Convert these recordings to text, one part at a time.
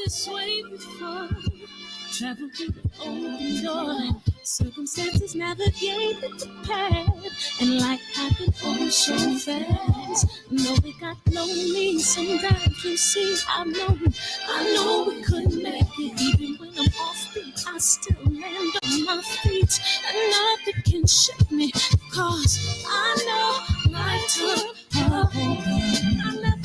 this way before. Travel through the open door. Circumstances navigated the path. And life happened all so fast. No, it got lonely. Sometimes you see, I know we couldn't make it. Even when I'm off beat, I still land on my feet. And nothing can shake me. Cause I know life took a hold of me. I never.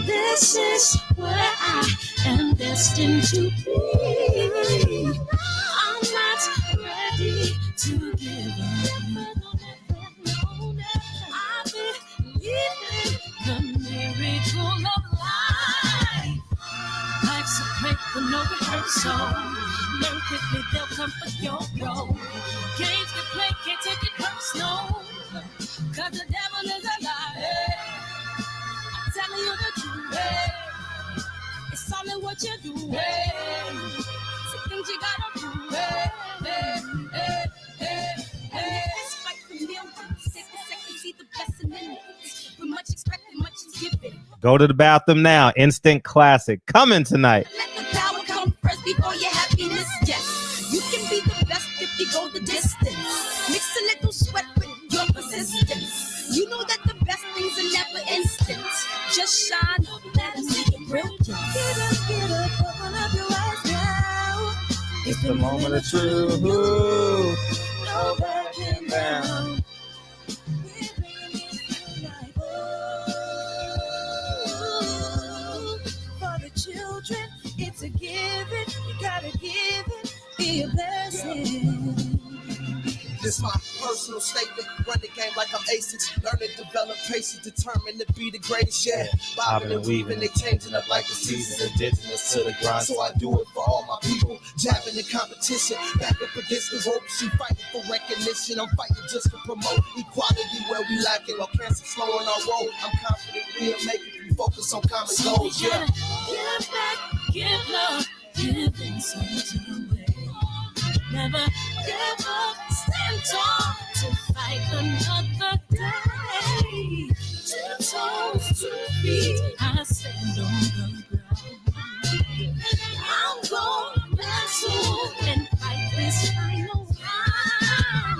This is where I am destined to be. I'm not ready to give up. I believe in the miracle of life. Life's a break with no rehearsal. Learn quickly, they'll come for your role. Games you play, can't take it personal. Cause the devil is a liar. I'm telling you the truth. It's all in what you do. Some things you gotta do. Despite the millions, take a second, see the blessing in it. With much expected, much is given. Go to the bathroom now. Instant classic coming tonight. Let the power come first before your happiness. Yes, you can be the best if you go the distance. Mix a little sweat with your persistence. You know that the best things are never instant. Just shine up, let them see your brilliance. Get up, open up your eyes now. It's the moment of truth. No backing down. For the children, it's a given. You gotta give it, be a blessing. This my personal statement. Run the game like I'm ASICs. Learn to develop patience, determined to be the greatest. Yeah, bobbing and weaving, they changing up like the seasons. Indigenous to the grind, so I do it for all my people. Jabbing the competition, back up against the rope. She fighting for recognition. I'm fighting just to promote equality where we lacking. While cancer slowing our road, I'm confident we'll make it. We focus on common goals. Yeah. Give back, give love, give something away. Never give up, stand tall to fight another day. 2 toes, 2 feet, I stand on the ground. I'm going back soon and fight this final round.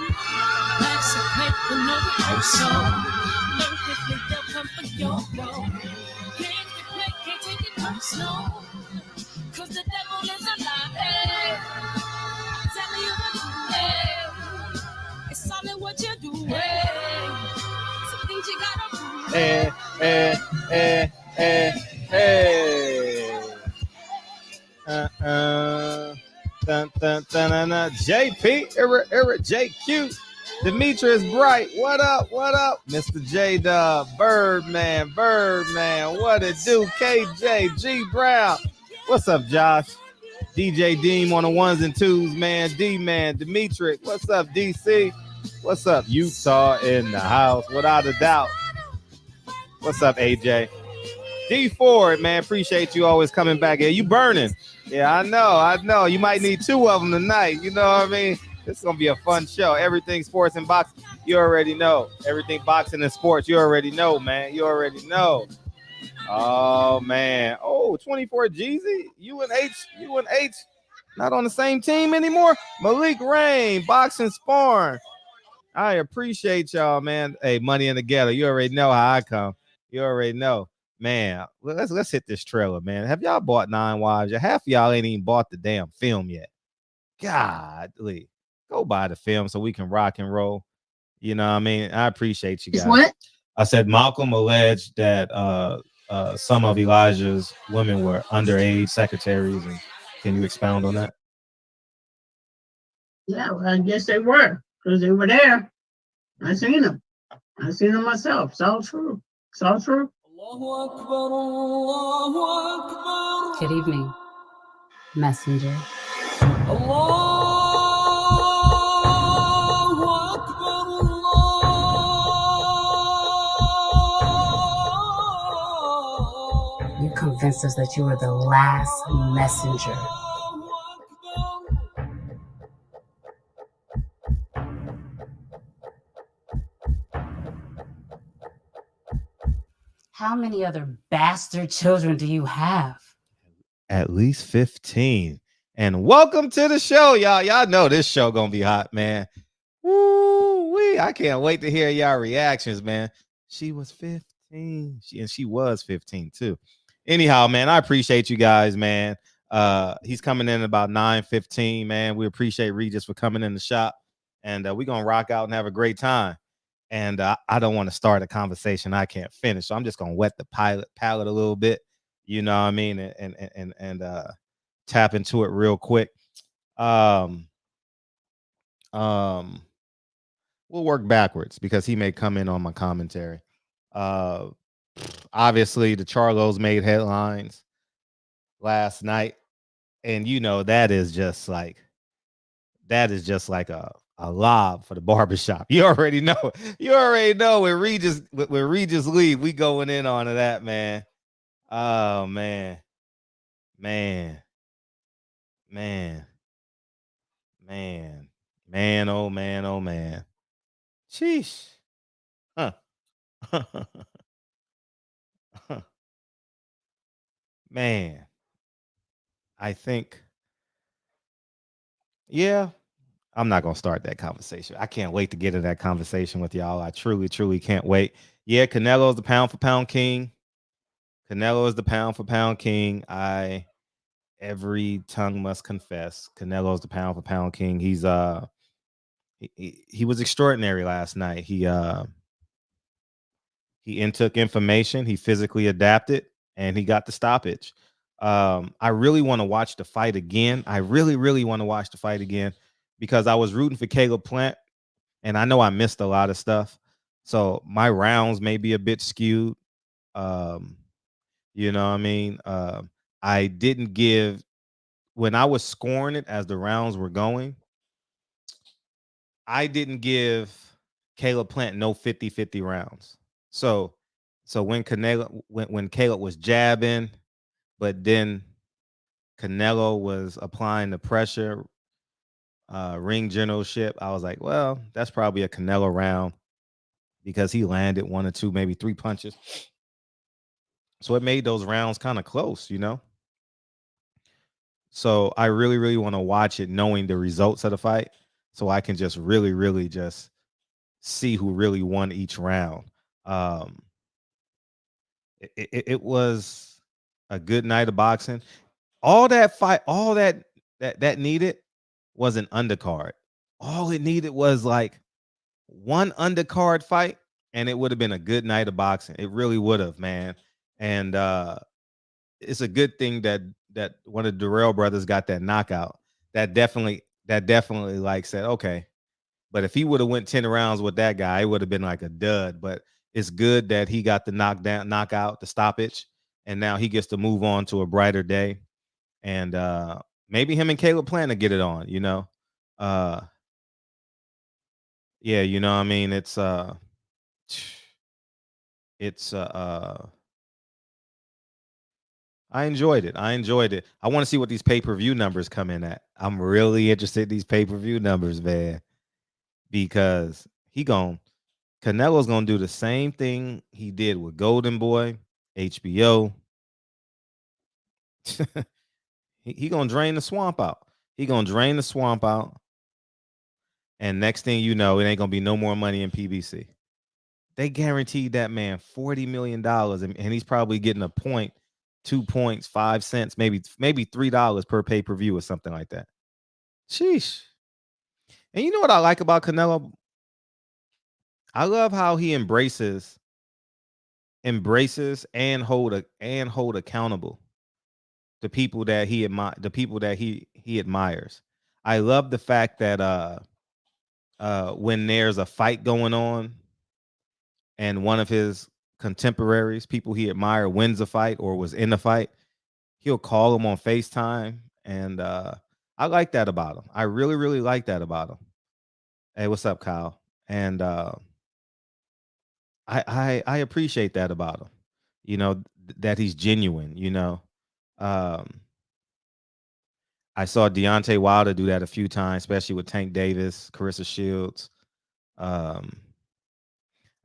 Life's a break with no rehearsal. Learn quickly, they'll come for your role. Games you play, can't take it personal. Cause the devil is a liar. Telling you the truth, it's all in what you do. Some things you gotta do. JP, Eric, JQ, Demetrius Bright, what up? Mr. J Dub, Birdman, what it do? KJ, G Brown, what's up, Josh? DJ Deem on the 1s and 2s, man. D-Man, Demetric, what's up, DC? What's up, Utah in the house, without a doubt. What's up, AJ? D Ford, man, appreciate you always coming back here. You burning. Yeah, I know. You might need 2 of them tonight. You know what I mean? This is going to be a fun show. Everything sports and boxing, you already know. Everything boxing and sports, you already know, man. You already know. Oh, man. Oh, 24 Jeezy. UNH not on the same team anymore. Malik Rain, boxing sparring. I appreciate y'all, man. Hey, money in the ghetto. You already know how I come. You already know. Man, let's hit this trailer, man. Have y'all bought 9 Wives? Half of y'all ain't even bought the damn film yet. Godly. Go buy the film so we can rock and roll. You know what I mean? I appreciate you guys. What? I said Malcolm alleged that some of Elijah's women were underage secretaries. And can you expound on that? Yeah, well, I guess they were, because they were there. I seen them myself. It's all true. Good evening, messenger. You convinced us that you were the last messenger. How many other bastard children do you have? At least 15. And welcome to the show, y'all. Y'all know this show gonna be hot, man. Woo-wee. I can't wait to hear y'all reactions, man. She was 15. She was 15 too. Anyhow, man, I appreciate you guys, man. He's coming in about 9:15, man. We appreciate Regis for coming in the shop, and we're gonna rock out and have a great time. And I don't want to start a conversation I can't finish, so I'm just gonna wet the palate a little bit, you know what I mean, and tap into it real quick. Um, we'll work backwards because he may come in on my commentary. Obviously, the Charlos made headlines last night, and you know that is just like a lob for the barbershop. You already know. You already know when Regis leave, we going in on that, man. Oh man. Man. Man. Man. Man, oh man, oh man. Sheesh. Huh. Man. I think, yeah, I'm not gonna start that conversation. I can't wait to get in that conversation with y'all. I truly, truly can't wait. Yeah, Canelo's the pound for pound king. Canelo is the pound for pound king. Every tongue must confess. Canelo's the pound for pound king. He's he was extraordinary last night. He intook information, he physically adapted, and he got the stoppage. I really want to watch the fight again. I really, really want to watch the fight again because I was rooting for Caleb Plant, and I know I missed a lot of stuff. So my rounds may be a bit skewed. You know what I mean? I didn't give when I was scoring it as the rounds were going, I didn't give Caleb Plant no 50-50 rounds. So when Caleb was jabbing, but then Canelo was applying the pressure, ring generalship, I was like, well, that's probably a Canelo round because he landed one or two, maybe three punches. So it made those rounds kind of close, you know? So I really, really want to watch it knowing the results of the fight so I can just really, really just see who really won each round. It was a good night of boxing. All that fight, all that needed was an undercard. All it needed was like one undercard fight, and it would have been a good night of boxing. It really would have, man. And it's a good thing that one of the Durrell brothers got that knockout. That definitely like said, okay. But if he would have went 10 rounds with that guy, it would have been like a dud. But it's good that he got the knockout, the stoppage, and now he gets to move on to a brighter day. And maybe him and Caleb plan to get it on, you know. Yeah, you know what I mean? It's I enjoyed it. I want to see what these pay-per-view numbers come in at. I'm really interested in these pay-per-view numbers, man. Because Canelo's gonna do the same thing he did with Golden Boy, HBO. he gonna drain the swamp out. And next thing you know, it ain't gonna be no more money in PBC. They guaranteed that man $40 million, and he's probably getting a point, 2 points, 5 cents, maybe $3 per pay-per-view or something like that. Sheesh. And you know what I like about Canelo? I love how he embraces and hold accountable the people that he admires. I love the fact that when there's a fight going on and one of his contemporaries, people he admire, wins a fight or was in the fight, he'll call him on FaceTime. And I like that about him. I really, really like that about him. Hey, what's up, Kyle? And I appreciate that about him. You know, that he's genuine, you know. I saw Deontay Wilder do that a few times, especially with Tank Davis, Carissa Shields. I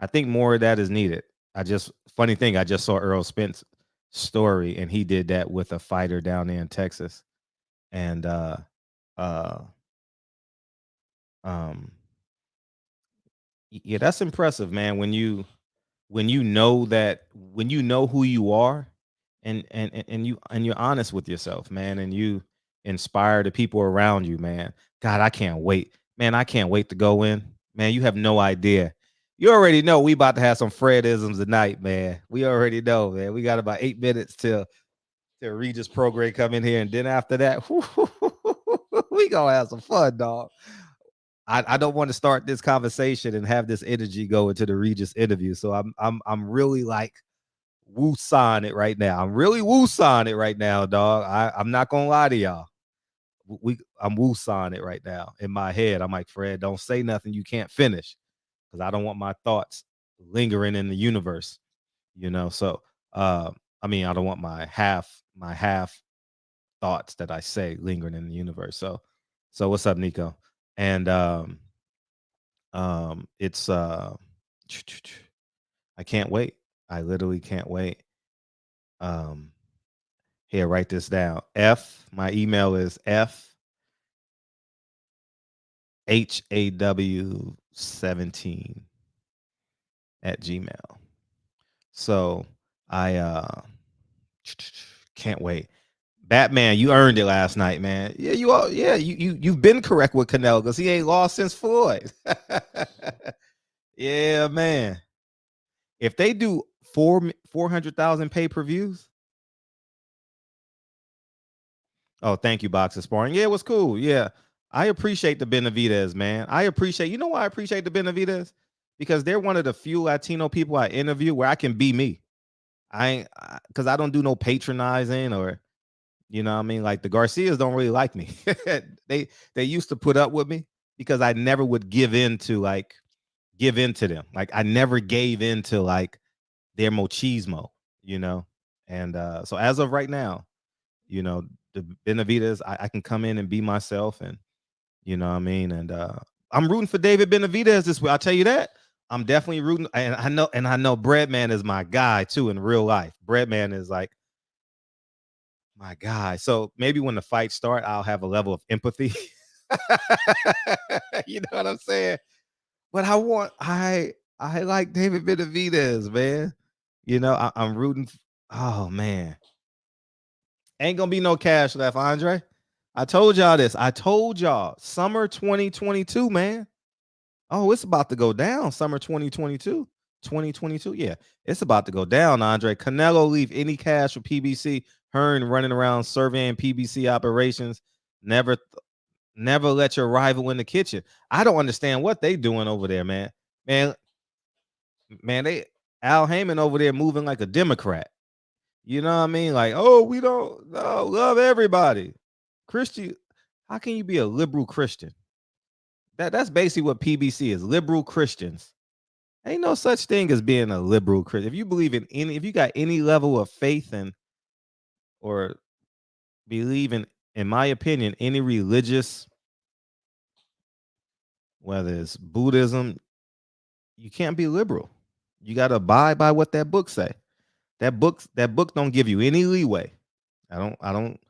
think more of that is needed. I just saw Errol Spence story, and he did that with a fighter down there in Texas. And um yeah, that's impressive, man. When you know that, when you know who you are, and you're honest with yourself, man, and you inspire the people around you, man. God, I can't wait, man. I can't wait to go in, man. You have no idea. You already know we about to have some Fredisms tonight, man. We already know, man. We got about 8 minutes till Regis Prograis come in here, and then after that, we gonna have some fun, dog. I don't want to start this conversation and have this energy go into the Regis interview. So I'm really like woo-sawing it right now. I'm really woo-sawing it right now, dog. I'm not gonna lie to y'all. I'm woo-sawing it right now in my head. I'm like, Fred, don't say nothing you can't finish, because I don't want my thoughts lingering in the universe. So I mean, I don't want my half thoughts that I say lingering in the universe. So what's up, Nico? And it's I can't wait. I literally can't wait. Here, write this down. My email is FHAW17 at Gmail. So I can't wait. Batman, you earned it last night, man. Yeah, you've been correct with Canelo, because he ain't lost since Floyd. Yeah, man. If they do 400,000 pay-per-views. Oh, thank you, Boxer Sparring. Yeah, it was cool. Yeah. I appreciate the Benavidez, man. You know why I appreciate the Benavidez? Because they're one of the few Latino people I interview where I can be me. Because I don't do no patronizing, or you know what I mean? Like the Garcias don't really like me. They used to put up with me because I never would give in to them. Like I never gave in to like their machismo, And so as of right now, the Benavidez, I can come in and be myself, and you know what I mean? And I'm rooting for David Benavidez this week. I'll tell you that. I'm definitely rooting, and I know Breadman is my guy too in real life. Breadman is like my guy. So maybe when the fights start, I'll have a level of empathy. You know what I'm saying? But I like David Benavidez, man. I'm rooting. Oh man, ain't gonna be no cash left, Andre. I told y'all this. I told y'all summer 2022, man. Oh, it's about to go down. Summer 2022. 2022. Yeah, it's about to go down, Andre. Canelo leave any cash for PBC. Hearn running around surveying PBC operations. Never let your rival in the kitchen. I don't understand what they doing over there, man. Man, they Al Heyman over there moving like a Democrat. You know what I mean? Like, oh, we don't love everybody. Christian, how can you be a liberal Christian? That's basically what PBC is, liberal Christians. Ain't no such thing as being a liberal Christian. If you believe if you got any level of faith or believe in my opinion, any religious, whether it's Buddhism, you can't be liberal. You got to abide by what that book say. That book don't give you any leeway. I don't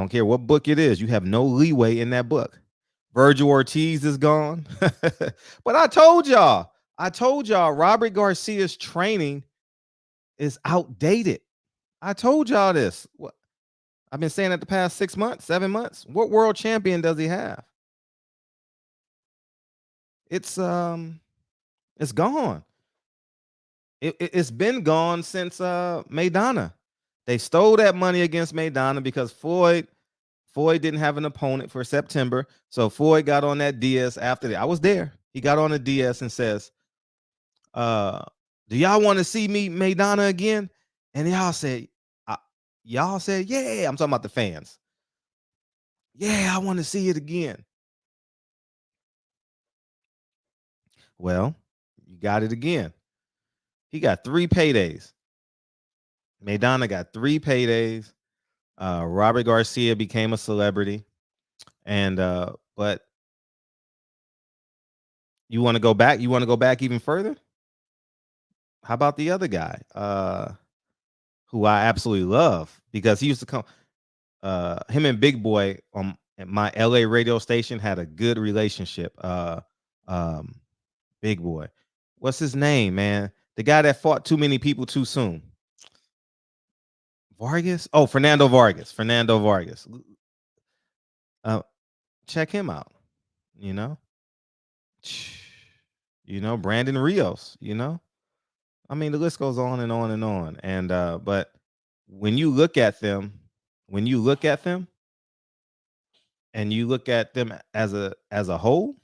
care what book it is. You have no leeway in that book. Virgil Ortiz is gone. But I told y'all, Robert Garcia's training is outdated. I told y'all this. What I've been saying it the past 6 months, 7 months. What world champion does he have? It's gone. It's been gone since Maidana. They stole that money against Maidana because Floyd didn't have an opponent for September. So Floyd got on that DS after that. I was there. He got on the DS and says, do y'all want to see me Maidana again? And y'all said, yeah. I'm talking about the fans. Yeah, I want to see it again. Well, you got it again. He got 3 paydays. Maidana got 3 paydays. Robert Garcia became a celebrity. And but you want to go back? You want to go back even further? How about the other guy? who I absolutely love because he used to come. Him and Big Boy on my LA radio station had a good relationship. Um, Big Boy, what's his name, man? The guy that fought too many people too soon. Vargas? Oh, Fernando Vargas. Fernando Vargas. Uh, check him out. You know, Brandon Rios. I mean, the list goes on and on and on. And but when you look at them, when you look at them, and you look at them as a whole,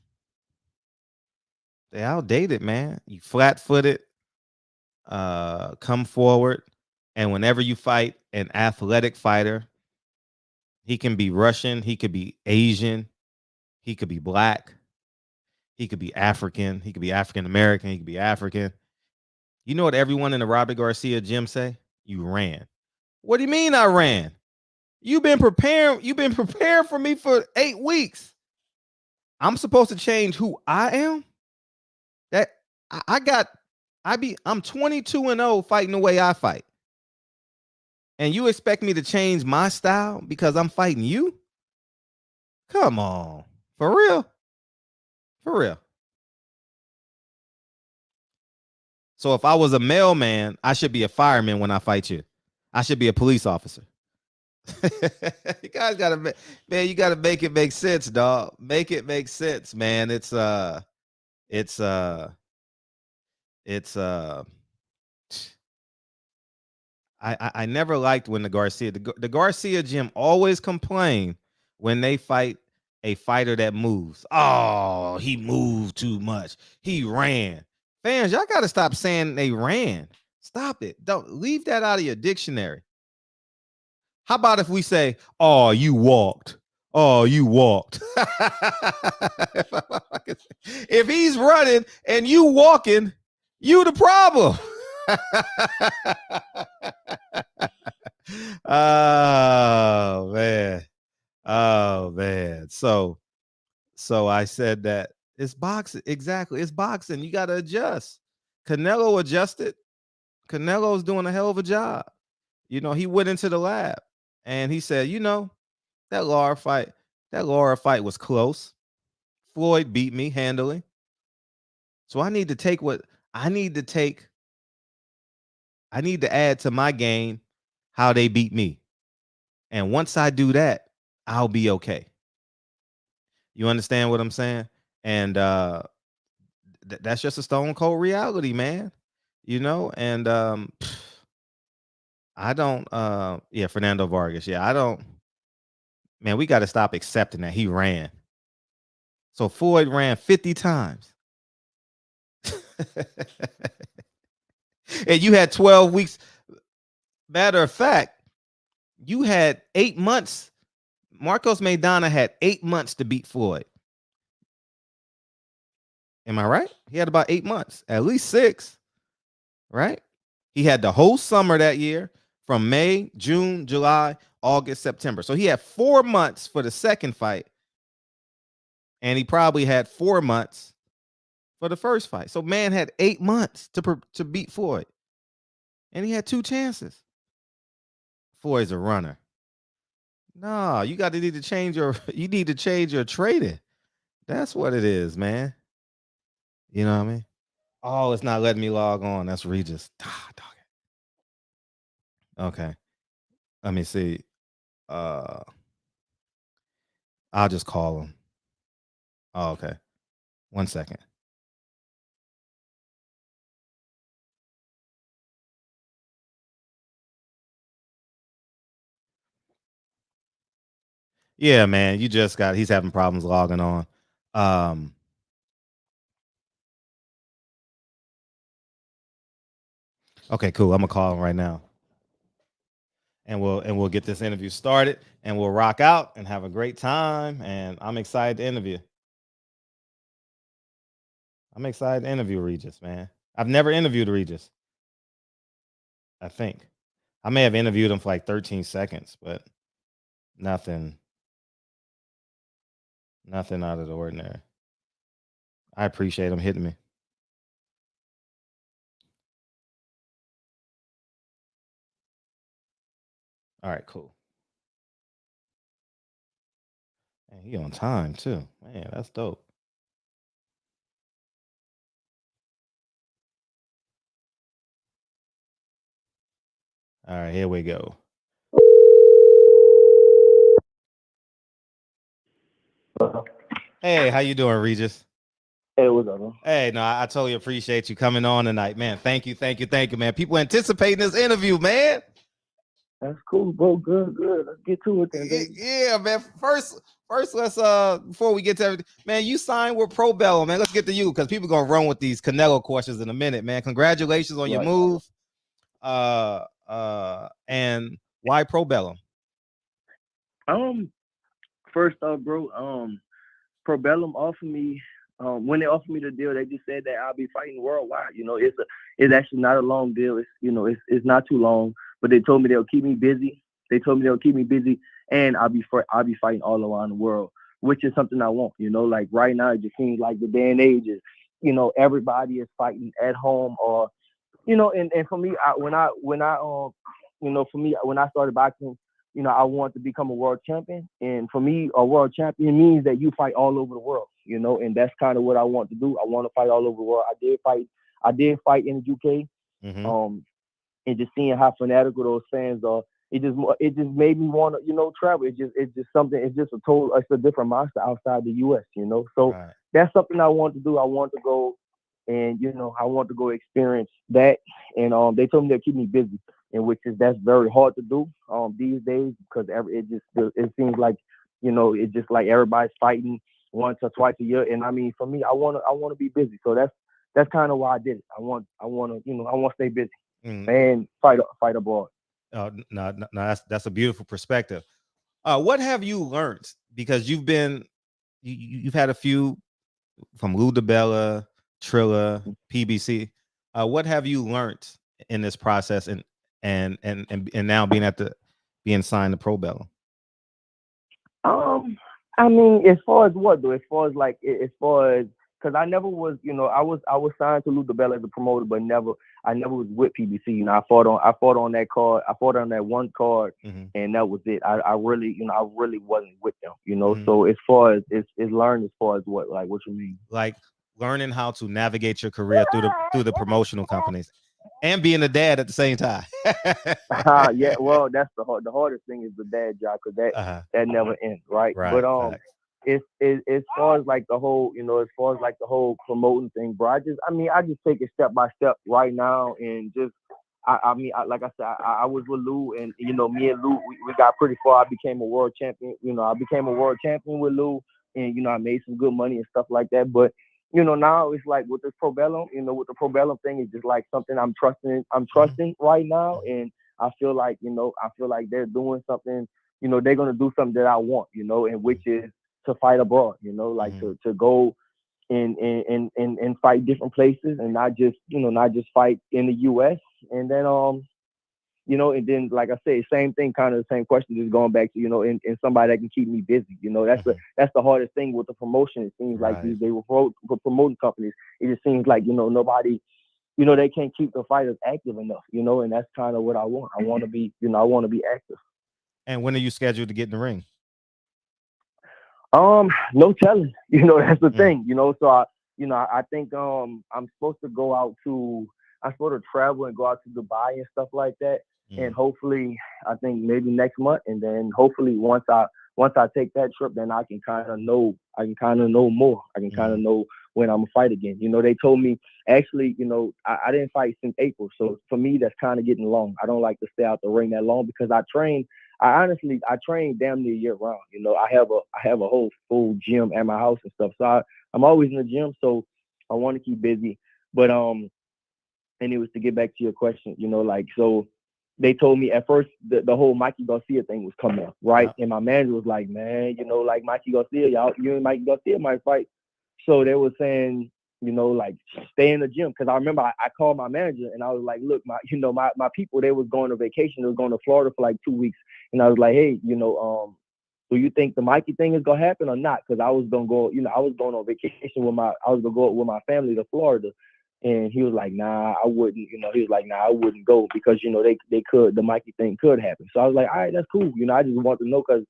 they outdated, man. You flat-footed, come forward, and whenever you fight an athletic fighter, he can be Russian, he could be Asian, he could be black, he could be African, he could be African American, he could be African. You know what everyone in the Robert Garcia gym say? You ran. What do you mean I ran? You've been preparing for me for 8 weeks. I'm supposed to change who I am? That I'm 22-0 fighting the way I fight. And you expect me to change my style because I'm fighting you? Come on. For real? For real. So if I was a mailman, I should be a fireman when I fight you. I should be a police officer. You guys gotta you gotta make it make sense, dog. Make it make sense, man. It's I never liked when the Garcia gym always complain when they fight a fighter that moves. Oh, he moved too much. He ran. Fans, y'all gotta stop saying they ran. Stop it. Don't leave that out of your dictionary. How about if we say, "Oh, you walked"? Oh, you walked. If he's running and you walking, you the problem. Oh man. Oh man. So I said that it's boxing. Exactly. It's boxing. You got to adjust. Canelo adjusted. Canelo's doing a hell of a job. He went into the lab and he said, that Lara fight was close. Floyd beat me handily. So I need to take what I need to take. I need to add to my game how they beat me. And once I do that, I'll be okay. You understand what I'm saying? And that's just a stone cold reality, man. And I don't Fernando Vargas. Yeah, I don't, man, we got to stop accepting that he ran. So Floyd ran 50 times. And you had 12 weeks. Matter of fact, you had 8 months. Marcos Maidana had 8 months to beat Floyd. Am I right? He had about 8 months, at least 6, right? He had the whole summer that year from May, June, July, August, September. So he had 4 months for the second fight. And he probably had 4 months for the first fight. So man had 8 months to beat Floyd. And he had 2 chances. Floyd's a runner. No, you need to change your trading. That's what it is, man. You know what I mean? Oh, it's not letting me log on. That's Regis. Okay. Let me see. I'll just call him. Oh, okay. 1 second. Yeah, man. He's having problems logging on. Okay, cool. I'm gonna call him right now. And we'll get this interview started and we'll rock out and have a great time. And I'm excited to interview. Regis, man. I've never interviewed Regis. I think. I may have interviewed him for like 13 seconds, but nothing out of the ordinary. I appreciate him hitting me. All right, cool. And he on time too. Man, that's dope. All right, here we go. Hey, how you doing, Regis? Hey, what's up, man? Hey, no, I totally appreciate you coming on tonight, man. Thank you, man. People anticipating this interview, man. That's cool, bro. Good. Let's get to it then, baby. Yeah, man. First, let's before we get to everything, man, you signed with Pro Bello, man. Let's get to you because people gonna run with these Canelo questions in a minute, man. Congratulations on your move. And why Pro Bello? First off, bro, Probellum offered me, when they offered me the deal, they just said that I'll be fighting worldwide. You know, it's actually not a long deal. It's not too long, but they told me they'll keep me busy. And I'll be fighting all around the world, which is something I want. You know, like right now, it just seems like the day and age is, everybody is fighting at home or, and for me, when I started boxing, I want to become a world champion. And for me, a world champion means that you fight all over the world, and that's kind of what I want to do. I want to fight all over the world. I did fight in the UK. Mm-hmm. And just seeing how fanatical those fans are, it just made me want to, travel. It's just a different monster outside the US, So that's something I want to do. I want to go and, I want to go experience that. And they told me they'll keep me busy. And that's very hard to do these days because it seems like, it's just like everybody's fighting once or twice a year. And I mean, for me, I want to be busy. So that's kind of why I did it. I want to stay busy and fight abroad. No, that's a beautiful perspective. What have you learned? Because you've had a few from Lou DiBella, Trilla, PBC. What have you learned in this process and now being signed to Pro Bello? I mean, as far as what though? As far as because I never was, I was signed to Lou DiBella as a promoter, but I never was with PBC. I fought on that card. I fought on that one card, and that was it. I really wasn't with them, So as far as it's learned, as far as what you mean? Like learning how to navigate your career through the promotional companies and being a dad at the same time. Yeah, well, that's the hardest thing is the dad job because that never ends, right? But as far as like the whole, the whole promoting thing, bro, I just take it step by step right now and just like I said, I was with Lou and me and Lou we got pretty far. I became a world champion. I became a world champion with Lou, and I made some good money and stuff like that. But now it's like with this Pro Bello, with the Pro Bello thing, it's just like something I'm trusting right now, and I feel like they're doing something. They're gonna do something that I want. And which is to fight abroad. Like to go and fight different places and not just fight in the US. And then and then like I say, same thing, kind of the same question, just going back to and somebody that can keep me busy. That's the hardest thing with the promotion. It seems like these promoting companies. It just seems like nobody. They can't keep the fighters active enough. And that's kind of what I want. I want to be active. And when are you scheduled to get in the ring? No telling. That's the thing. So I think I'm supposed to travel and go out to Dubai and stuff like that. And hopefully, I think maybe next month, and then hopefully once I take that trip, then I can kind of know more. I can kind of know when I'm gonna fight again. They told me actually, I didn't fight since April, so for me that's kind of getting long. I don't like to stay out the ring that long because I train damn near year round. I have a whole full gym at my house and stuff, so I'm always in the gym. So I want to keep busy, but and it was to get back to your question, so. They told me at first the whole Mikey Garcia thing was coming up, right? Yeah. And my manager was like, man, like Mikey Garcia, you and Mikey Garcia might fight. So they were saying, like stay in the gym. Because I remember I called my manager and I was like, look, my people, they was going to vacation. They was going to Florida for like 2 weeks. And I was like, hey, do you think the Mikey thing is going to happen or not? Because I was going to go, I was going on vacation I was going to go with my family to Florida. And he was like, nah, I wouldn't, you know, he was like, nah, I wouldn't go because, you know, the Mikey thing could happen. So I was like, all right, that's cool. You know, I just want to know because,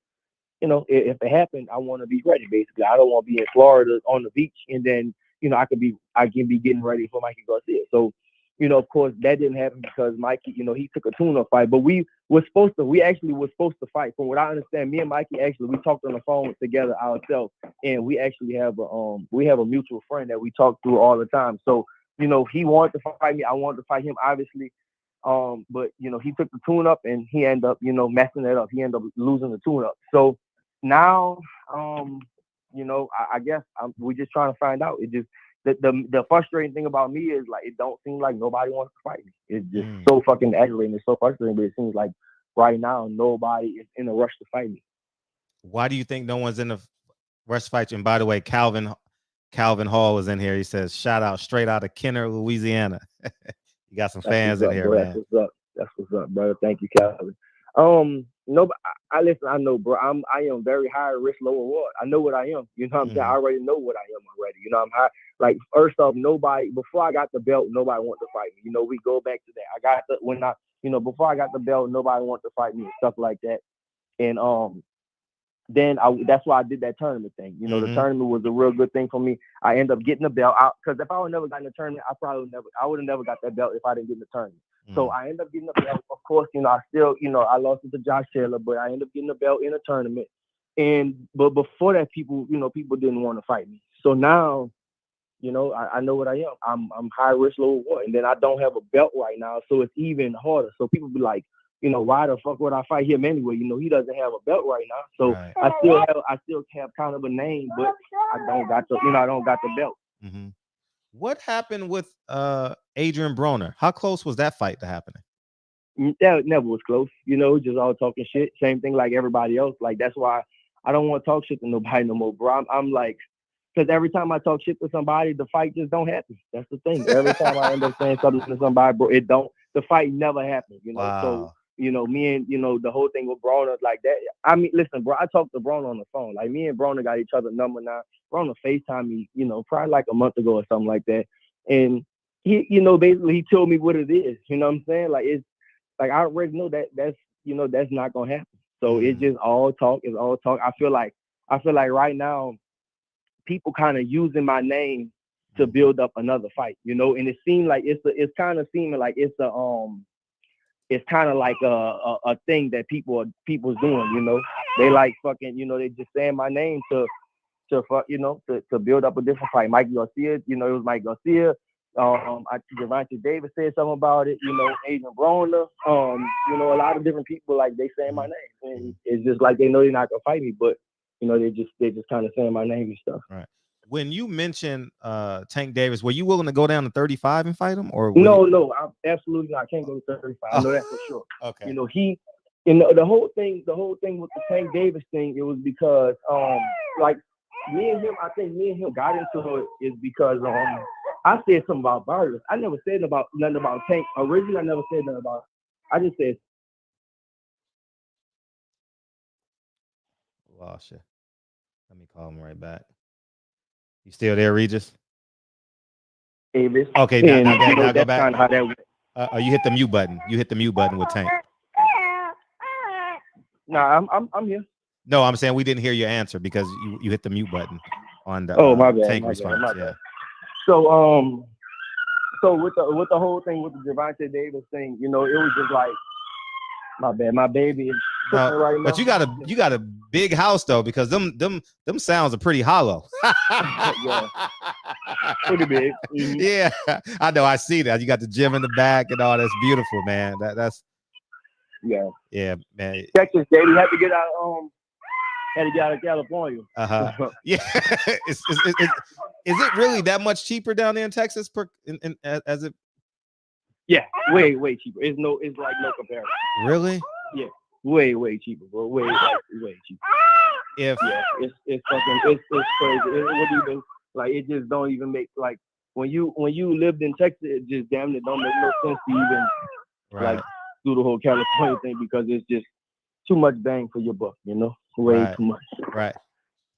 you know, if it happened, I want to be ready, basically. I don't want to be in Florida on the beach and then, you know, I can be getting ready for Mikey Garcia. So, you know, of course, that didn't happen because Mikey, you know, he took a tune-up fight. But we actually were supposed to fight. From what I understand, me and Mikey we talked on the phone together ourselves, and we actually have a mutual friend that we talk through all the time. So, you know, he wanted to fight me. I wanted to fight him, obviously. But you know, he took the tune-up and he ended up, you know, messing it up. He ended up losing the tune-up. So now, you know, I guess we're just trying to find out. It just the frustrating thing about me is like it don't seem like nobody wants to fight me. It's just so fucking aggravating. It's so frustrating, but it seems like right now nobody is in a rush to fight me. Why do you think no one's in a rush to fight you? And by the way, Calvin Hall was in here. He says, "Shout out straight out of Kenner, Louisiana." You got some fans in here, bro. man. That's what's up. That's what's up, brother. Thank you, Calvin. No, I listen. I know, bro. I am very high risk, low reward. I know what I am. You know what I'm saying? I already know what I am already. You know, I'm high. Like first off, before I got the belt, nobody wanted to fight me. You know, we go back to that. Before I got the belt, nobody wanted to fight me and stuff like that. And then that's why I did that tournament thing. You know, the tournament was a real good thing for me. I ended up getting the belt out because if I would never gotten the tournament, I would have never got that belt if I didn't get in the tournament. So I ended up getting the belt. Of course, you know, I still, you know, I lost it to Josh Taylor, but I ended up getting the belt in a tournament. But before that, people didn't want to fight me. So now, you know, I know what I am. I'm high risk, low reward, and then I don't have a belt right now, so it's even harder. So people be like, you know, why the fuck would I fight him anyway? You know, he doesn't have a belt right now. So right. I still have kind of a name, but I don't got the belt. Mm-hmm. What happened with Adrian Broner? How close was that fight to happening? That never was close. You know, just all talking shit. Same thing like everybody else. Like that's why I don't want to talk shit to nobody no more, bro. I'm like, because every time I talk shit to somebody, the fight just don't happen. That's the thing. Every time I end up saying something to somebody, bro, the fight never happens. You know, wow. So. You know, me and, you know, the whole thing with Broner like that. I mean, listen, bro, I talked to Broner on the phone. Like, me and Broner got each other's number now. Broner FaceTime me, you know, probably like a month ago or something like that. And he, you know, basically he told me what it is. You know what I'm saying? Like, it's like, I already know that's not going to happen. So it's just all talk. It's all talk. I feel like right now, people kind of using my name to build up another fight, you know? And it seemed like it's kind of seeming like it's kind of like a thing that people's doing, you know. They like fucking, you know, they just saying my name to build up a different fight. Mikey Garcia, you know, it was Mike Garcia. Gervonta Davis said something about it, you know, Adrian Broner, you know, a lot of different people, like, they saying my name. And it's just like they know they're not gonna fight me, but you know, they just kind of saying my name and stuff. Right. When you mentioned Tank Davis, were you willing to go down to 35 and fight him, or no, I'm absolutely not. I can't go to 35. I know that for sure. Okay. You know, the whole thing with the Tank Davis thing, it was because like me and him got into it is because I said something about Barrios. I never said nothing about Tank. Originally, I never said nothing about it. I just said. Lost you. Let me call him right back. You still there, Regis? Davis. Okay, now go back. Kind of how that went. You hit the mute button. You hit the mute button with Tank. Nah, I'm here. No, I'm saying we didn't hear your answer because you hit the mute button on the my bad, Tank my response. bad, yeah. So with the whole thing with the Gervonta Davis thing, you know, it was just like, my bad, my baby is right now. But you got a big house though, because them sounds are pretty hollow. Yeah. Pretty big. Mm-hmm. Yeah, I know. I see that. You got the gym in the back and all. That's beautiful, man. That's yeah, man. Texas, baby, had to get out of California. Yeah. Is it really that much cheaper down there in Texas as it? Yeah, way cheaper. It's like no comparison. Really? Yeah, way cheaper, bro. Way cheaper. It's fucking it's crazy. It wouldn't even, like, it just don't even make, like, when you lived in Texas, it just damn it don't make no sense to even like do the whole California thing, because it's just too much bang for your buck, you know, way too much. Right.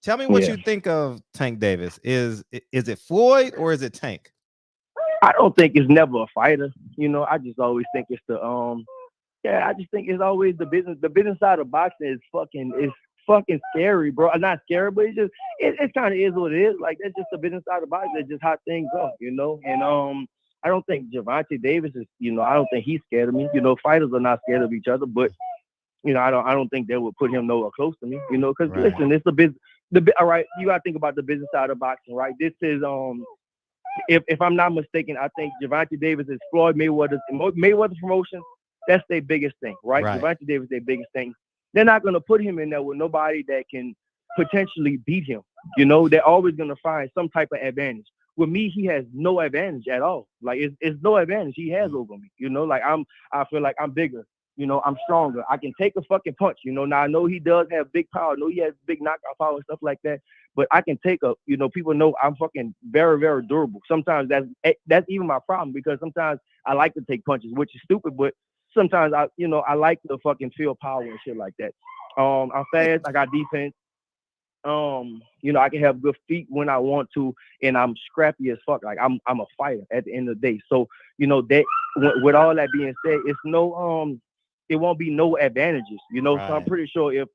Tell me what you think of Tank Davis. Is it Floyd or is it Tank? I don't think it's never a fighter. You know, I just always think it's the I just think it's always the business. The business side of boxing is fucking scary, bro. Not scary, but it kind of is what it is. Like that's just the business side of boxing. That's just how things go, you know. And I don't think Gervonta Davis is, you know, I don't think he's scared of me. You know, fighters are not scared of each other, but you know, I don't think they would put him nowhere close to me. You know, because listen, it's the business. All right, you gotta think about the business side of boxing, right? This is if I'm not mistaken, I think Gervonta Davis is Floyd Mayweather's promotion. That's their biggest thing, right? Gervonta Davis, their biggest thing. They're not gonna put him in there with nobody that can potentially beat him. You know, they're always gonna find some type of advantage. With me, he has no advantage at all. Like it's no advantage he has over me. You know, like I feel like I'm bigger. You know, I'm stronger. I can take a fucking punch. You know, now I know he does have big power. I know he has big knockout power and stuff like that. But I can take a, you know, people know I'm fucking very, very durable. Sometimes that's even my problem because sometimes I like to take punches, which is stupid, but sometimes I like to fucking feel power and shit like that. I'm fast. I got defense. You know, I can have good feet when I want to, and I'm scrappy as fuck. Like I'm a fighter at the end of the day. So, you know, that with all that being said, it's no it won't be no advantages, you know. So I'm pretty sure if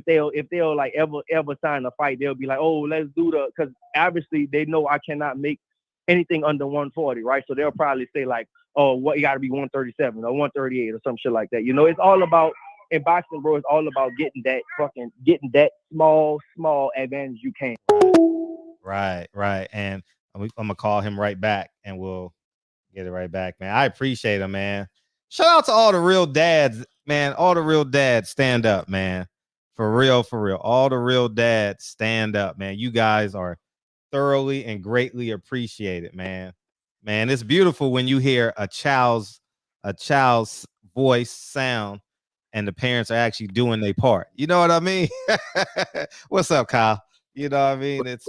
they'll like ever sign a fight, they'll be like, oh, let's do because obviously they know I cannot make anything under 140, right? So they'll probably say like, oh, what, you got to be 137 or 138 or some shit like that. You know, it's all about in boxing, bro. It's all about getting that small advantage you can. Right. And I'm gonna call him right back, and we'll get it right back, man. I appreciate him, man. Shout out to all the real dads, man. All the real dads, stand up, man. For real. All the real dads, stand up, man. You guys are thoroughly and greatly appreciated, man. Man, it's beautiful when you hear a child's voice sound and the parents are actually doing their part. You know what I mean? What's up, Kyle? You know what I mean? It's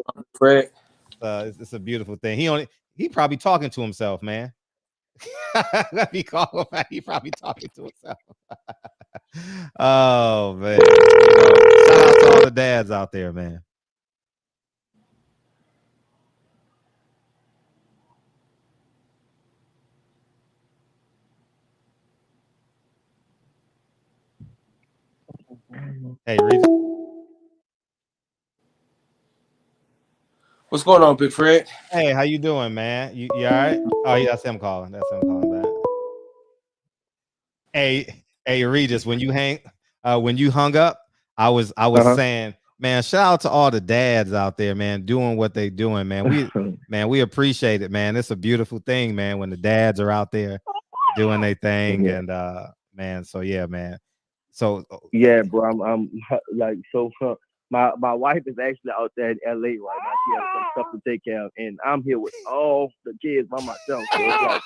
a beautiful thing. He probably talking to himself, man. Let me call him back. He probably talking to himself. Oh man. Shout out to all the dads out there, man. Hey, Regis. What's going on, Big Fred? Hey, how you doing, man? You all right? Oh, yeah, that's him calling. Back. Hey, Regis, when you hung up, I was saying, man, shout out to all the dads out there, man, doing what they doing, man. We appreciate it, man. It's a beautiful thing, man, when the dads are out there doing their thing, and man. So yeah, man. So yeah, bro, I'm like so. My wife is actually out there in LA right now. She has some stuff to take care of, and I'm here with all the kids by myself. So it's like,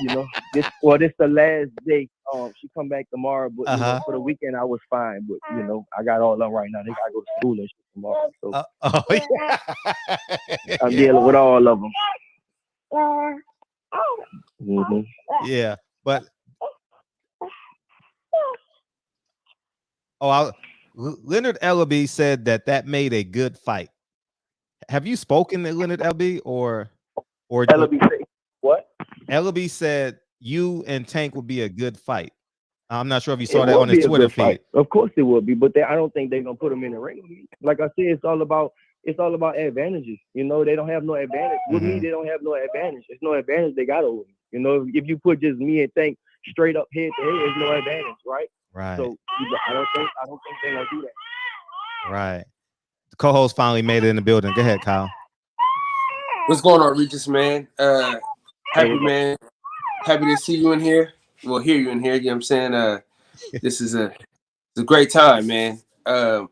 you know, this the last day. She come back tomorrow, but you know, for the weekend I was fine. But you know, I got all of them right now. They gotta go to school and shit tomorrow. So I'm dealing with all of them. Mm-hmm. Yeah, but Leonard Ellaby said that made a good fight. Have you spoken to Leonard Ellaby or Ellaby said what? Ellaby said you and Tank would be a good fight. I'm not sure if you saw that on his Twitter feed. Fight. Of course it would be, but I don't think they're gonna put him in the ring. Like I said, it's all about advantages. You know, they don't have no advantage. With me, they don't have no advantage. There's no advantage they got over me. You know, if you put just me and Tank straight up head to head, there's no advantage, right? Right. So I don't think they're gonna do that. Right. The co-host finally made it in the building. Go ahead, Kyle. What's going on, Regis, man? Happy man. Happy to see you in here. Well, hear you in here. You know what I'm saying? This is a great time, man. I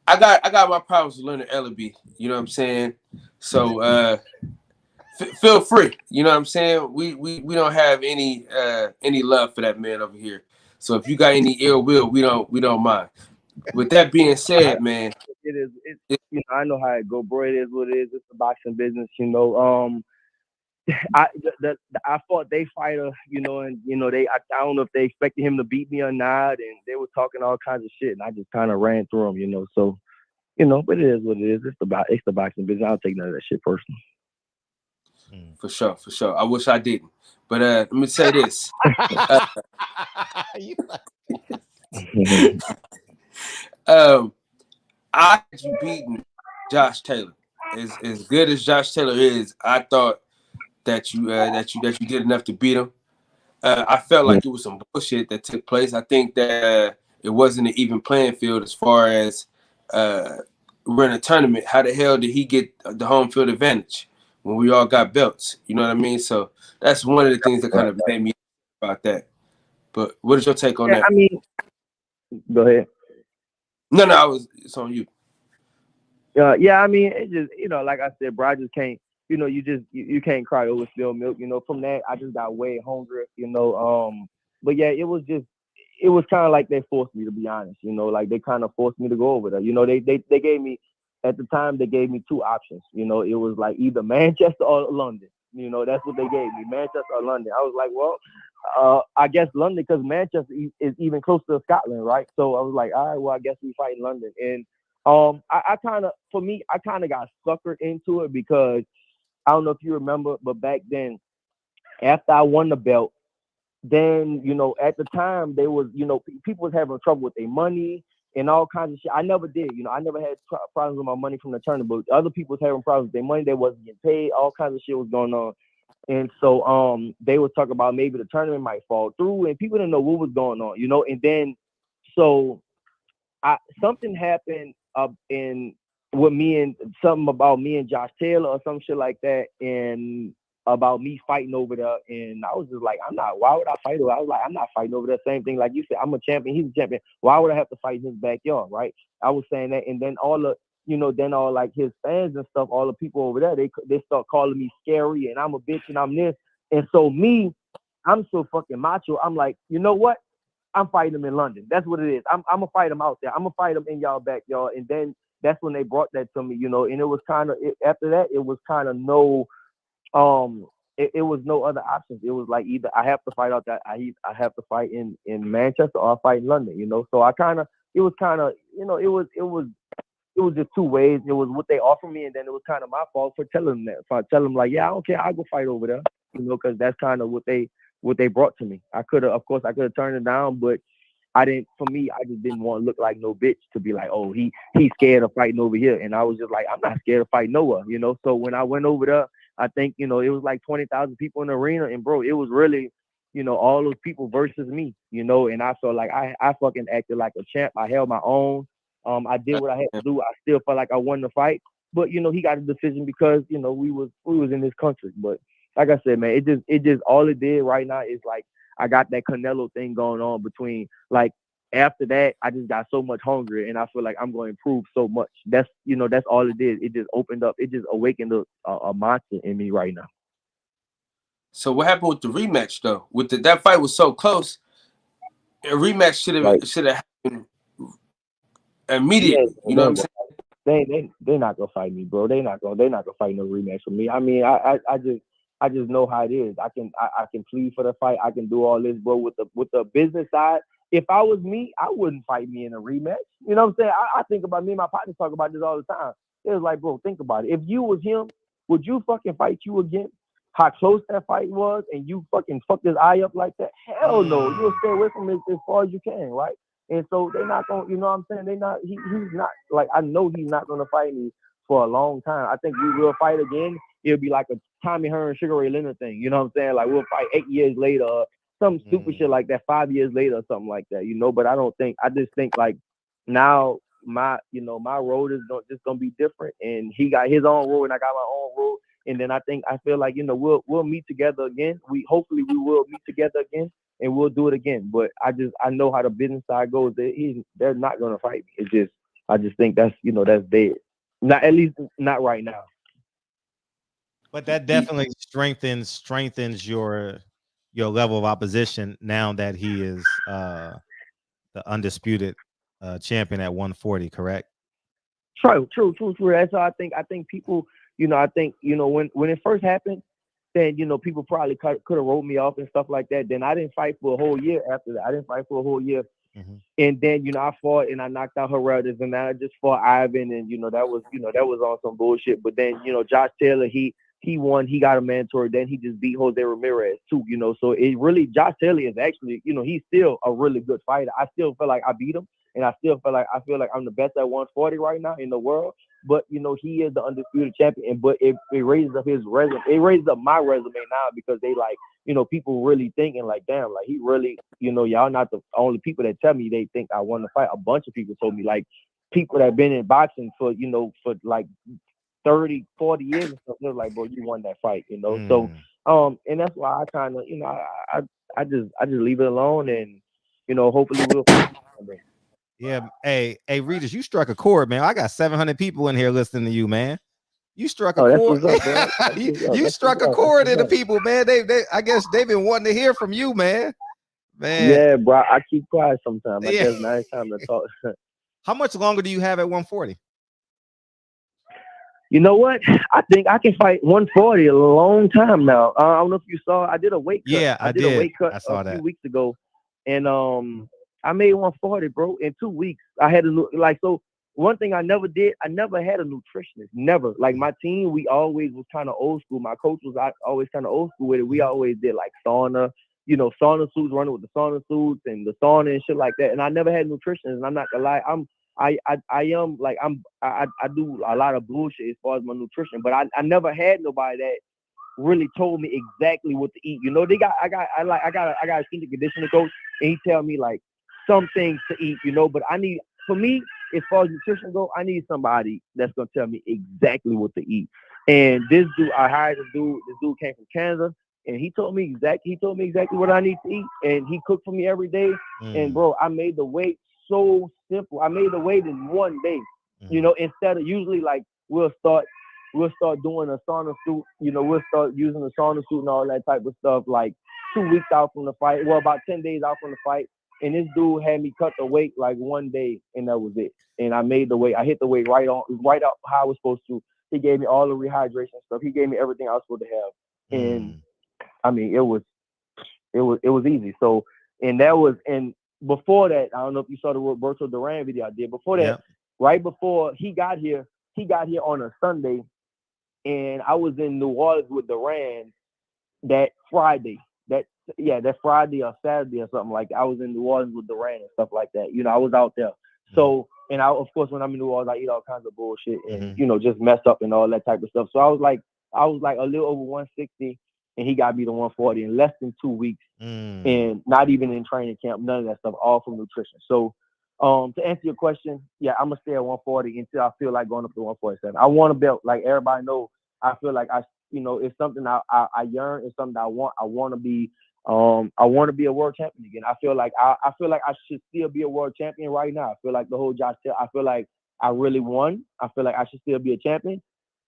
got my problems with Leonard Ellaby. You know what I'm saying? So feel free. You know what I'm saying? We don't have any love for that man over here. So if you got any ill will, we don't mind. With that being said, man, it is. You know, I know how it go, bro. It is what it is. It's the boxing business, you know. I fought they fighter, you know, and you know I don't know if they expected him to beat me or not, and they were talking all kinds of shit, and I just kind of ran through them, you know. So, you know, but it is what it is. It's the boxing business. I don't take none of that shit personal. For sure. I wish I didn't. But let me say this. I had you beating Josh Taylor. As good as Josh Taylor is, I thought that you did enough to beat him. I felt like it was some bullshit that took place. I think that it wasn't an even playing field as far as we're in a tournament. How the hell did he get the home field advantage when we all got belts? You know what I mean? So that's one of the things that kind of made me about that. But what is your take on that? I mean, go ahead. No, it's on you. Yeah, I mean, it just, like I said, bro, I just can't, you can't cry over spilled milk. From that, I just got way hungry, but yeah, it was kind of like they forced me, to be honest, like they kind of forced me to go over there. They gave me, at the time, they gave me two options. It was like either Manchester or London. That's what they gave me, Manchester or London. I was like, well, I guess London, because Manchester is even closer to Scotland, right? So I was like, all right, well, I guess we fight in London. And I kind of got suckered into it because I don't know if you remember, but back then, after I won the belt, then, at the time they was, people was having trouble with their money and all kinds of shit. I never did, I never had problems with my money from the tournament, but other people was having problems with their money. They wasn't getting paid. All kinds of shit was going on. And so they was talking about maybe the tournament might fall through, and people didn't know what was going on, and then so something happened something about me and Josh Taylor or some shit like that, and about me fighting over there. And I was just like, why would I fight over? I was like, I'm not fighting over that. Same thing like you said, I'm a champion, he's a champion. Why would I have to fight in his backyard, right? I was saying that, and then all like his fans and stuff, all the people over there, they start calling me scary and I'm a bitch and I'm this. And so I'm so fucking macho. I'm like, you know what? I'm fighting him in London. That's what it is. I'm gonna fight him out there. I'm gonna fight him in y'all backyard. And then that's when they brought that to me, and it was kind of, after that, it was kind of no, it was no other options. It was like either I have to fight out that I have to fight in Manchester or I fight in London, So it was just two ways. It was what they offered me, and then it was kind of my fault for telling them that. So I tell them like, yeah, I don't care, I'll go fight over there, because that's kind of what they brought to me. I could have turned it down, but I didn't. For me, I just didn't want to look like no bitch to be like, oh, he's scared of fighting over here, and I was just like, I'm not scared of fighting nowhere, So when I went over there, I think it was like 20,000 people in the arena, and bro, it was really, all those people versus me, and I felt like I fucking acted like a champ. I held my own. I did what I had to do. I still felt like I won the fight, but he got a decision because we was in this country. But like I said, man, it just all it did right now is like I got that Canelo thing going on between, like, after that I just got so much hungry, and I feel like I'm going to improve so much. That's that's all it did. It just opened up. It just awakened a monster in me right now. So what happened with the rematch though? That fight was so close. A rematch should have happened immediately. Yeah, you know what I'm saying? They're not gonna fight me, bro. They're not gonna fight no rematch with me. I mean, I just know how it is. I can plead for the fight. I can do all this, bro. With the business side, if I was me, I wouldn't fight me in a rematch. You know what I'm saying? I think about, me and my partners talk about this all the time. It was like, bro, think about it. If you was him, would you fucking fight you again? How close that fight was, and you fucking fucked his eye up like that? Hell no. You'll stay away from it as far as you can, right? And so they're not gonna, you know what I'm saying? They're not. He's not, like, I know he's not gonna fight me for a long time. I think we will fight again. It'll be like a Tommy Hearn, Sugar Ray Leonard thing. You know what I'm saying? Like, we'll fight 8 years later, or some stupid shit like that, 5 years later, or something like that. But I just think like now my road is just gonna be different, and he got his own road, and I got my own road. And then I feel like we'll meet together again. Hopefully we will meet together again, and we'll do it again. But I know how the business side goes. They're not gonna fight me. I just think that's that's dead. Not, at least not right now. But that definitely strengthens your level of opposition now that he is the undisputed champion at 140. Correct? True. That's how I think people. I think when it first happened, then people probably could have wrote me off and stuff like that. Then I didn't fight for a whole year after that. I didn't fight for a whole year. Mm-hmm. And then I fought and I knocked out Heraldez, and then I just fought Ivan, and that was on some bullshit. But then Josh Taylor, he he won. He got a mandatory. Then he just beat Jose Ramirez too. You know, so it really Josh Taylor is actually, you know, he's still a really good fighter. I still feel like I beat him, and I feel like I'm the best at 140 right now in the world. But you know, he is the undisputed champion. But it raises up his resume. It raises up my resume now because they like, you know, people really thinking like, damn, like he really, you know, y'all not the only people that tell me they think I won the fight. A bunch of people told me, like people that have been in boxing for, you know, for like 30, 40 years and stuff. They're like, bro, you won that fight, you know. So and that's why I kind of, you know, I just leave it alone, and you know, hopefully we'll fight someday. Yeah, hey, Regis, you struck a chord, man. I got 700 people in here listening to you, man. You struck a chord. You struck a chord in the people, man. They I guess they've been wanting to hear from you, man. Yeah, bro. I keep quiet sometimes. I guess now it's time to talk. How much longer do you have at 140? You know what? I think I can fight 140 a long time now. I don't know if you saw. I did a weight cut. Yeah, I did a weight cut I saw a few weeks ago, and I made 140, bro, in 2 weeks. I had so one thing I never did. I never had a nutritionist. Never. Like my team, we always was kind of old school. My coach was always kind of old school with it. We always did like sauna, you know, sauna suits, running with the sauna suits and the sauna and shit like that. And I never had a nutritionist. And I'm not gonna lie, I do a lot of bullshit as far as my nutrition, but I never had nobody that really told me exactly what to eat. You know, I got a strength and conditioning coach, and he tell me like some things to eat, you know, but for me, as far as nutrition go, I need somebody that's gonna tell me exactly what to eat. And this dude, I hired a dude. This dude came from Canada, and he told me exactly what I need to eat, and he cooked for me every day. And bro, I made the weight so simple. I made the weight in 1 day. You know, instead of usually like we'll start doing a sauna suit. You know, we'll start using the sauna suit and all that type of stuff like 2 weeks out from the fight. Well, about 10 days out from the fight. And this dude had me cut the weight like 1 day, and that was it. And I made the weight. I hit the weight right out how I was supposed to. He gave me all the rehydration stuff. He gave me everything I was supposed to have. And I mean, it was easy. So, and before that, I don't know if you saw the Roberto Duran video I did. Before that, right before he got here on a Sunday, and I was in New Orleans with Duran that Friday. That Friday or Saturday or something like that. I was in New Orleans with Duran and stuff like that. You know, I was out there. So, and of course, when I'm in New Orleans, I eat all kinds of bullshit and, you know, just mess up and all that type of stuff. So I was like a little over 160, and he got me to 140 in less than 2 weeks. And not even in training camp, none of that stuff, all from nutrition. So to answer your question, yeah, I'm gonna stay at 140 until I feel like going up to 147. I want a belt, like everybody knows. I feel like it's something I yearn, it's something I want. I want to be a world champion again. I feel like I should still be a world champion right now. I feel like the whole Josh Taylor, I feel like I really won. I feel like I should still be a champion.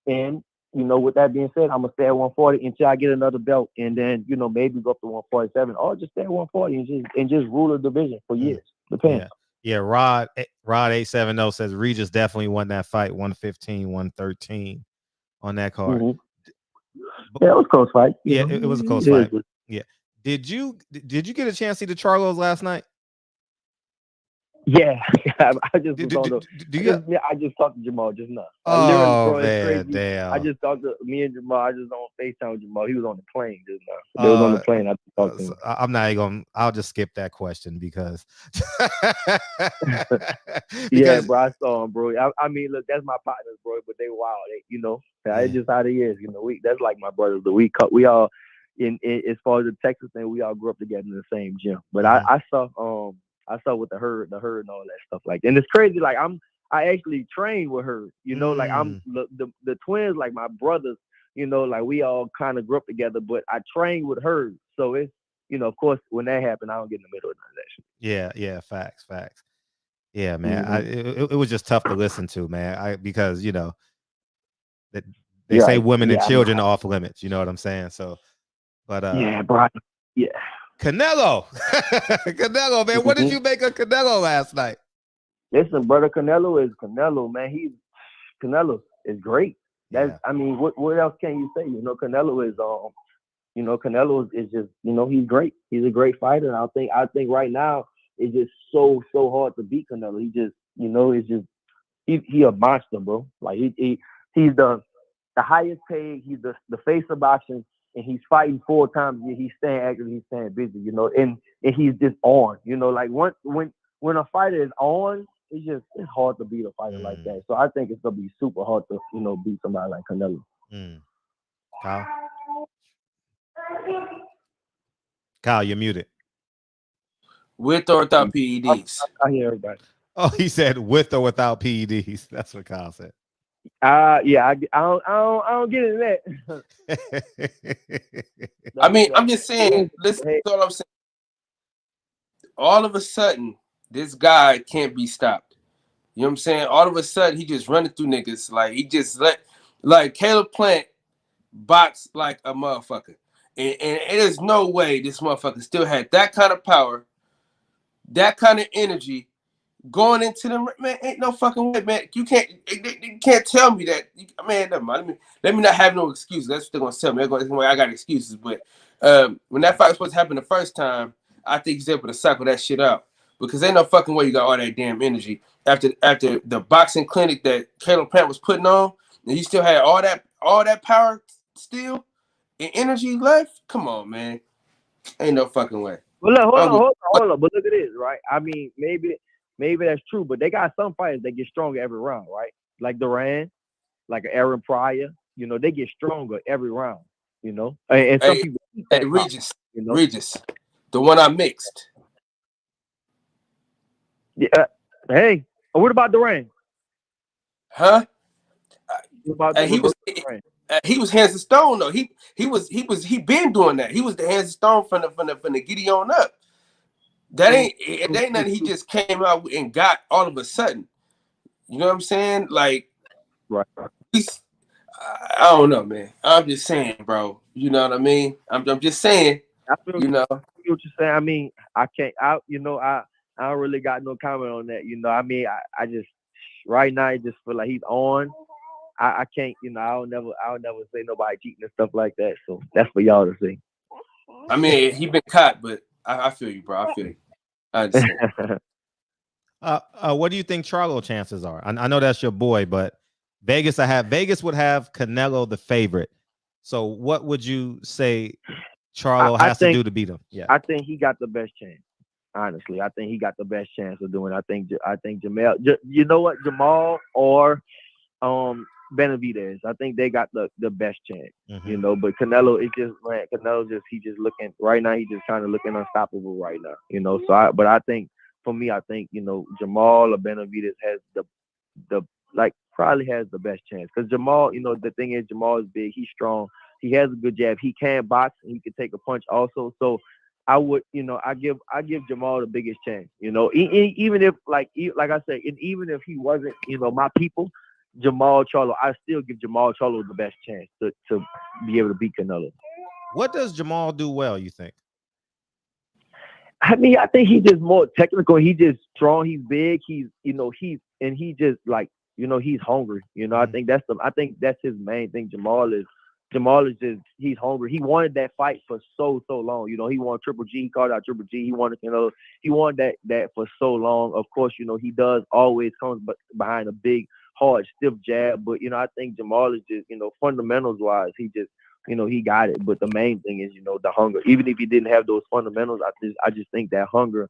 And you know, with that being said, I'm gonna stay at 140 until I get another belt, and then, you know, maybe go up to 147, or just stay at 140 and just rule the division for years. Depends. Yeah. Rod 870 says Regis definitely won that fight, 115, 113 on that card. Yeah, it was a close fight. It was a close fight. Yeah. Did you get a chance to see the Charlos last night? Yeah, I just talked to Jamal just now. Oh, man, damn. I just talked to me and Jamal. I just on FaceTime with Jamal. He was on the plane just now. They was on the plane. I talked to him. I'm not even gonna. I'll just skip that question because. Yeah, bro, I saw him, bro. I mean, look, that's my partners, bro. But they wild, you know. It's just how they is, you know. That's like my brothers. We all in as far as the Texas thing, we all grew up together in the same gym. But I saw with the herd and all that stuff like that. And it's crazy. Like I actually trained with her, you know, like I'm the twins, like my brothers, you know, like we all kind of grew up together, but I trained with her. So it's, you know, of course, when that happened, I don't get in the middle of none of that shit. Yeah. Facts. Yeah, man. It was just tough to listen to, man. Because, you know, they say women and children are off limits. You know what I'm saying? So, but yeah, bro. Yeah. Canelo, man. What did you make of Canelo last night? Listen, brother, Canelo is Canelo, man. Canelo is great. I mean, what else can you say? You know, Canelo is Canelo is just, you know, he's great. He's a great fighter, and I think right now it's just so hard to beat Canelo. He just, you know, it's just he a monster, bro. Like he's the the highest paid. He's the face of boxing, and he's fighting 4 times a year. He's staying active. He's staying busy. You know, and he's just on. You know, like when a fighter is on, it's hard to beat a fighter like that. So I think it's gonna be super hard to beat somebody like Canelo. Kyle, you're muted. With or without PEDs? I hear everybody. Oh, he said with or without PEDs. That's what Kyle said. Yeah, I don't get into that. I mean, I'm just saying. Listen, that's all I'm saying. All of a sudden, this guy can't be stopped. You know what I'm saying? All of a sudden, he just running through niggas. Like he just like Caleb Plant box like a motherfucker, and there's no way this motherfucker still had that kind of power, that kind of energy. Going into them, man, ain't no fucking way, man. You can't tell me that, man. Never mind. Let me not have no excuses. That's what they're gonna tell me. I got excuses, but when that fight was supposed to happen the first time, I think he's able to cycle that shit out because ain't no fucking way you got all that damn energy after the boxing clinic that Caleb Plant was putting on, and he still had all that power still and energy left. Come on, man, ain't no fucking way. Well, look, hold on. But look at this, right? I mean, maybe that's true, but they got some fighters that get stronger every round, right? Like Duran, like Aaron Pryor, you know, they get stronger every round, you know. And some people, Regis, Regis, the one I mixed. Yeah. Hey, what about Duran? Huh? What about Duran? He was hands of stone though. He been doing that. He was the hands of stone from the giddy on up. That ain't nothing he just came out and got all of a sudden. You know what I'm saying? Like, right. I don't know, man. I'm just saying, bro. You know what I mean? I'm just saying. You know what you're saying. I mean, I don't really got no comment on that. You know, I mean, I just right now I just feel like he's on. I can't, you know, I'll never say nobody cheating and stuff like that. So that's for y'all to see. I mean, he been caught, but I feel you, bro. I feel you. I understand. What do you think Charlo chances are? I know that's your boy, but Vegas would have Canelo the favorite. So what would you say Charlo has to do to beat him? Yeah, I think he got the best chance. Honestly, I think he got the best chance of doing it. I think Jamal. You know what, Jamal or Benavidez. I think they got the best chance. You know, but Canelo is just he's just looking right now. He's just kind of looking unstoppable right now. You know, so I think for me, I think you know Jamal or Benavidez has probably has the best chance because Jamal. You know, the thing is Jamal is big. He's strong. He has a good jab. He can box and he can take a punch also. So I would, you know, I give Jamal the biggest chance. You know, even if like I said, and even if he wasn't, you know, my people. Jamal Charlo, I still give Jamal Charlo the best chance to be able to beat Canelo. What does Jamal do well, you think? I mean, I think he's just more technical. He's just strong. He's big. He's just like, you know, he's hungry. You know, I think that's his main thing. Jamal is just, he's hungry. He wanted that fight for so long. You know, he wanted Triple G. He called out Triple G. He wanted, you know, he wanted that for so long. Of course, you know, he does always comes behind a big, hard, stiff jab. But, you know, I think Jamal is just, you know, fundamentals wise, he just, you know, he got it. But the main thing is, you know, the hunger. Even if he didn't have those fundamentals, I just think that hunger,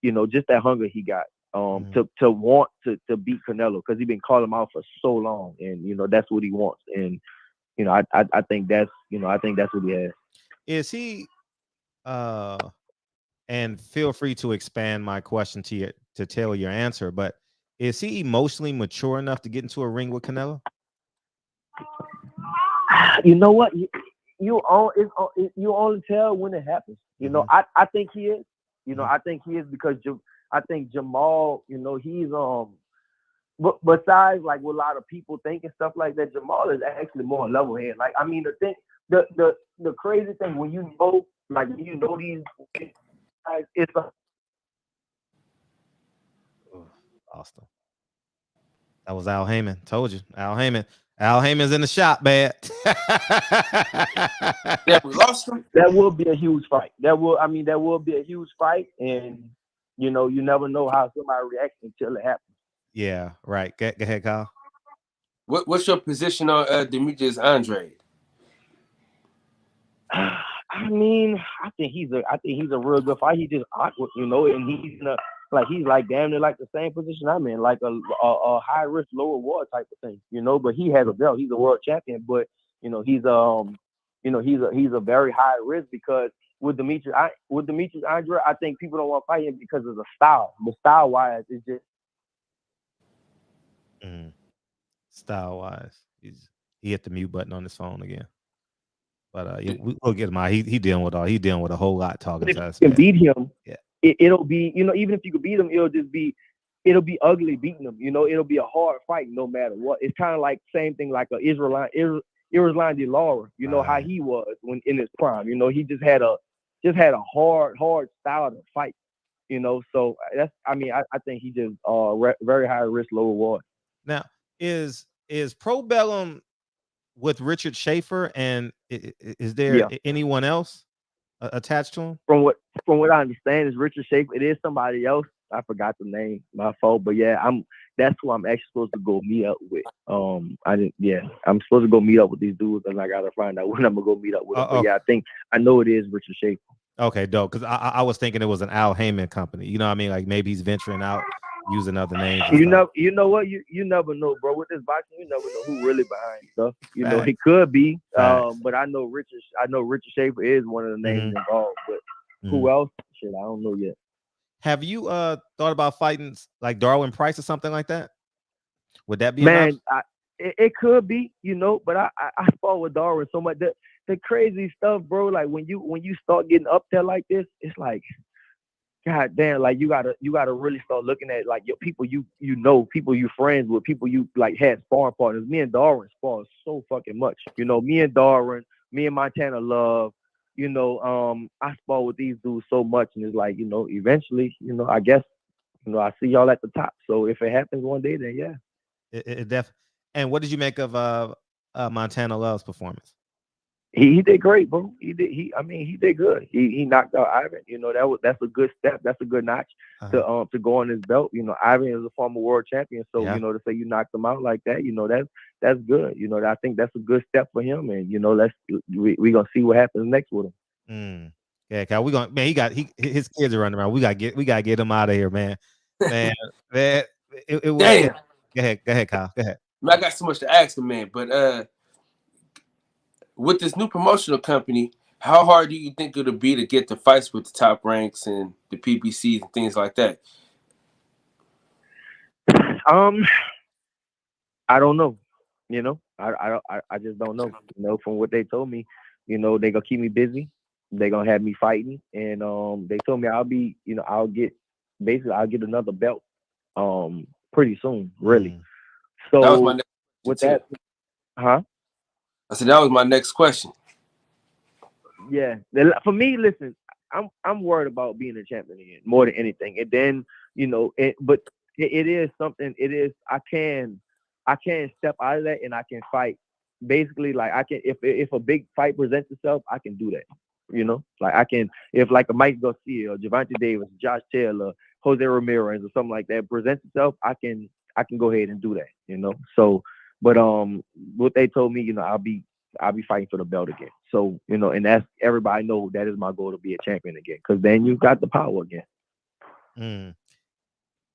you know, just that hunger he got to want to beat Canelo because he's been calling him out for so long. And, you know, that's what he wants. And, you know, I think that's, you know, I think that's what he has. Is he, and feel free to expand my question to tell your answer, but is he emotionally mature enough to get into a ring with Canelo? You know what? You only tell when it happens. You know, I think he is. You know, I think he is because I think Jamal, you know, he's But besides, like what a lot of people think and stuff like that, Jamal is actually more level-headed. Like, I mean, the crazy thing when you know, like, you know these guys, it's a. Austin. That was Al Heyman. Told you, Al Heyman. Al Heyman's in the shop, bad. Yeah, we lost him. That will be a huge fight. That will be a huge fight, and you know, you never know how somebody reacts until it happens. Yeah, right. Go ahead, Kyle. What's your position on Demetrius Andrade? I mean, I think he's a real good fighter. He's just awkward, you know, and he's like damn near like the same position I'm in, like a high risk, low reward type of thing, you know. But he has a belt. He's a world champion, but you know he's he's a very high risk because with Demetrius Andrade, I think people don't want to fight him because of the style. The style wise, it's just style wise. He hit the mute button on his phone again. But we'll get him out. He dealing with a whole lot talking. If you can beat him, yeah. It'll be, you know, even if you could beat him, it'll be ugly beating him. You know, it'll be a hard fight no matter what. It's kind of like same thing like a Israeline De Lara. You know how he was when in his prime. You know, he just had a hard style to fight. You know, so that's I think he just very high risk, low reward. Now is Pro Bellum with Richard Schaefer, and is there anyone else attached to him? From what I understand, is Richard Schaefer. It is somebody else. I forgot the name, my fault. But yeah, that's who I'm actually supposed to go meet up with. I'm supposed to go meet up with these dudes, and I gotta find out when I'm gonna go meet up with them. But yeah, I know it is Richard Schaefer. Okay, dope. Because I was thinking it was an Al Heyman company. You know what I mean? Like maybe he's venturing out using other names. You know what? You never know, bro. With this boxing, you never know who really behind stuff. You know, he could be. But I know Richard Schaefer is one of the names involved. But who else? Shit, I don't know yet. Have you thought about fighting like Darwin Price or something like that? Would that be enough? It could be, you know, but I fought with Darwin so much. The crazy stuff, bro, like when you start getting up there like this, it's like, God damn, like you gotta really start looking at like your people you know, people you friends with, people you like had sparring partners. Me and Darwin spar so fucking much. You know, me and Montana Love, you know, I spar with these dudes so much, and it's like, you know, eventually, you know, I guess, you know, I see y'all at the top. So if it happens one day, then yeah. It definitely. And what did you make of Montana Love's performance? He did great, bro. He did good. He knocked out Ivan. You know, that's a good step. That's a good notch to go on his belt. You know, Ivan is a former world champion, so you know, to say you knocked him out like that, you know, that's good. You know, I think that's a good step for him, and you know, we gonna see what happens next with him. Yeah, Kyle, we gonna his kids are running around. We gotta get him out of here, man. Man, it was. Damn. Go ahead, Kyle. Go ahead. I got so much to ask him, man, but with this new promotional company, how hard do you think it'll be to get the fights with the top ranks and the PBCs and things like that? I don't know. You know, I just don't know. You know, from what they told me, you know, they gonna keep me busy. They gonna have me fighting, and they told me I'll get another belt pretty soon, really. So that was my next with that, huh? I said that was my next question. Yeah, for me, listen, I'm worried about being a champion again more than anything. And then, you know, but it is something. It is I can step out of that and I can fight. Basically, like I can if a big fight presents itself, I can do that. You know, like I can if like a Mike Garcia or Gervonta Davis, Josh Taylor, Jose Ramirez, or something like that presents itself, I can go ahead and do that. You know, so. But what they told me, you know, I'll be fighting for the belt again. So, you know, and that's everybody know that is my goal, to be a champion again, because then you got the power again.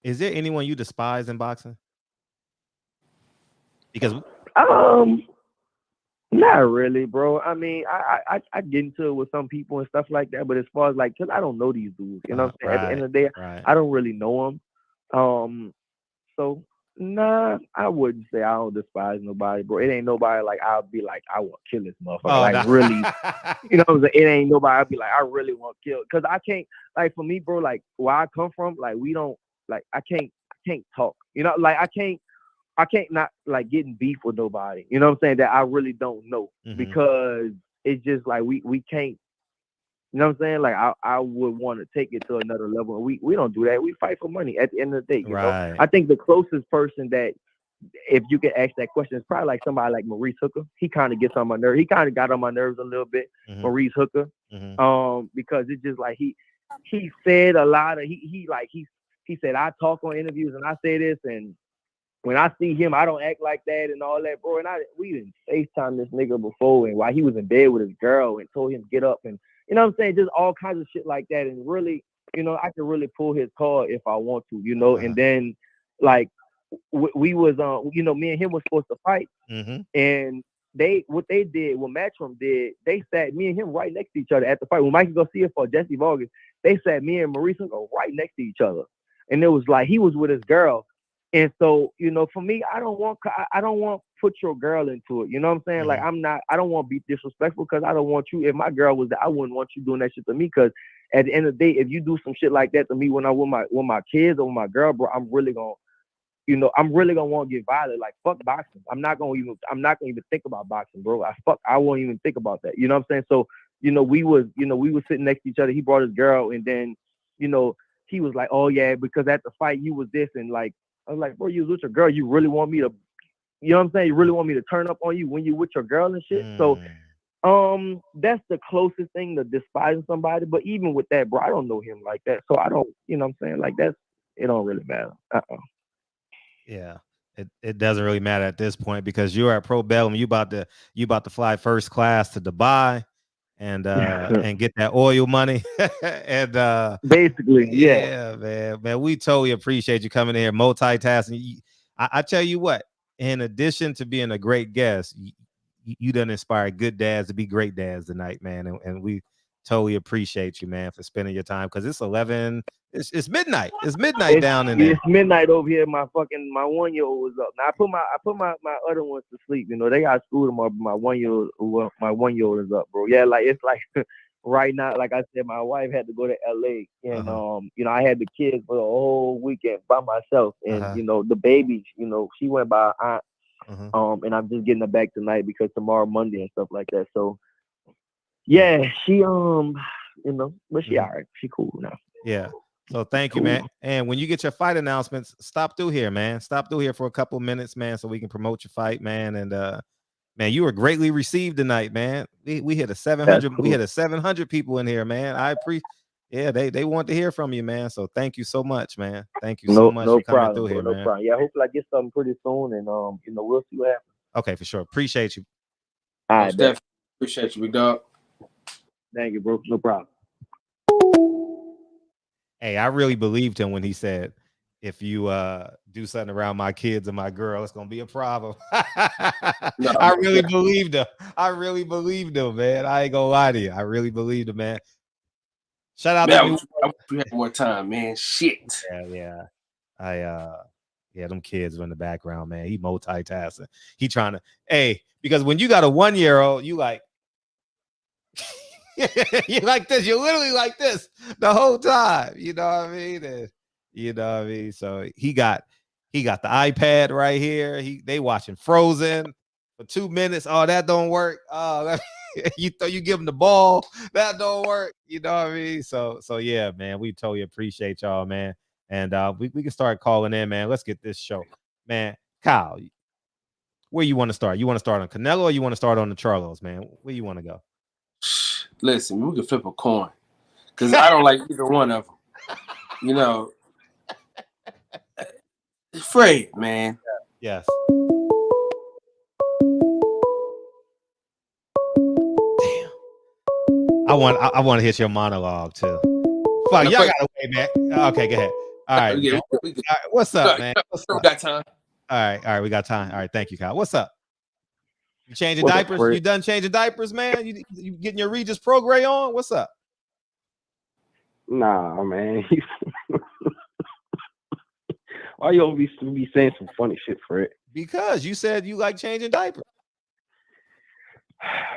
Is there anyone you despise in boxing? Because not really, bro. I mean, I get into it with some people and stuff like that, but as far as like, cause I don't know these dudes, you know what I'm saying? At the end of the day, I don't really know them. So. Nah, I wouldn't say I don't despise nobody, bro. It ain't nobody like I'll be like, I want to kill this motherfucker. Really, you know what I'm saying? It ain't nobody I'll be like, I really want to kill. Cause I can't, like for me, bro, like where I come from, like we don't, like I can't talk. You know, like I can't not like getting beef with nobody. You know what I'm saying? That I really don't know. Because it's just like we can't. You know what I'm saying? Like I would want to take it to another level. We don't do that. We fight for money at the end of the day. You know? I think the closest person that, if you can ask that question, is probably like somebody like Maurice Hooker. He kind of gets on my nerves. He kind of got on my nerves a little bit, Maurice Hooker. Because it's just like he said a lot of he said I talk on interviews and I say this, and when I see him, I don't act like that and all that, bro. And we didn't FaceTime this nigga before, and while he was in bed with his girl, and told him to get up, and you know what I'm saying, just all kinds of shit like that. And really, you know, I could really pull his card if I want to, you know. And then, like, we was you know, me and him was supposed to fight, and what Matchroom did, they sat me and him right next to each other at the fight. When Mikey Garcia fought Jesse Vargas, they sat me and Maurice go right next to each other, and it was like he was with his girl. And so, you know, for me, I don't want to put your girl into it. You know what I'm saying? Like, I don't want to be disrespectful, because I don't want you, if my girl was there, I wouldn't want you doing that shit to me, because at the end of the day, if you do some shit like that to me when I'm with my kids or with my girl, bro, I'm really gonna want to get violent. Like, fuck boxing. I'm not gonna even think about boxing, bro. I won't even think about that. You know what I'm saying? So, you know, we was sitting next to each other. He brought his girl, and then, you know, he was like, oh yeah, because at the fight you was this, and like, I was like, bro, you was with your girl. You really want me to, you know what I'm saying? You really want me to turn up on you when you with your girl and shit? So, that's the closest thing to despising somebody. But even with that, bro, I don't know him like that. So I don't, you know what I'm saying? Like, it don't really matter. Yeah. It doesn't really matter at this point, because you're at Pro Bellum. You about to fly first class to Dubai and get that oil money. And basically, yeah, man, we totally appreciate you coming in here, multitasking. I tell you what, in addition to being a great guest, you done inspired good dads to be great dads tonight, man. And we totally appreciate you, man, for spending your time, because it's 11. It's midnight. It's midnight down in there. It's midnight over here. My 1-year-old was up. Now I put my other ones to sleep. You know, they got school tomorrow, but my 1-year-old is up, bro. Yeah, like, it's like right now, like I said, my wife had to go to LA, and you know, I had the kids for the whole weekend by myself, and you know, the baby, you know, she went by her aunt, and I'm just getting her back tonight because tomorrow Monday and stuff like that. So yeah, she you know, but she all right. She cool now. Yeah. So thank you, man. And when you get your fight announcements, stop through here, man. Stop through here for a couple minutes, man, so we can promote your fight, man. And man, you were greatly received tonight, man. We hit a 700. Cool. We hit a 700 people in here, man. I appreciate. Yeah, they want to hear from you, man. So thank you so much, man. Thank you so much for coming through here, man. No problem. Yeah, hopefully I get something pretty soon, and you know, we'll see what happens. Okay, for sure. Appreciate you. All right, definitely appreciate you, big dog. Thank you, bro. No problem. Hey, I really believed him when he said, if you do something around my kids and my girl, it's gonna be a problem. I really believed him. I really believed him, man. I ain't gonna lie to you. I really believed him, man. Shout out to I wish we had more time, man. Shit. Yeah. Yeah, them kids are in the background, man. He multitasking. He trying to, because when you got a 1-year-old, you like you like this. You're literally like this the whole time. You know what I mean? And, you know what I mean? So he got the iPad right here. They watching Frozen for 2 minutes. Oh, that don't work. Oh, you give him the ball. That don't work. You know what I mean? So yeah, man. We totally appreciate y'all, man. And we can start calling in, man. Let's get this show, man. Kyle, where you want to start? You want to start on Canelo, or you want to start on the Charlos, man? Where you want to go? Listen, we can flip a coin, because I don't like either one of them. You know, Fred, man. Yes. Damn. I want to hit your monologue too. Fuck, y'all gotta wait, man. Okay, go ahead. All right. We all right. What's up, man? We got time. All right, we got time. All right, thank you, Kyle. What's up? You changing diapers? You done changing diapers, man? You getting your Regis Prograis on? What's up? Nah, man. Why you always be saying some funny shit, Fred? Because you said you like changing diapers.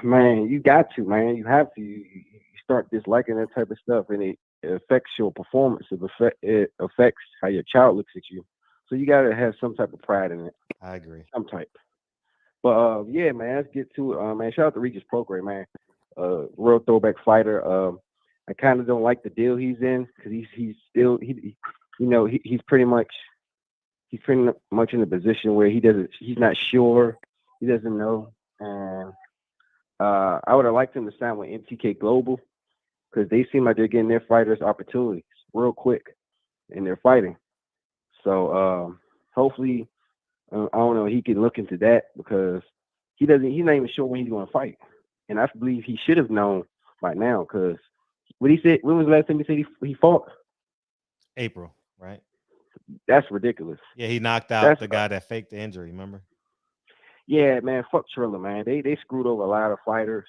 Man, you got to, man. You have to. You start disliking that type of stuff, and it affects your performance. It affects how your child looks at you. So you got to have some type of pride in it. I agree. Some type. But yeah, man, let's get to it. Man, shout out to Regis Prograis, man. Real throwback fighter. I kind of don't like the deal he's in, because he's still he's pretty much in a position where he's not sure, he doesn't know, and I would have liked him to sign with MTK Global, because they seem like they're getting their fighters opportunities real quick, and they're fighting. So hopefully I don't know. He can look into that because he's not even sure when he's going to fight, and I believe he should have known by now because what he said. When was the last time he said he fought? April, right? That's ridiculous. Yeah, he knocked out the guy that faked the injury. Remember? Yeah, man. Fuck Triller, man. They screwed over a lot of fighters.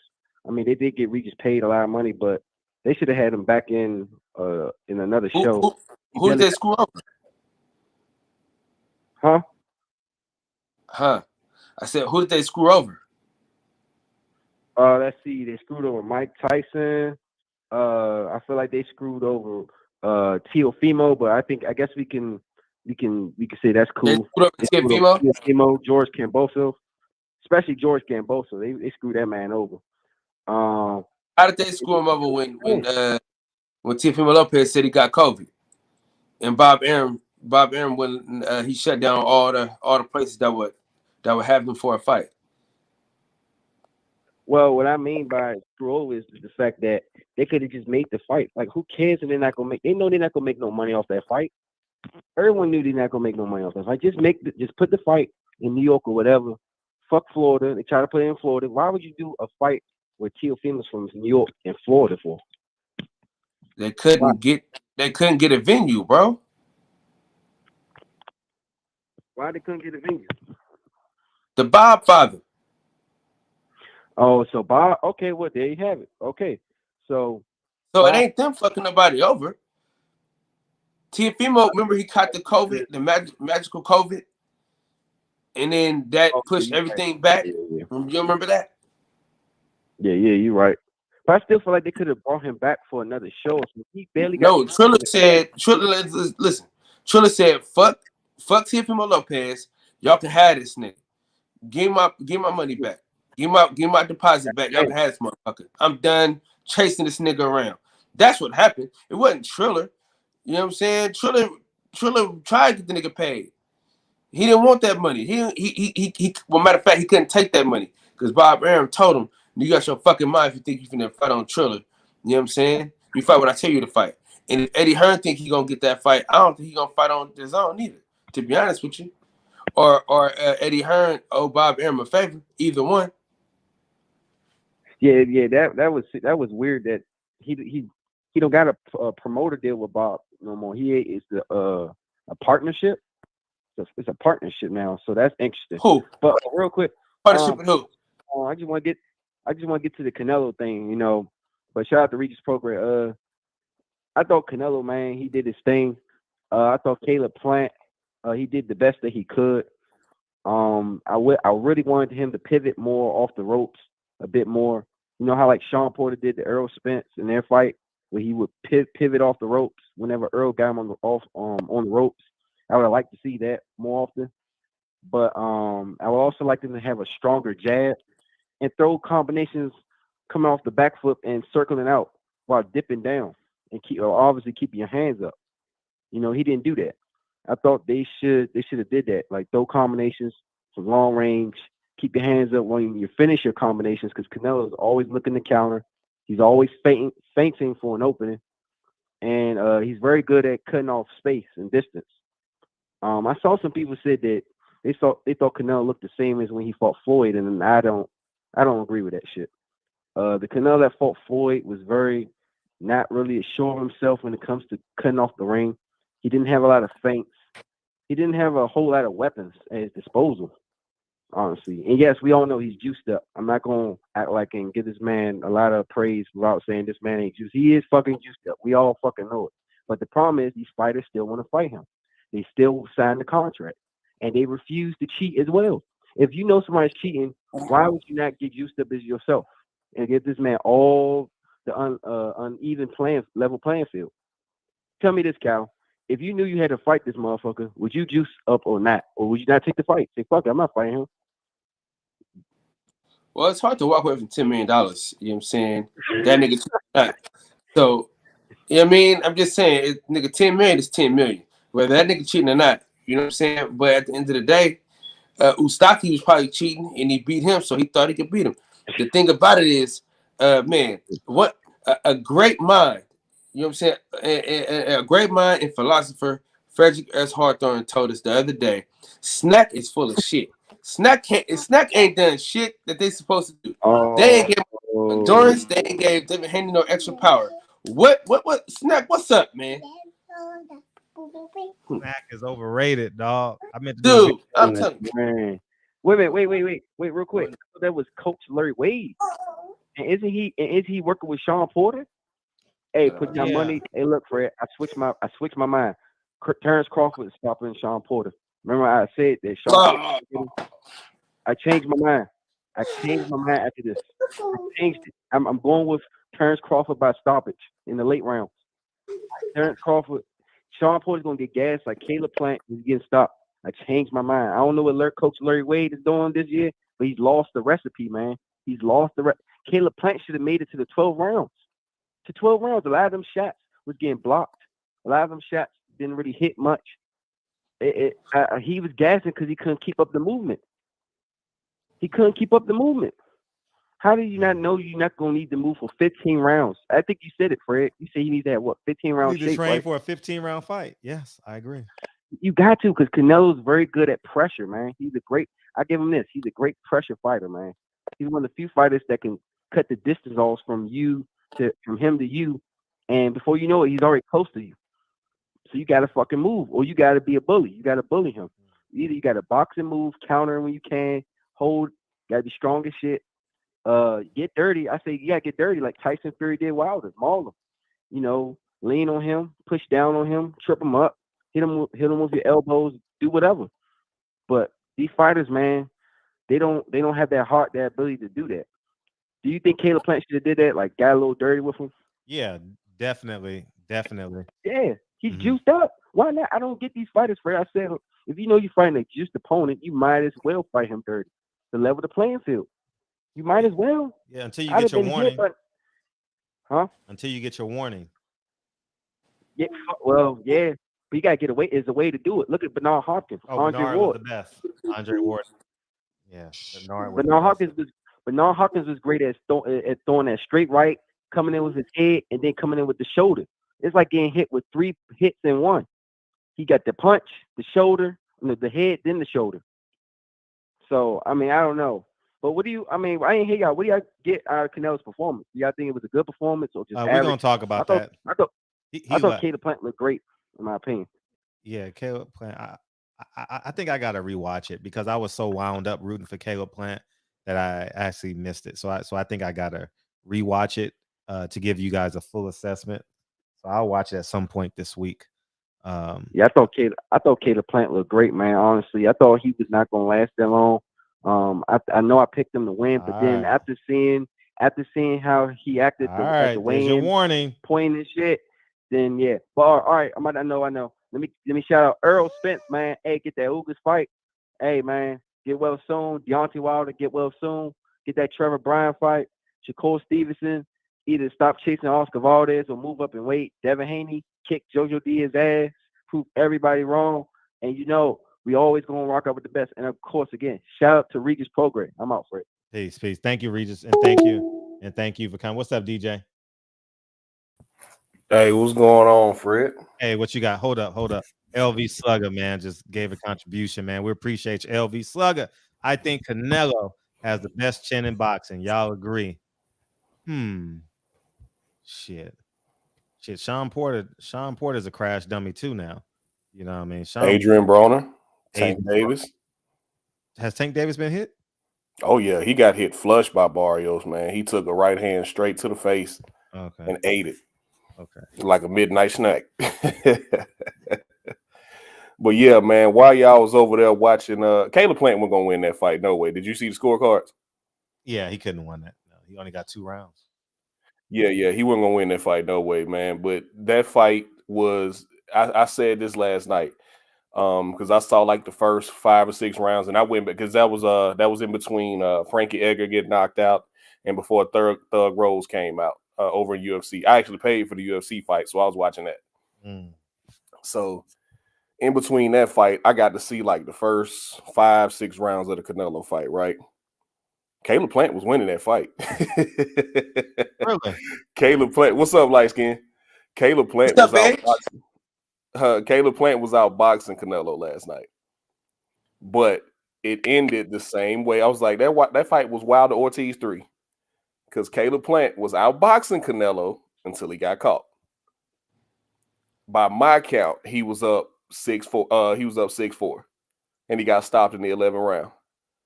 I mean, they did get Regis paid a lot of money, but they should have had him back in another show. Who did they screw over? Huh? I said, who did they screw over? Let's see. They screwed over Mike Tyson. I feel like they screwed over Teofimo, but I guess we can say that's cool. They screwed over Teofimo, George Camboso, especially George Camboso. They screwed that man over. How did they screw him over when Teofimo Lopez said he got COVID, and Bob Arum when he shut down all the places that would have him for a fight? Well, what I mean by screw over is the fact that they could have just made the fight. Like, who cares if they're not gonna make? They know they're not gonna make no money off that fight. Everyone knew they're not gonna make no money off that fight. Just put the fight in New York or whatever. Fuck Florida. They try to put it in Florida. Why would you do a fight where Teofimo's from New York and Florida for? They couldn't get a venue, bro. Why they couldn't get a venue? The Bob father. Oh, so Bob. Okay, well there you have it. Okay, so it ain't them fucking nobody over. Teofimo, remember he caught the COVID, the magical COVID, and then that pushed everything back. Yeah. You remember that? Yeah, you're right. But I still feel like they could have brought him back for another show. So he barely Triller said, listen, Triller said, fuck Teofimo Lopez. Y'all can have this nigga. Give my money back. Give my deposit back. Y'all can have this motherfucker. I'm done chasing this nigga around. That's what happened. It wasn't Triller. You know what I'm saying? Triller tried to get the nigga paid. He didn't want that money. He well, matter of fact, he couldn't take that money because Bob Arum told him, you got your fucking mind if you think you finna fight on Triller. You know what I'm saying? You fight when I tell you to fight. And if Eddie Hearn think he gonna get that fight, I don't think he gonna fight on his own either, to be honest with you. Or Eddie Hearn owe Bob Arum a favor, either one. Yeah, that was weird that he don't got a promoter deal with Bob no more. It's a partnership. It's a partnership now, so that's interesting. Who? But real quick, partnership with who? I just want to get to the Canelo thing, you know. But shout out to Regis Prograis. I thought Canelo, man, he did his thing. I thought Caleb Plant, he did the best that he could. I really wanted him to pivot more off the ropes a bit more. You know how like Sean Porter did the Earl Spence in their fight, where he would pivot off the ropes whenever Earl got him on the ropes. I would have liked to see that more often. But I would also like them to have a stronger jab and throw combinations coming off the back foot and circling out while dipping down and obviously keep your hands up. You know, he didn't do that. I thought they should have did that, like throw combinations from long range, keep your hands up when you finish your combinations, because Canelo is always looking to counter. He's always feinting for an opening, and he's very good at cutting off space and distance. I saw some people said that they thought Canelo looked the same as when he fought Floyd, and I don't agree with that shit. The Canelo that fought Floyd was very not really sure of himself when it comes to cutting off the ring. He didn't have a lot of feints. He didn't have a whole lot of weapons at his disposal, honestly. And yes, we all know he's juiced up. I'm not going to act like and give this man a lot of praise without saying this man ain't juiced. He is fucking juiced up. We all fucking know it. But the problem is these fighters still want to fight him. They still sign the contract. And they refuse to cheat as well. If you know somebody's cheating, why would you not get juiced up as yourself and give this man all the uneven level playing field? Tell me this, Cal. If you knew you had to fight this motherfucker, would you juice up or not? Or would you not take the fight? Say, fuck it, I'm not fighting him. Well, it's hard to walk away from $10 million. You know what I'm saying? That nigga. So, you know what I mean? I'm just saying, nigga, 10 million is 10 million. Whether that nigga cheating or not. You know what I'm saying? But at the end of the day, Ustaki was probably cheating and he beat him, so he thought he could beat him. The thing about it is, man, what a great mind. You know what I'm saying? A great mind and philosopher Frederick S. Hawthorne told us the other day, Snack is full of shit. Snack ain't done shit that they supposed to do. They ain't give endurance. They ain't gave David Haney no extra power. What? Snack, what's up, man? Snack is overrated, dog. I meant to Dude, I'm telling you. Man. Wait, real quick. That was Coach Larry Wade. And isn't he working with Sean Porter? Hey, put down money. Hey, look, Fred, I switched my mind. Terrence Crawford is stopping Sean Porter. Remember I said that Sean Porter, I changed my mind. I changed my mind after this. I changed it. I'm going with Terrence Crawford by stoppage in the late rounds. Terrence Crawford, Sean Porter's gonna get gassed like Caleb Plant is getting stopped. I changed my mind. I don't know what Coach Larry Wade is doing this year, but he's lost the recipe, man. He's lost the Caleb Plant should have made it to the 12 rounds. To 12 rounds, a lot of them shots was getting blocked. A lot of them shots didn't really hit much. He was gassing because he couldn't keep up the movement. How do you not know you're not going to need to move for 15 rounds? I think you said it, Fred. You said you need to have, 15 rounds shape, to train right? for a 15-round fight. Yes, I agree. You got to, because Canelo's very good at pressure, man. I give him this. He's a great pressure fighter, man. He's one of the few fighters that can cut the distance off from him to you. And before you know it, he's already close to you. So you got to fucking move, or you got to be a bully. You got to bully him. Either you got to box and move, counter when you can, hold, got to be strong as shit. Get dirty. I say you got to get dirty like Tyson Fury did Wilder. Maul him. Lean on him, push down on him, trip him up, hit him with your elbows, do whatever. But these fighters, man, they don't have that heart, that ability to do that. Do you think Caleb Plant should have did that? Like got a little dirty with him? Yeah, definitely. Yeah, he's juiced up. Why not? I don't get these fighters, Fred. I said, if you know you're fighting a juiced opponent, you might as well fight him dirty to level the playing field. You might as well. Yeah, until you get your warning. Until you get your warning. Yeah, well, yeah. But you gotta get away. There's a way to do it. Look at Bernard Hopkins. Andre Bernard Ward. was the best. Andre Ward. Yeah, Bernard Hopkins was great at throwing that straight right, coming in with his head, and then coming in with the shoulder. It's like getting hit with 3 hits in one. He got the punch, the shoulder, the head, then the shoulder. So, I mean, I don't know. But I didn't hear y'all. What do y'all get out of Canelo's performance? Do y'all think it was a good performance or just average? We're going to talk about that. I thought Caleb Plant looked great, in my opinion. Yeah, Caleb Plant. I think I got to rewatch it because I was so wound up rooting for Caleb Plant that I actually missed it. So I think I got to rewatch it to give you guys a full assessment. So I'll watch it at some point this week. I thought Caleb Plant looked great, man. Honestly, I thought he was not going to last that long. I know I picked him to win, but then after seeing how he acted at the weigh-in, warning, pointing and shit, then yeah. But all right, I know. Let me shout out Earl Spence, man. Hey, get that Ugas fight. Hey, man, get well soon. Deontay Wilder, get well soon. Get that Trevor Bryan fight. Shakur Stevenson, either stop chasing Oscar Valdez or move up and wait. Devin Haney, kick Jojo Diaz's ass, prove everybody wrong. And we always gonna rock out with the best. And of course, again, shout out to Regis Prograis. I'm out for it. Peace. Thank you, Regis, and thank you for coming. What's up, DJ? Hey, what's going on, Fred? Hey, what you got? Hold up. LV Slugger, man, just gave a contribution, man. We appreciate you, LV Slugger. I think Canelo has the best chin in boxing. Y'all agree? Shit. Sean Porter's a crash dummy too now. You know what I mean? Adrian Broner, Tank Davis. Has Tank Davis been hit? Oh yeah, he got hit flush by Barrios, man. He took a right hand straight to the face and ate it. Okay. Like a midnight snack. But yeah, man, while y'all was over there watching, Caleb Plant was gonna win that fight. No way. Did you see the scorecards? Yeah, he couldn't have won that. No, he only got 2 rounds. Yeah, he wasn't gonna win that fight. No way, man. But that fight was, I said this last night, because I saw like the first 5 or 6 rounds, and I went because that was in between Frankie Edgar getting knocked out and before Thug Rose came out over in UFC. I actually paid for the UFC fight, so I was watching that. So in between that fight, I got to see like the first 5-6 rounds of the Canelo fight, right? Caleb Plant was winning that fight. Really? Caleb Plant, what's up, light skin? Caleb Plant was out. Caleb Plant was out boxing Canelo last night, but it ended the same way. I was like, that fight was Wilder Ortiz 3, because Caleb Plant was out boxing Canelo until he got caught. By my count, he was up 6-4. He was up 6-4, and he got stopped in the 11th round.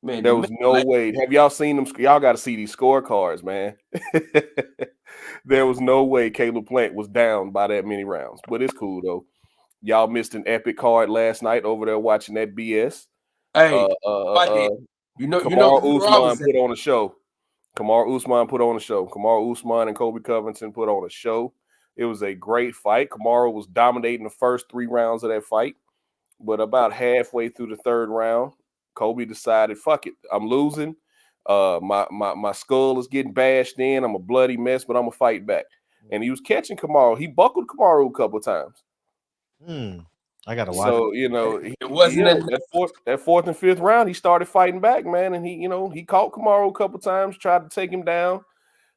Man, there was no way. Have y'all seen them? Y'all got to see these scorecards, man. There was no way Caleb Plant was down by that many rounds. But it's cool though. Y'all missed an epic card last night over there watching that BS. Hey, Kamaru Usman put on a show. Kamaru Usman put on a show. Kamaru Usman and Kobe Covington put on a show. It was a great fight. Kamaru was dominating the first 3 rounds of that fight, but about halfway through the 3rd round, Kobe decided, fuck it, I'm losing. My skull is getting bashed in. I'm a bloody mess, but I'm gonna fight back. And he was catching Kamaru. He buckled Kamaru a couple of times. I gotta watch. So it wasn't that 4th and 5th round. He started fighting back, man, and he caught Kamaru a couple of times, tried to take him down.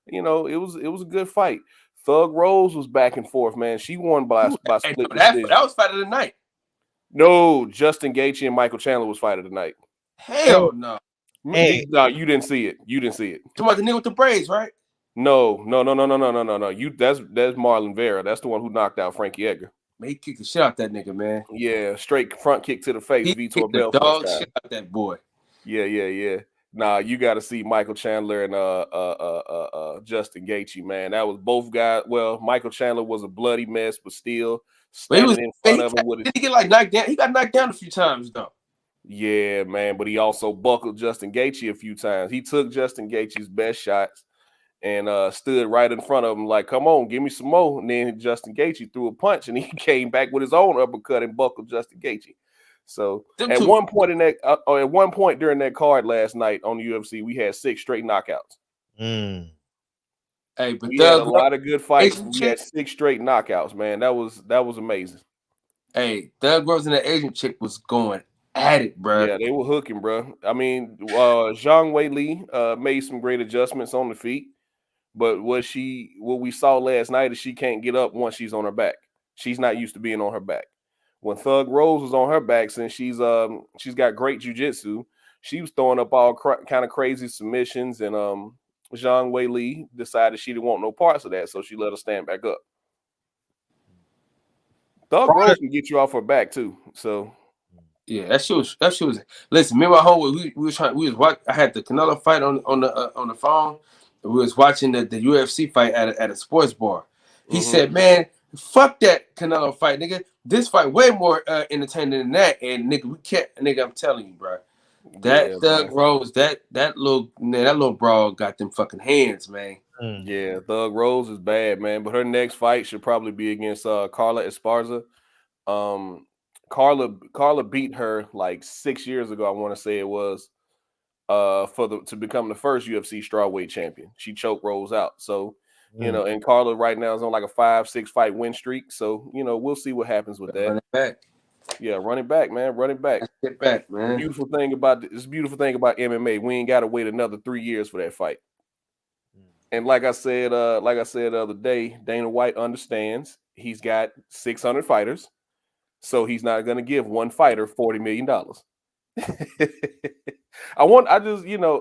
It was a good fight. Thug Rose was back and forth, man. She won by split decision. That was fight of the night. No, Justin Gaethje and Michael Chandler was fight of the night. Hell no. Hey. No, you didn't see it. You talking about the nigga with the braids, right? No. That's Marlon Vera. That's the one who knocked out Frankie Edgar. Man, he kicked the shit out that nigga, man. Yeah, straight front kick to the face. He kicked the dog shit out that boy. Yeah. Nah, you got to see Michael Chandler and Justin Gaethje, man. That was both guys. Well, Michael Chandler was a bloody mess, but still standing in front of him. Did he get like knocked down? He got knocked down a few times though. Yeah, man, but he also buckled Justin Gaethje a few times. He took Justin Gaethje's best shots and stood right in front of him like, come on, give me some more. And then Justin Gaethje threw a punch, and he came back with his own uppercut and buckled Justin Gaethje. So at one point during that card last night on the UFC, we had 6 straight knockouts. Hey, but we had a lot of good fights. We had 6 straight knockouts, man. That was amazing. Hey, Doug Rose and the Asian chick was going at it, bro. Yeah, they were hooking, bro. I mean, Zhang Weili made some great adjustments on the feet, but what we saw last night is she can't get up once she's on her back. She's not used to being on her back. When Thug Rose was on her back, since she's got great jiu-jitsu, she was throwing up all kind of crazy submissions, and Zhang Weili decided she didn't want no parts of that, so she let her stand back up. Thug Rose can get you off her back too, so. Yeah, that shit was. Listen, me and my homeboy, I had the Canelo fight on the phone. We was watching the UFC fight at a sports bar. He said, "Man, fuck that Canelo fight, nigga. This fight way more entertaining than that." And nigga, we can't. Nigga, I'm telling you, bro. That Thug Rose, that little brawl got them fucking hands, man. Yeah, Thug Rose is bad, man. But her next fight should probably be against Carla Esparza. Carla beat her like 6 years ago, I want to say it was, to become the first UFC strawweight champion. She choked Rose out. So, and Carla right now is on like a 5-6 fight win streak. So, we'll see what happens with that. Running back. Yeah, running back, man. Running back. Get back, man. The beautiful thing about MMA, we ain't got to wait another 3 years for that fight. And like I said the other day, Dana White understands he's got 600 fighters. So he's not going to give one fighter $40 million.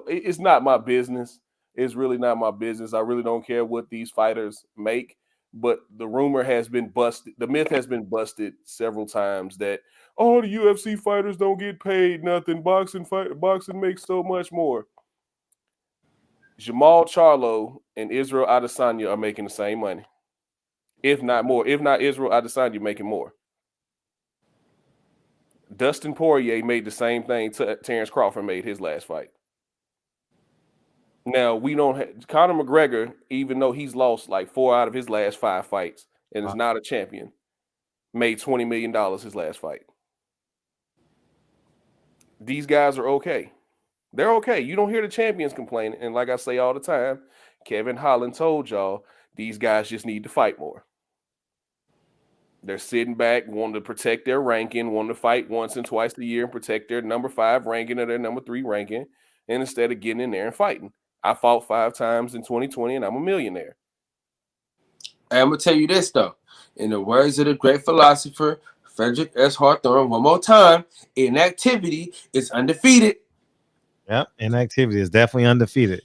It's not my business. It's really not my business. I really don't care what these fighters make. But the rumor has been busted. The myth has been busted several times that, the UFC fighters don't get paid nothing. Boxing makes so much more. Jamal Charlo and Israel Adesanya are making the same money. If not more. If not Israel Adesanya making more. Dustin Poirier made the same thing Terrence Crawford made his last fight. Now, we don't have Conor McGregor, even though he's lost like 4 out of his last 5 fights and is not a champion, made $20 million his last fight. These guys are okay. They're okay. You don't hear the champions complaining. And like I say all the time, Kevin Holland told y'all, these guys just need to fight more. They're sitting back, wanting to protect their ranking, wanting to fight once and twice a year and protect their number 5 ranking or their number 3 ranking. And instead of getting in there and fighting. I fought 5 times in 2020 and I'm a millionaire. I'm going to tell you this, though. In the words of the great philosopher Frederick S. Hawthorne, one more time. Inactivity is undefeated. Yep, inactivity is definitely undefeated.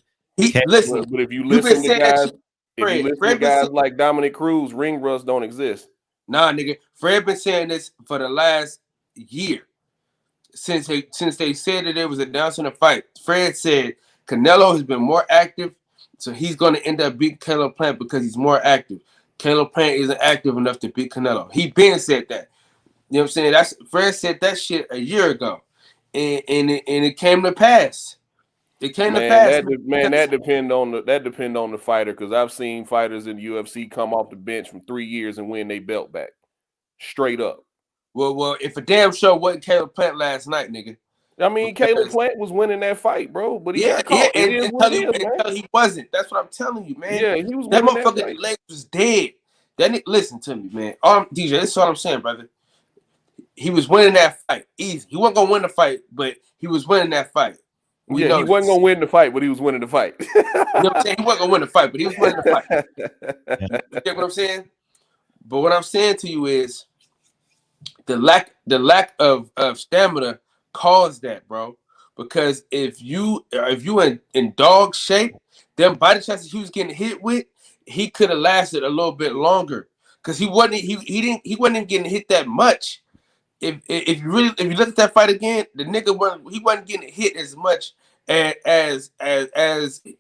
Listen, but if you listen to guys, Fred like Dominic Cruz, ring rust don't exist. Nah, nigga. Fred been saying this for the last year. Since they said that there was announcing a fight, Fred said Canelo has been more active, so he's going to end up beating Caleb Plant because he's more active. Caleb Plant isn't active enough to beat Canelo. He been said that. You know what I'm saying? That's Fred said that shit a year ago, and it came to pass. It came to pass. That depend on the fighter, because I've seen fighters in the UFC come off the bench from 3 years and win their belt back, straight up. Well, if a damn show wasn't Caleb Plant last night, nigga. I mean, Caleb Plant was winning that fight, bro, but he got caught. Until he wasn't. That's what I'm telling you, man. Yeah, he was that winning motherfucker. That fight. Leg was dead. Listen to me, man. DJ, this is what I'm saying, brother. He was winning that fight easy. He wasn't gonna win the fight, but he was winning that fight. He wasn't gonna win the fight, but he was winning the fight. You know what I'm saying? He wasn't gonna win the fight, but he was winning the fight. You get what I'm saying? But what I'm saying to you is the lack of stamina caused that, bro. Because if you in dog shape, them body shots that he was getting hit with, he could have lasted a little bit longer. Because he wasn't even getting hit that much. If you look at that fight again, the nigga wasn't getting hit as much as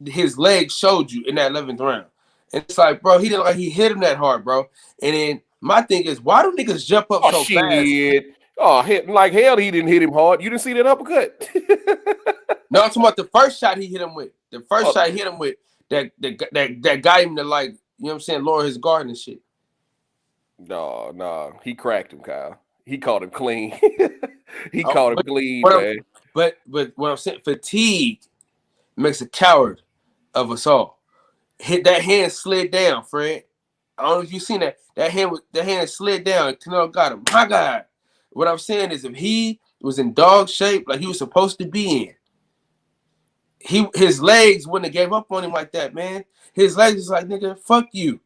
his legs showed you in that 11th round. And it's like, bro, he hit him that hard, bro. And then my thing is, why do niggas jump up so fast? Oh, like hell, he didn't hit him hard. You didn't see that uppercut? No, I'm talking about the first shot he hit him with. The first shot he hit him with that got him to, like, you know what I'm saying, lower his guard and shit. No, he cracked him, Kyle. He caught him clean. He caught him clean, man. But what I'm saying, fatigue makes a coward of us all. That hand slid down, Fred. I don't know if you've seen that. That hand slid down and Canelo got him. My God. What I'm saying is, if he was in dog shape like he was supposed to be in, his legs wouldn't have gave up on him like that, man. His legs was like, nigga, fuck you.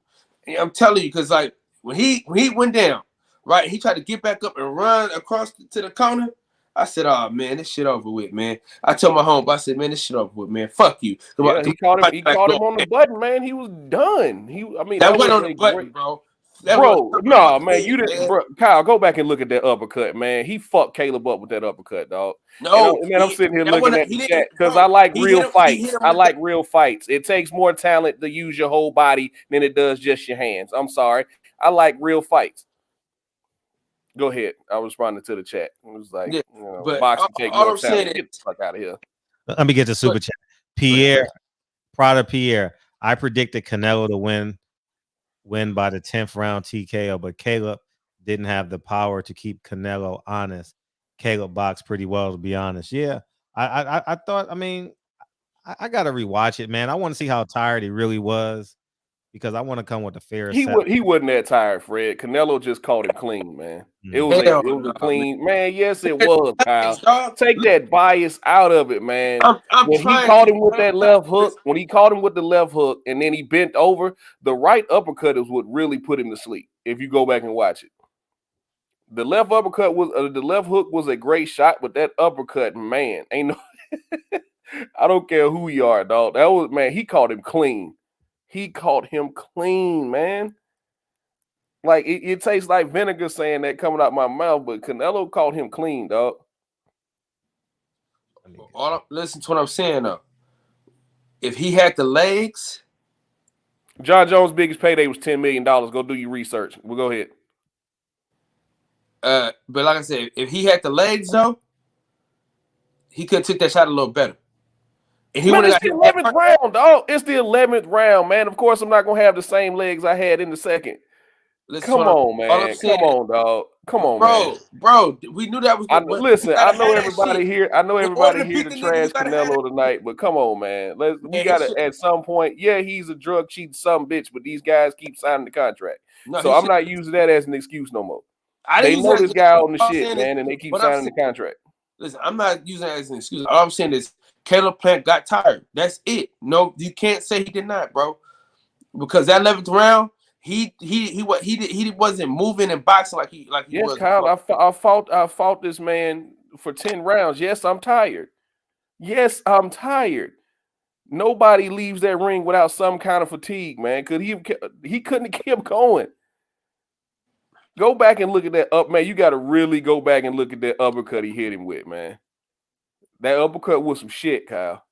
And I'm telling you, because like when he went down, right, he tried to get back up and run across to the corner. I said, oh, man, this shit over with, man. I told my homeboy, I said, man, this shit over with, man. Fuck you. Yeah, he caught him on the button, man. He was done. That wasn't on the button, bro. Man, you didn't, bro. Kyle, go back and look at that uppercut, man. He fucked Caleb up with that uppercut, dog. No, and then I'm sitting here looking at the chat because I like real fights. I like real fights. It takes more talent to use your whole body than it does just your hands. I'm sorry. I like real fights. Go ahead. I was responding to the chat. It was like, boxing take more talent. Get the fuck out of here. Let me get the super chat. Pierre, Prada Pierre. I predicted Canelo to win by the 10th round TKO, but Caleb didn't have the power to keep Canelo honest. Caleb boxed pretty well, to be honest. Yeah, I thought. I mean, I got to rewatch it, man. I want to see how tired he really was, because I want to come with a fair. He wasn't that tired, Fred. Canelo just caught him clean, man. It was a clean, man. Yes, it was, Kyle. Take that bias out of it, man. When he caught him with that left hook, and then he bent over, the right uppercut is what really put him to sleep. If you go back and watch it, the left uppercut the left hook was a great shot, but that uppercut, man, ain't no. I don't care who you are, dog. That was, man. He caught him clean. He caught him clean, man. Like, it tastes like vinegar saying that coming out my mouth, but Canelo caught him clean, dog. Listen to what I'm saying, though. If he had the legs. John Jones' biggest payday was $10 million. Go do your research. We'll go ahead. But like I said, if he had the legs, though, he could have took that shot a little better. And it's the 11th round, dog. It's the 11th round, man. Of course, I'm not going to have the same legs I had in the second. Come on, man. Come on, dog. Come on, man. Bro, we knew that was. I know everybody here. I know everybody here to trash Canelo tonight, but come on, man. We got to, at some point, yeah, he's a drug cheating some bitch, but these guys keep signing the contract. So I'm not using that as an excuse no more. They know this guy on the shit, man, and they keep signing the contract. Listen, I'm not using that as an excuse. All I'm saying is Caleb Plant got tired. That's it. No, you can't say he did not, bro. Because that 11th round, he wasn't moving and boxing like he yes, was. Kyle, I fought this man for 10 rounds. Yes, I'm tired. Yes, I'm tired. Nobody leaves that ring without some kind of fatigue, man. Cause he couldn't have kept going. Go back and look at that up, man. You got to really go back and look at that uppercut he hit him with, man. That uppercut was some shit, Kyle.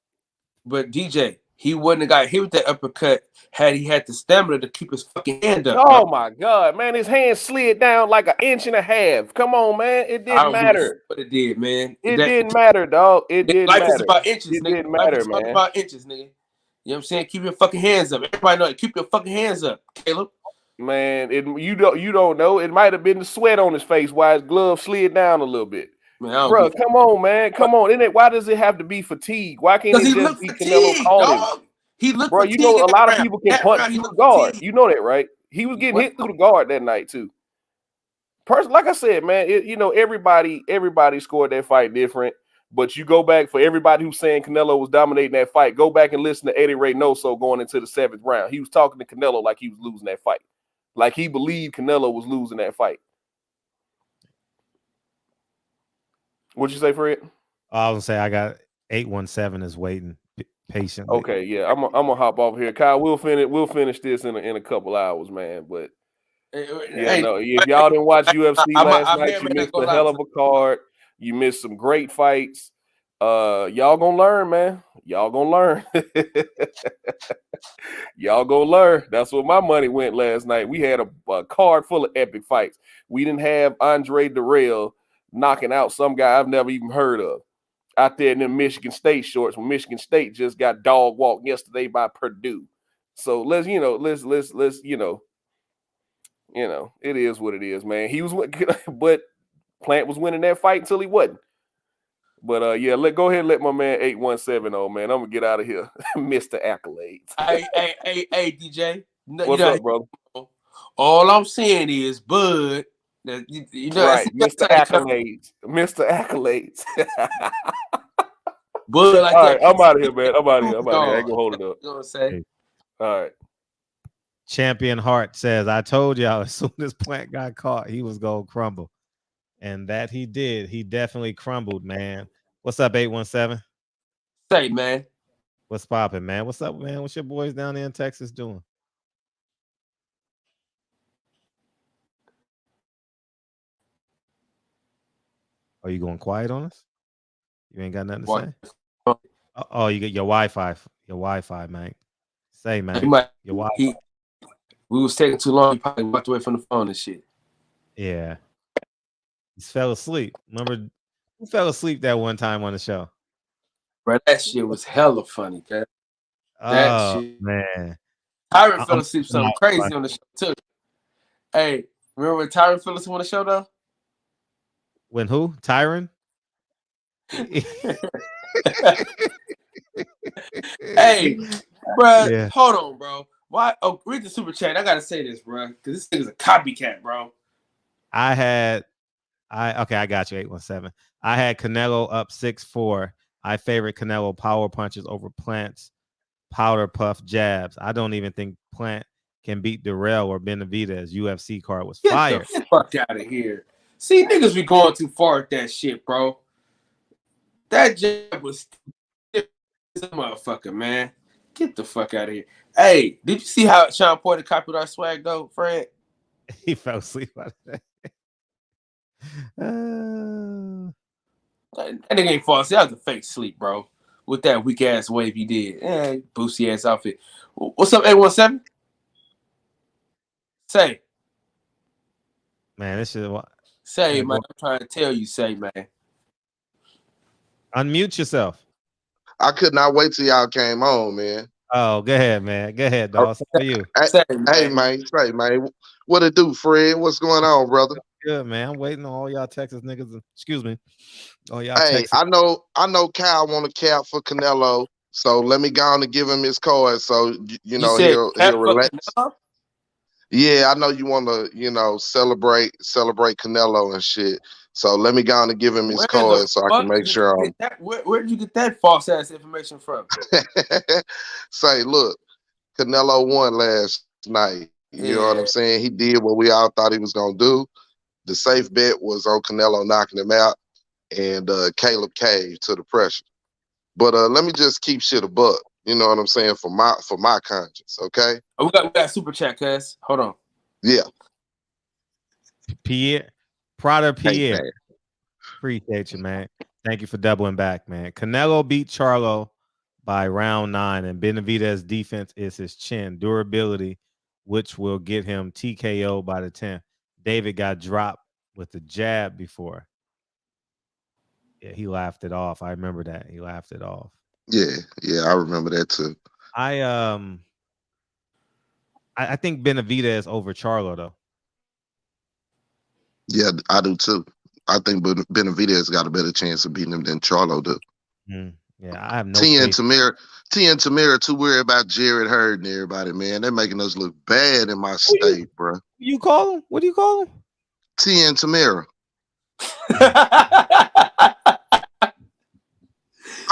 But DJ, he wouldn't have got hit with that uppercut had he had the stamina to keep his fucking hand up. Oh my God, man, his hand slid down like 1.5 inches. Come on, man. It didn't matter. But it did, man. It didn't matter, dog. It didn't matter. Life is about inches, it nigga. Didn't matter, man. Life is about inches, nigga. You know what I'm saying? Keep your fucking hands up. Everybody know it. Keep your fucking hands up, Caleb. Man, you don't know. It might have been the sweat on his face while his glove slid down a little bit. Bro, come on, man. Come on. Why does it have to be fatigue? Why can't it just be Canelo caught him? He looked Bro, you know a lot of people can punch through the guard. You know that, right? He was getting hit through the guard that night too. Like I said, man, everybody scored that fight different. But you go back for everybody who's saying Canelo was dominating that fight. Go back and listen to Eddie Reynoso going into the 7th round. He was talking to Canelo like he was losing that fight, like he believed Canelo was losing that fight. What'd you say, Fred? I was gonna say I got 817 is waiting patiently. Okay, yeah, I'm gonna hop off here, Kyle. We'll finish this in a couple hours, man. But if y'all didn't watch UFC last night, you missed a hell of a card. You missed some great fights. Y'all gonna learn, man. Y'all gonna learn. Y'all gonna learn. That's where my money went last night. We had a card full of epic fights. We didn't have Andre Durrell knocking out some guy I've never even heard of out there in them Michigan State shorts when Michigan State just got dog walked yesterday by Purdue. So let's it is what it is, man. He was, but Plant was winning that fight until he wasn't. But go ahead and let my man 817 on, man. I'm gonna get out of here, Mr. Accolades. Hey, DJ. What's up, brother? All I'm saying is, Bud. Right, Mr. Accolades. Mr. Accolades. Bud, like all right, I'm out of here, man. I'm out of here. I ain't gonna hold it up. You know what I'm saying? All right. Champion Hart says, I told y'all as soon as Plant got caught, he was gonna crumble. And that he did. He definitely crumbled, man. What's up, 817? Say, man. What's popping, man? What's up, man? What's your boys down there in Texas doing? Are you going quiet on us? You ain't got nothing to say? Oh, you get your Wi-Fi. Your Wi-Fi, man. Say, man. Your Wi-Fi. We was taking too long. He probably walked away from the phone and shit. Yeah. He fell asleep. Remember, who fell asleep that one time on the show? Bro, that shit was hella funny, man. Man. Tyron fell asleep something crazy on the show, too. Hey, remember when Tyron fell asleep on the show, though? When who? Tyron? Hey, bro, hold on, bro. Why? Oh, read the super chat. I gotta say this, bro, because this thing is a copycat, bro. I got you, 817. I had Canelo up 6-4. I favorite Canelo power punches over Plant's powder puff jabs. I don't even think Plant can beat Durrell or Benavidez. UFC card was fire. Get the fuck out of here. See, niggas be going too far at that shit, bro. That jab was a motherfucker, man. Get the fuck out of here. Hey, did you see how Sean Porter copied our swag, though, Fred? He fell asleep out of that. That nigga ain't fall asleep. That was a fake sleep, bro. With that weak ass wave he did. Boosie ass outfit. What's up, 817? Say. Man, this is what. Say, man. I'm trying to tell you, say, man. Unmute yourself. I could not wait till y'all came on, man. Oh, go ahead, man. Go ahead, dog. For you. Hey, man. Say, man. What it do, Fred? What's going on, brother? Good, man. I'm waiting on all y'all Texas niggas. Excuse me. All y'all. Hey, Texas. I know Kyle want a cap for Canelo, so let me go on and give him his card. So he'll relax. Yeah, I know you want to, celebrate Canelo and shit. So let me go on and give him his card so I can make sure. Where did you get that false ass information from? Say, look, Canelo won last night. You know what I'm saying? He did what we all thought he was gonna do. The safe bet was on Canelo knocking him out, and Caleb caved to the pressure. But let me just keep shit a buck. You know what I'm saying? For my conscience, okay? Oh, we got super chat, cuz. Hold on. Yeah. Pierre, Prada Pierre. Hey, appreciate you, man. Thank you for doubling back, man. Canelo beat Charlo by round 9, and Benavidez' defense is his chin. Durability, which will get him TKO by the 10th. David got dropped with the jab before. Yeah, he laughed it off. I remember that. He laughed it off. Yeah, I remember that too. I think Benavidez over Charlo though. Yeah, I do too. I think Benavidez got a better chance of beating him than Charlo do. Yeah, I have no. T and Tamira too worried about Jared Hurd and everybody, man. They're making us look bad in my state, bro. You call him? What do you call him? T and Tamira.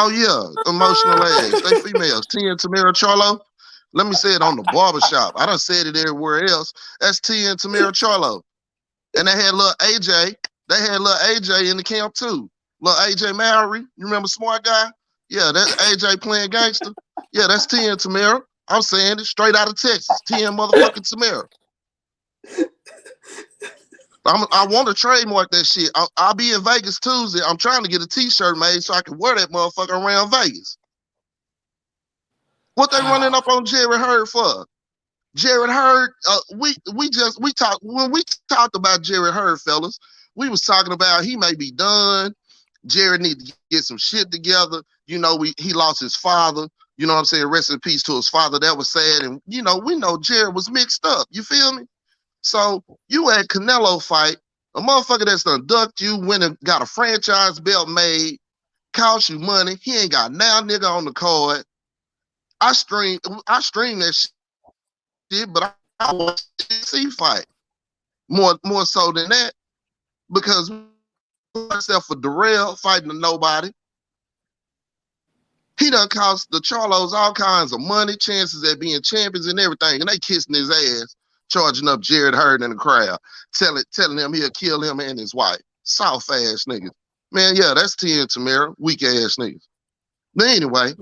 Oh yeah, emotional ass. They females. T and Tamira Charlo. Let me say it on the barbershop. I done said it everywhere else. That's T and Tamira Charlo. And they had little AJ. They had little AJ in the camp too. Little AJ Mowry. You remember Smart Guy? Yeah, that's AJ playing gangster. Yeah, that's T and Tamira. I'm saying it straight out of Texas. T and motherfucking Tamira. I want to trademark that shit. I'll be in Vegas Tuesday. I'm trying to get a t-shirt made so I can wear that motherfucker around Vegas. What they running up on Jared Hurd for? Jared Hurd, we talked when we talked about Jared Hurd, fellas. We was talking about he may be done. Jared need to get some shit together. You know, he lost his father. You know what I'm saying? Rest in peace to his father. That was sad. And you know, we know Jared was mixed up. You feel me? So you had Canelo fight, a motherfucker that's done ducked you, went and got a franchise belt made, cost you money. He ain't got now nigga on the card. I stream that shit, but I want to see fight more so than that because myself for Darrell fighting to nobody. He done cost the Charlos all kinds of money, chances at being champions and everything, and they kissing his ass, charging up Jared Hurd in the crowd, telling him he'll kill him and his wife. Soft ass niggas. Man, yeah, that's T and Tamira, weak ass niggas. But anyway,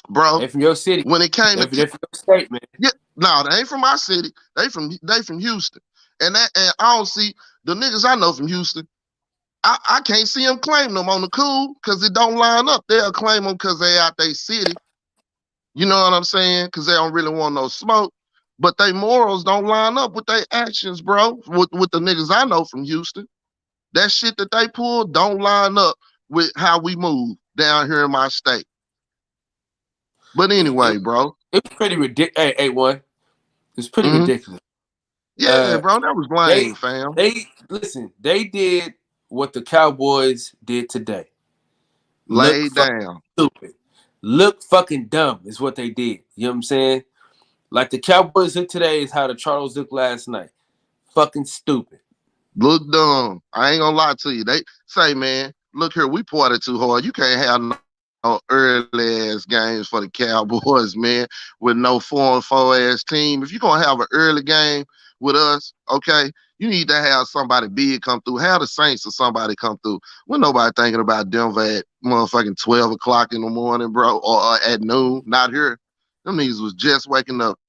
bro, they from your city. When it came to from your state, man. Yeah, no, they ain't from my city. They from Houston. And I don't see the niggas I know from Houston. I can't see them claim them on the cool because it don't line up. They'll claim them because they out their city. You know what I'm saying? Because they don't really want no smoke. But they morals don't line up with their actions, bro. With the niggas I know from Houston. That shit that they pull don't line up with how we move down here in my state. But anyway, bro. It's pretty ridiculous. Hey, A1. It's pretty ridiculous. Yeah, bro. That was lame, fam. They did what the Cowboys did today. Lay down. Stupid. Look fucking dumb is what they did. You know what I'm saying? Like the Cowboys look today is how the Charlos looked last night. Fucking stupid. Look dumb. I ain't gonna lie to you. They say, man, look here, we party too hard. You can't have no early ass games for the Cowboys, man, with no 4-4 ass team. If you're gonna have an early game with us, okay, you need to have somebody big come through. Have the Saints or somebody come through. When nobody thinking about Denver at motherfucking 12 o'clock in the morning, bro, or at noon. Not here. Them niggas was just waking up.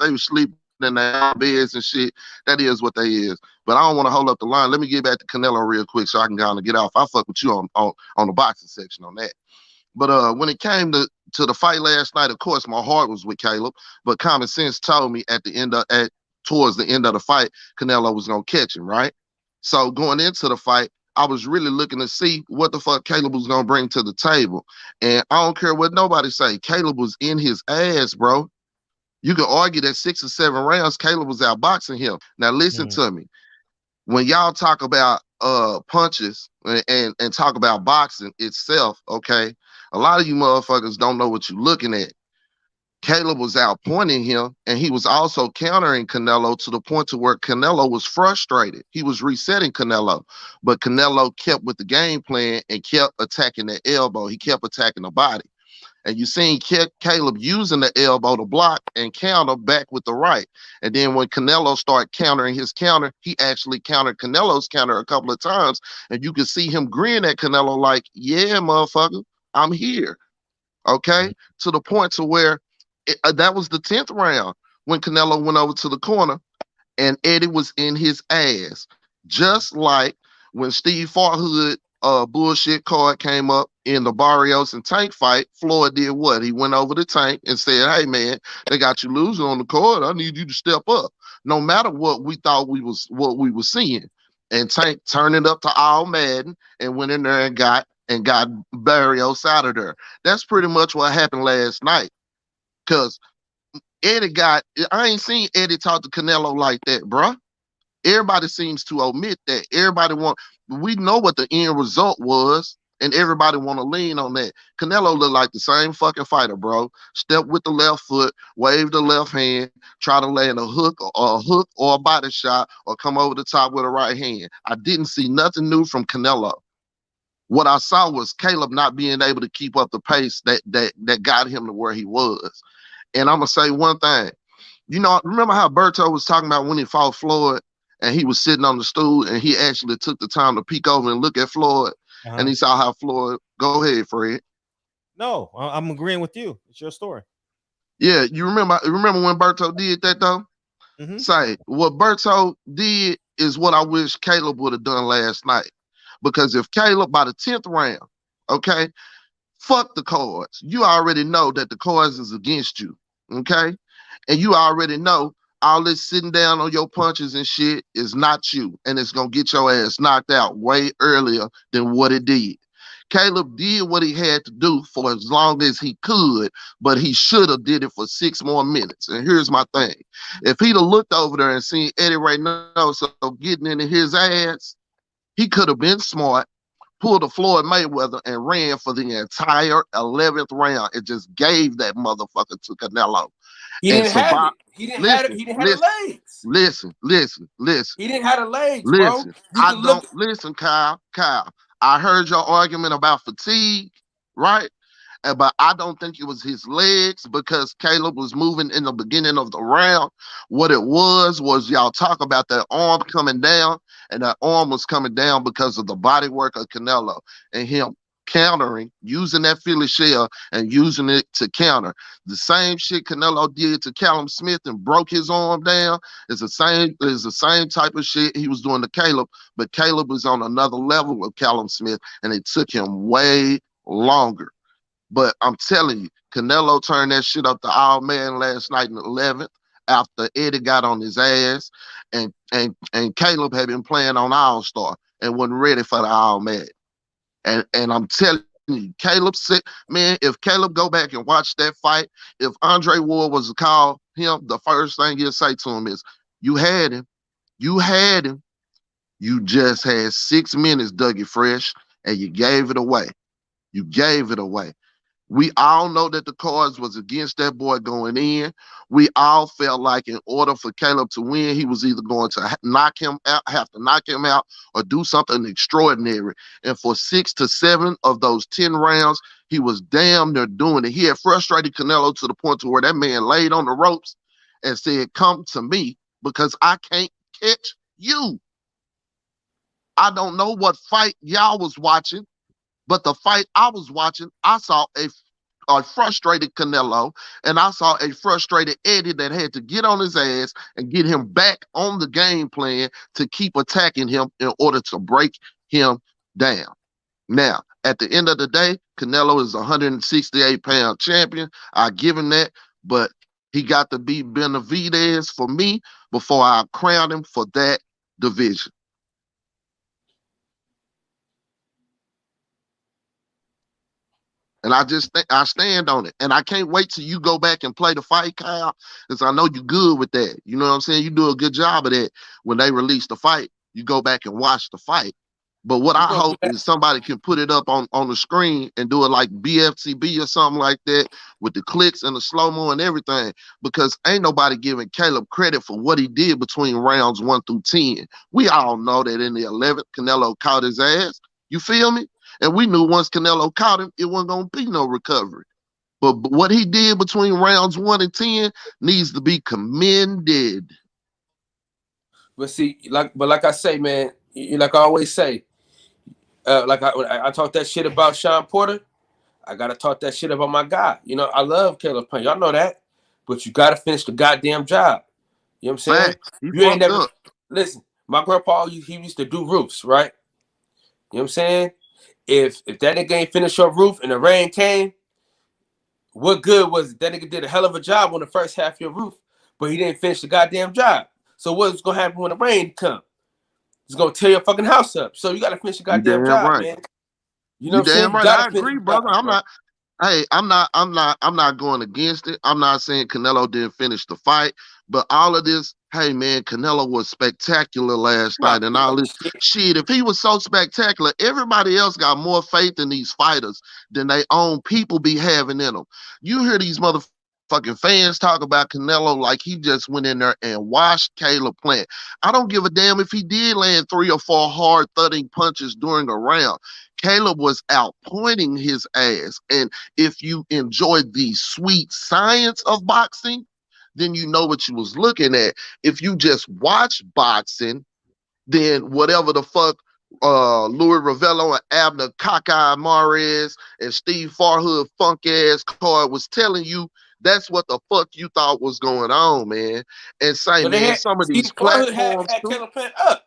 They was sleeping in their beds and shit. That is what they is. But I don't want to hold up the line. Let me get back to Canelo real quick so I can kind of get off. I fuck with you on the boxing section on that. But when it came to the fight last night, of course, my heart was with Caleb. But common sense told me towards the end of the fight, Canelo was gonna catch him, right? So going into the fight, I was really looking to see what the fuck Caleb was gonna bring to the table. And I don't care what nobody say. Caleb was in his ass, bro. You can argue that 6 or 7 rounds, Caleb was outboxing him. Now listen to me. When y'all talk about punches and talk about boxing itself, okay, a lot of you motherfuckers don't know what you're looking at. Caleb was outpointing him, and he was also countering Canelo to the point to where Canelo was frustrated. He was resetting Canelo, but Canelo kept with the game plan and kept attacking the elbow. He kept attacking the body. And you seen Caleb using the elbow to block and counter back with the right. And then when Canelo started countering his counter, he actually countered Canelo's counter a couple of times. And you could see him grin at Canelo like, yeah, motherfucker, I'm here. Okay? To the point to where that was the 10th round when Canelo went over to the corner and Eddie was in his ass. Just like when Steve Farhood bullshit card came up in the Barrios and Tank fight, Floyd did what? He went over to Tank and said, hey man, they got you losing on the card. I need you to step up. No matter what we thought we were seeing. And Tank turned it up to all Madden and went in there and got Barrios out of there. That's pretty much what happened last night. Cause I ain't seen Eddie talk to Canelo like that, bruh. Everybody seems to omit that. We know what the end result was, and everybody want to lean on that. Canelo look like the same fucking fighter, bro. Step with the left foot, wave the left hand, try to land a hook or a body shot, or come over the top with a right hand. I didn't see nothing new from Canelo. What I saw was Caleb not being able to keep up the pace that got him to where he was. And I'm gonna say one thing. You know, remember how Berto was talking about when he fought Floyd and he was sitting on the stool and he actually took the time to peek over and look at Floyd and he saw how Floyd. Go ahead, Fred. No, I'm agreeing with you. It's your story. Yeah, you remember when Berto did that though? Mm-hmm. Say what Berto did is what I wish Caleb would have done last night. Because if Caleb by the 10th round, okay, fuck the cards. You already know that the cards is against you. Okay, and you already know all this sitting down on your punches and shit is not you, and it's gonna get your ass knocked out way earlier than what it did. Caleb did what he had to do for as long as he could, but he should have did it for 6 more minutes. And here's my thing: if he'd have looked over there and seen Eddie Reynoso getting into his ass, he could have been smart, pulled a Floyd Mayweather and ran for the entire 11th round. It just gave that motherfucker to Canelo. He didn't have it. He didn't have the legs. Listen. He didn't have the legs, listen, bro. Listen, Kyle. I heard your argument about fatigue, right? But I don't think it was his legs because Caleb was moving in the beginning of the round. What it was y'all talk about that arm coming down, and that arm was coming down because of the body work of Canelo and him countering, using that Philly shell and using it to counter. The same shit Canelo did to Callum Smith and broke his arm down is the same type of shit he was doing to Caleb, but Caleb was on another level of Callum Smith, and it took him way longer. But I'm telling you, Canelo turned that shit up to all man last night in the 11th after Eddie got on his ass, and Caleb had been playing on All-Star and wasn't ready for the All Man. And I'm telling you, Caleb said, man, if Caleb go back and watch that fight, if Andre Ward was to call him, the first thing he'll say to him is, you had him. You just had 6 minutes, Dougie Fresh, and you gave it away. We all know that the cards was against that boy going in. We all felt like in order for Caleb to win, he was either going to have to knock him out, or do something extraordinary. And for 6 to 7 of those 10 rounds, he was damn near doing it. He had frustrated Canelo to the point to where that man laid on the ropes and said, come to me because I can't catch you. I don't know what fight y'all was watching, but the fight I was watching, I saw a frustrated Canelo, and I saw a frustrated Eddie that had to get on his ass and get him back on the game plan to keep attacking him in order to break him down. Now, at the end of the day, Canelo is a 168-pound champion. I give him that, but he got to beat Benavidez for me before I crown him for that division. And I just think I stand on it. And I can't wait till you go back and play the fight, Kyle, because I know you're good with that. You know what I'm saying? You do a good job of that. When they release the fight, you go back and watch the fight. But what I hope is somebody can put it up on the screen and do it like BFTB or something like that with the clicks and the slow-mo and everything, because ain't nobody giving Caleb credit for what he did between rounds 1 through 10. We all know that in the 11th, Canelo caught his ass. You feel me? And we knew once Canelo caught him, it wasn't going to be no recovery. But what he did between rounds 1 and 10 needs to be commended. But see, like I say, man, like I always say, I talk that shit about Sean Porter. I gotta talk that shit about my guy. You know, I love Caleb Plant. Y'all know that. But you gotta finish the goddamn job. You know what I'm saying? Fact. You ain't never listen. My grandpa, he used to do roofs, right? You know what I'm saying? If that nigga ain't finished your roof and the rain came, what good was it? That nigga did a hell of a job on the first half of your roof, but he didn't finish the goddamn job. So what's gonna happen when the rain comes? It's gonna tear your fucking house up. So you gotta finish the goddamn job, right. man. You know what I'm saying? Right. I agree, brother. I'm not going against it. I'm not saying Canelo didn't finish the fight, but all of this, hey man, Canelo was spectacular last night, and all this shit. If he was so spectacular, everybody else got more faith in these fighters than they own people be having in them. You hear these motherfucking fans talk about Canelo like he just went in there and washed Caleb Plant. I don't give a damn if he did land 3 or 4 hard thudding punches during a round. Caleb was outpointing his ass. And if you enjoyed the sweet science of boxing, then you know what you was looking at. If you just watch boxing, then whatever the fuck Louis Ravello and Abner Cockeye Mares and Steve Farhood funk ass card was telling you, that's what the fuck you thought was going on, man. And say, man, some of these platforms had Caleb Plant up.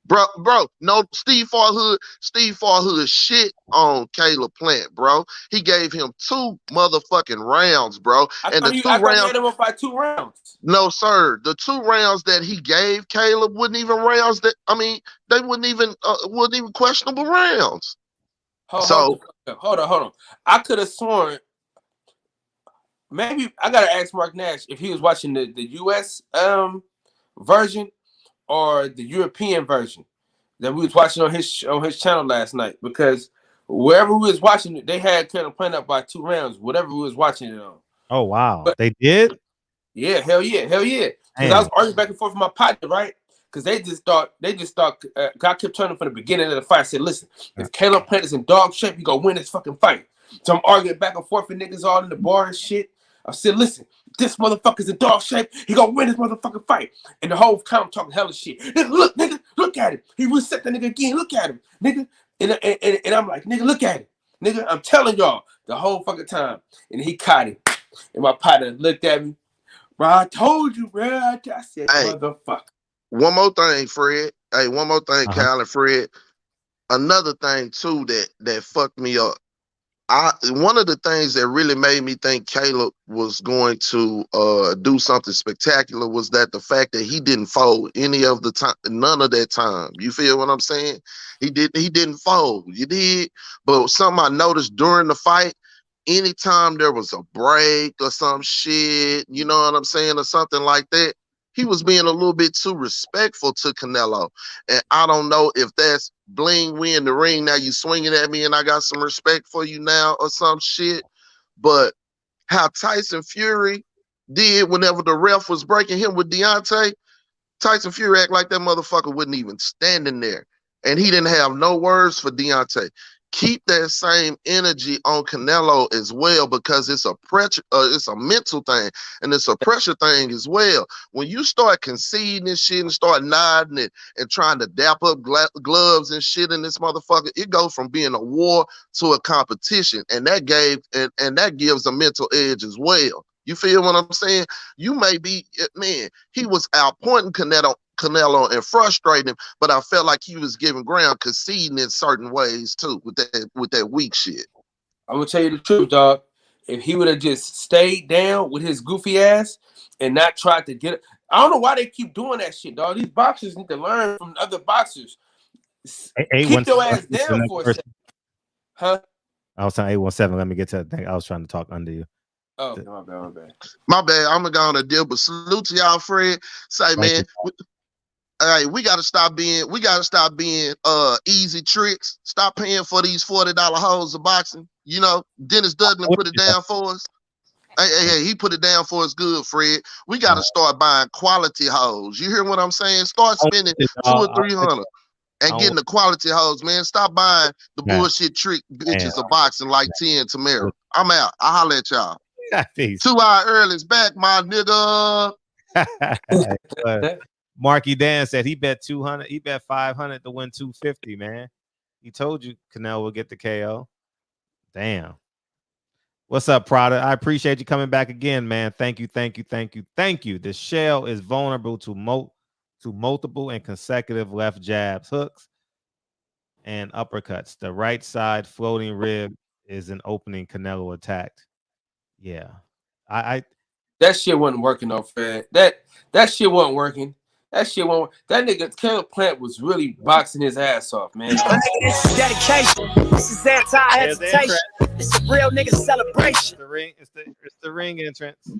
Bro, no, Steve Farhood shit on Caleb Plant, bro. He gave him 2 motherfucking rounds, bro. I thought he had him up by 2 rounds. No, sir. The 2 rounds that he gave Caleb wasn't even rounds they wasn't even questionable rounds. Hold on. I could have sworn, maybe I gotta ask Mark Nash if he was watching the US version or the European version that we was watching on his channel last night, because wherever we was watching it, they had Caleb Plant up by 2 rounds, whatever we was watching it on. Oh wow, but they did? Yeah, hell yeah. Because I was arguing back and forth with my partner, right? Because they just thought I kept turning from the beginning of the fight. I said, listen, if Caleb Plant is in dog shape, he gonna win this fucking fight. So I'm arguing back and forth with niggas all in the bar and shit. I said, listen, this motherfucker's in dog shape. He gonna win this motherfucking fight. And the whole time I'm talking hella shit. Nigga, look at him. He reset the nigga again. Look at him, nigga. And I'm like, nigga, look at him. Nigga, I'm telling y'all the whole fucking time. And he caught him. And my partner looked at me. Bro, I told you, bro. I said, motherfucker. One more thing, Fred. Hey, one more thing, Kyle and Fred. Another thing, too, that fucked me up. One of the things that really made me think Caleb was going to do something spectacular was that the fact that he didn't fold any of the time, none of that time. You feel what I'm saying? He didn't fold. You did, but something I noticed during the fight, anytime there was a break or some shit, you know what I'm saying, or something like that, he was being a little bit too respectful to Canelo. And I don't know if that's bling, we in the ring, now you swinging at me and I got some respect for you now or some shit. But how Tyson Fury did whenever the ref was breaking him with Deontay, Tyson Fury act like that motherfucker wasn't even standing there. And he didn't have no words for Deontay. Keep that same energy on Canelo as well, because it's a pressure, it's a mental thing, and it's a pressure thing as well. When you start conceding this shit and start nodding it and trying to dap up gloves and shit in this motherfucker, it goes from being a war to a competition, and that gives a mental edge as well. You feel what I'm saying? You may be, man, he was outpointing Canelo and frustrating him, but I felt like he was giving ground, conceding in certain ways too with that weak shit. I'm gonna tell you the truth, dog. If he would have just stayed down with his goofy ass and not tried to get it, I don't know why they keep doing that shit, dog. These boxers need to learn from other boxers. Keep your ass down for a second. Huh? I was saying 817. Let me get to that thing. I was trying to talk under you. Oh, my bad. My bad. I'm gonna go on a deal, but salute to y'all, Fred. Say, man, hey, we gotta stop being easy tricks. Stop paying for these $40 hoes of boxing. You know, Dennis Duggan put it down for us. Hey, he put it down for us good, Fred. We gotta start buying quality hoes. You hear what I'm saying? Start spending $200 or $300. and getting the quality hoes, man. Stop buying the bullshit trick bitches of boxing like T and Tamara. I'm out. I'll holler at y'all. 2 hour early is back, my nigga. Marky Dan said he bet 200. He bet 500 to win 250, man. He told you Canelo will get the KO. Damn. What's up, Prada? I appreciate you coming back again, man. Thank you. The shell is vulnerable to multiple and consecutive left jabs, hooks, and uppercuts. The right side floating rib is an opening Canelo attacked. Yeah. That shit wasn't working, though, Fred. That shit wasn't working. That nigga Caleb Plant was really boxing his ass off, man. This is dedication. This is anti-hesitation. It's a real nigga celebration. It's the ring entrance.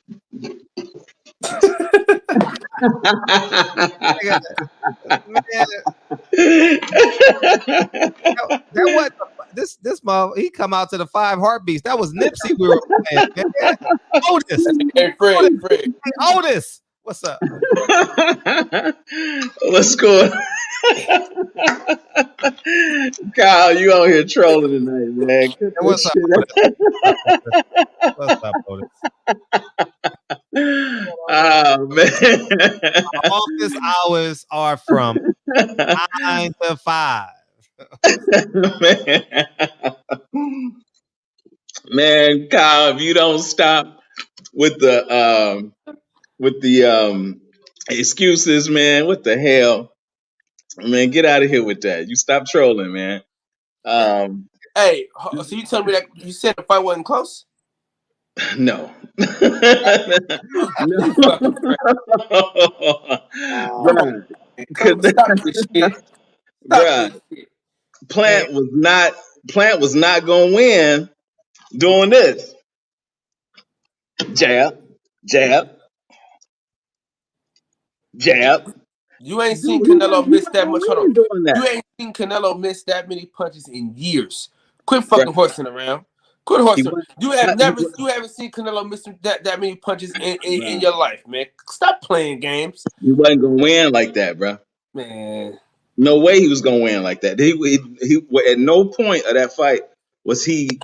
That was this mother. He come out to the 5 heartbeats. That was Nipsey. We were playing. Otis. Hey, Fred. Hey, Otis. What's up? What's going on? Kyle, you out here trolling tonight, man. What's up, Otis? Oh, man. Office hours are from 9 to 5. Man, Kyle, if you don't stop with the excuses, man, what the hell? Man, get out of here with that. You stop trolling, man. Hey, so you tell me that you said the fight wasn't close? No. Plant was not gonna win doing this. Jab. You ain't seen Canelo miss that much. Hold on. You ain't seen Canelo miss that many punches in years. Quit fucking horsing around. Quit horsing. You haven't seen Canelo miss that many punches in your life, man. Stop playing games. He wasn't gonna win like that, bro. Man. No way he was gonna win like that. He at no point of that fight was he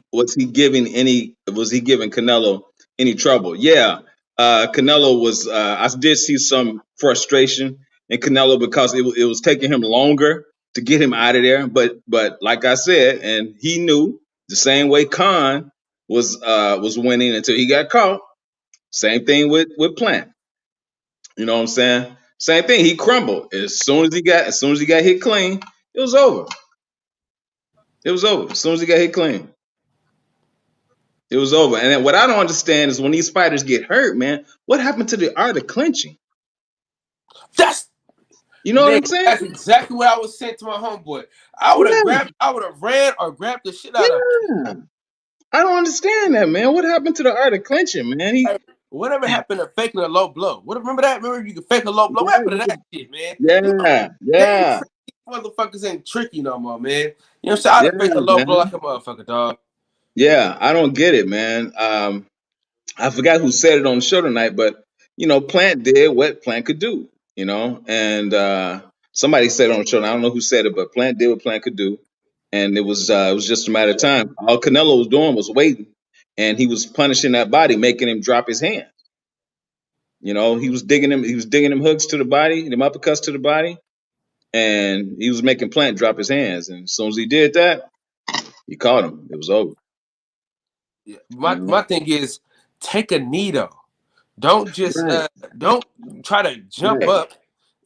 giving Canelo any trouble. Yeah, Canelo was. I did see some frustration in Canelo because it was taking him longer to get him out of there. But like I said, and he knew the same way Khan was winning until he got caught. Same thing with Plant. You know what I'm saying? Same thing. He crumbled as soon as he got hit clean. It was over. As soon as he got hit clean, it was over. And then what I don't understand is when these fighters get hurt, man, what happened to the art of clinching? You know what I'm saying? That's exactly what I was saying to my homeboy. I would have ran or grabbed the shit out of him. I don't understand that, man. What happened to the art of clinching, man? Whatever happened to faking a low blow? Remember that? Remember you could fake a low blow? What happened to that shit, man? Yeah. Motherfuckers ain't tricky no more, man. You know what I'm saying? I done faked a low blow like a motherfucker, dog. Yeah, I don't get it, man. I forgot who said it on the show tonight, but Plant did what Plant could do, and somebody said it on the show. And I don't know who said it, but Plant did what Plant could do, and it was just a matter of time. All Canelo was doing was waiting, and he was punishing that body, making him drop his hand. He was digging him hooks to the body, them uppercuts to the body, and he was making Plant drop his hands. And as soon as he did that, he caught him. It was over. Yeah. My thing is, take a knee though. Don't just don't try to jump up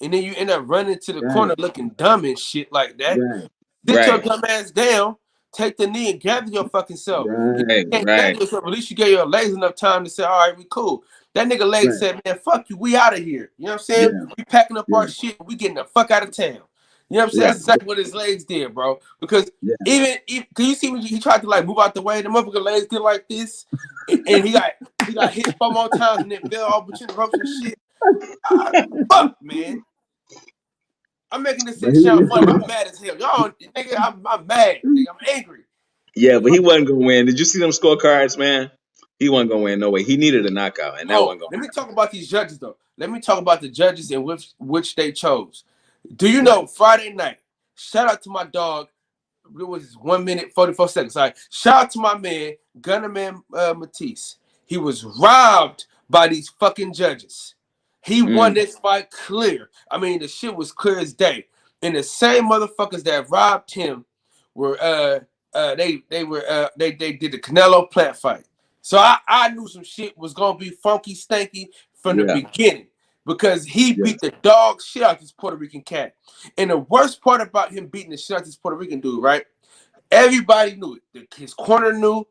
and then you end up running to the corner looking dumb and shit like that. Sit your dumb ass down, take the knee and gather your fucking self. If you can't gather yourself, at least you gave your legs enough time to say, all right, we cool. That nigga legs said, man, fuck you, we out of here. You know what I'm saying? We packing up our shit, we getting the fuck out of town. You know what I'm saying? That's exactly what his legs did, bro. Because even can you see when he tried to like move out the way, the motherfucker legs did like this, and he got hit 4 more times and then fell off between the ropes and shit. Fuck, man. I'm making this shit sound funny. I'm mad as hell. Y'all, nigga, I'm mad. Nigga, I'm angry. Yeah, but he wasn't gonna win. Did you see them scorecards, man? He wasn't gonna win no way. He needed a knockout, and that wasn't gonna. Let me talk about these judges though. Let me talk about the judges and which they chose. Do you know Friday night, Shout out to my dog. It was 1 minute 44 seconds. Sorry. Shout out to my man, Gunnerman Matisse. He was robbed by these fucking judges. He won this fight clear. I mean, the shit was clear as day. And the same motherfuckers that robbed him were they did the Canelo plant fight. So I knew some shit was gonna be funky stanky from the beginning because he beat the dog shit out this Puerto Rican cat. And the worst part about him beating the shit out this Puerto Rican dude, right? Everybody knew it. His corner knew.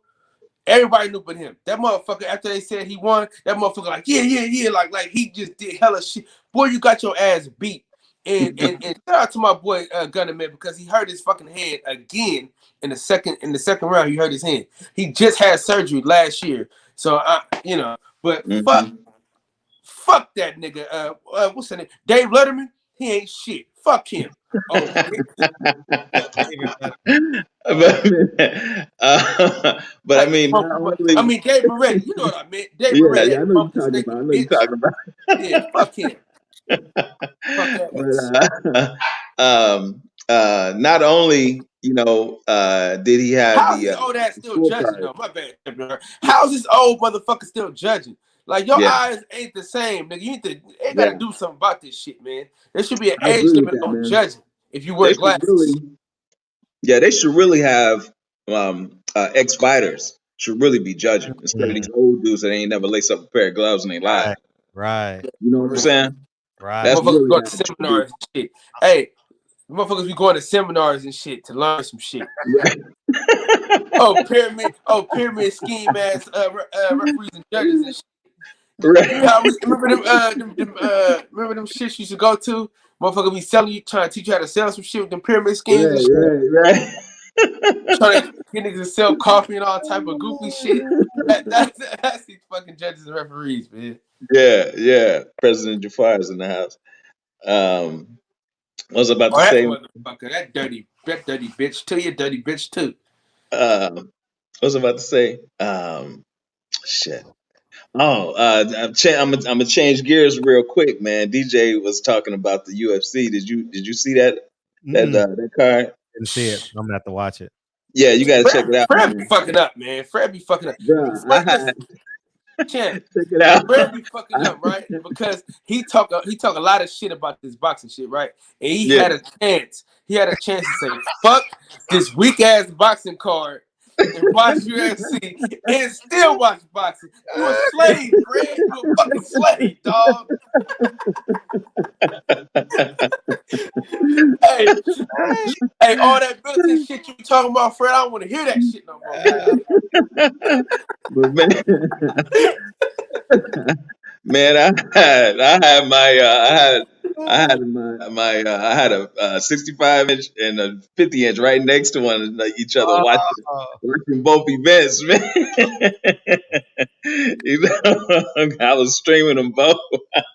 Everybody knew but him. That motherfucker, after they said he won, that motherfucker like, yeah. Like he just did hella shit. Boy, you got your ass beat. And shout out to my boy Gunnerman because he hurt his fucking hand again in the second round. He hurt his hand. He just had surgery last year. So but fuck that nigga. What's that name? Dave Letterman, he ain't shit. Fuck him. But I mean, Dave Moretti. You know what I meant. Dave Moretti. I know you're talking about. Yeah, fuck him. But not only did he have how's this old ass still judging though? My bad. How's this old motherfucker still judging? Like your eyes ain't the same, nigga. They gotta do something about this shit, man. There should be an age limit on judging if you wear glasses. They should really have ex-fighters should really be judging instead of these old dudes that ain't never laced up a pair of gloves and they lie. Right. You know what I'm saying? Right. That's motherfuckers go to seminars and shit. Hey, motherfuckers be going to seminars and shit to learn some shit. pyramid scheme ass referees and judges and shit. Right. Remember them shits you used to go to? Motherfucker be selling you, trying to teach you how to sell some shit with them pyramid schemes and shit. Right. Trying to get niggas to sell coffee and all type of goofy shit. That's these fucking judges and referees, man. Yeah. President Jafar's in the house. What was I about to say? Motherfucker, that dirty bitch too. You dirty bitch too. What was I about to say? Shit. I'm gonna change gears real quick, man. DJ was talking about the UFC. Did you see that card? Didn't see it. I'm gonna have to watch it. Yeah, you gotta check it out. Fred be fucking up, man. Fred be fucking up. Champ, check it out. Fred be fucking up, right? Because he talk a lot of shit about this boxing shit, right? And he had a chance. He had a chance to say, "Fuck this weak ass boxing card." And watch UFC and still watch boxing. You a slave, Fred. You a fucking slave, dog. hey, all that built-in shit you talking about, Fred, I don't want to hear that shit no more. But man, I had a 65 inch and a 50 inch right next to each other, watching both events, man. I was streaming them both.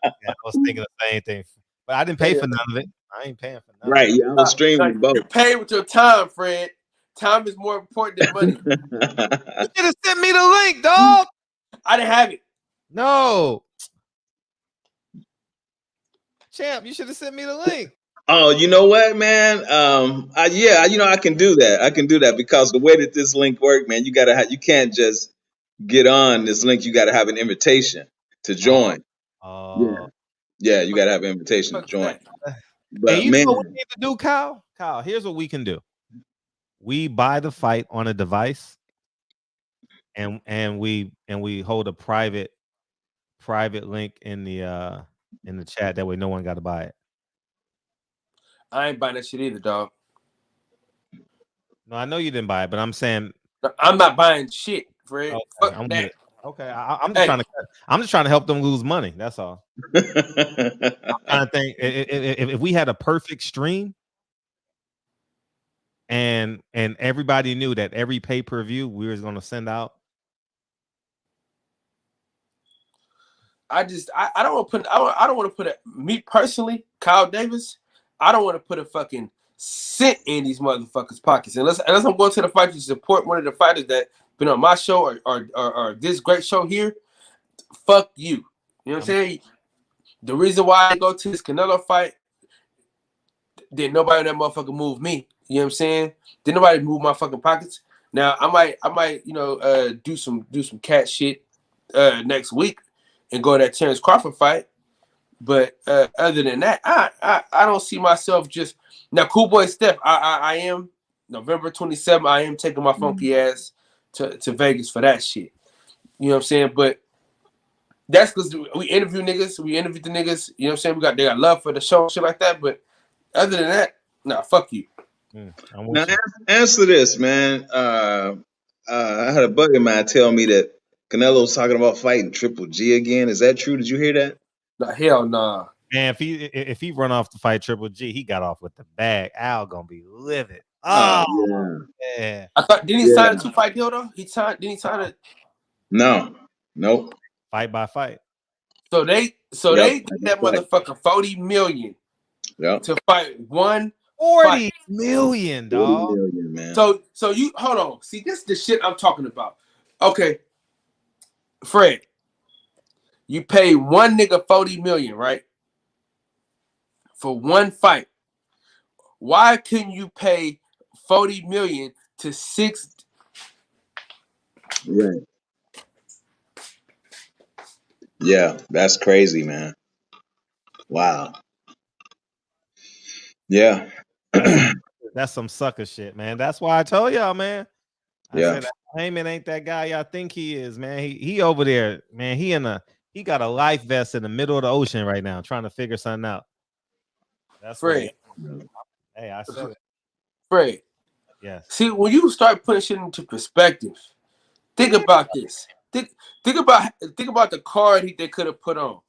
I was thinking the same thing, but I didn't pay for none of it. I ain't paying for none. Right? Yeah, I was streaming them both. You pay with your time, Fred. Time is more important than money. You should have sent me the link, dog. I didn't have it. No. Champ, you should have sent me the link. Oh, you know what, man? I can do that. I can do that because the way that this link works, man, you can't just get on this link. You gotta have an invitation to join. Yeah, you gotta have an invitation to join. But hey, you know what we need to do, Kyle? Kyle, here's what we can do. We buy the fight on a device, and we hold a private link in the chat. That way, no one got to buy it. I ain't buying that shit either, dog. No, I know you didn't buy it, but I'm saying I'm not buying shit, Fred. Okay, Fuck I'm that. Okay, I'm just trying to help them lose money. That's all. I'm trying to think if we had a perfect stream, and everybody knew that every pay-per-view we was going to send out. I don't want to put. I don't want to put me personally, Kyle Davis. I don't want to put a fucking cent in these motherfuckers' pockets unless I'm going to the fight to support one of the fighters that been on my show or this great show here. Fuck you. You know what I'm saying? The reason why I go to this Canelo fight, then nobody in that motherfucker move me. You know what I'm saying? Then nobody move my fucking pockets. Now I might, do some cat shit next week and go to that Terrence Crawford fight. But other than that, I don't see myself just now. Cool Boy Steph, I am November 27th. I am taking my funky ass to Vegas for that shit. You know what I'm saying? But that's because we interview niggas. We interview the niggas. You know what I'm saying? They got love for the show, shit like that. But other than that, nah, fuck you. Now answer this, man. I had a buddy of mine tell me that Canelo's talking about fighting Triple G again. Is that true? Did you hear that? Nah, hell nah. Man, if he run off to fight Triple G, he got off with the bag. Al gonna be livid. Oh yeah. I thought didn't he sign a 2-fight deal though? Didn't he sign it? No, nope. Fight by fight. So they get that motherfucker $40 million to fight one. 40 million, dog. 40 million, man. So you hold on. See, this is the shit I'm talking about. Okay, Fred, you pay one nigga $40 million, right? For one fight. Why couldn't you pay $40 million to 6? Right. Yeah, that's crazy, man. Wow. Yeah. That's some sucker shit, man. That's why I told y'all, man. I Yeah. said Heyman ain't that guy y'all think he is, man. He over there, man. He got a life vest in the middle of the ocean right now, trying to figure something out. That's Fred. Hey, I said it. Fred. Yes. See, when you start putting shit into perspective, think about this. Think about the card they could have put on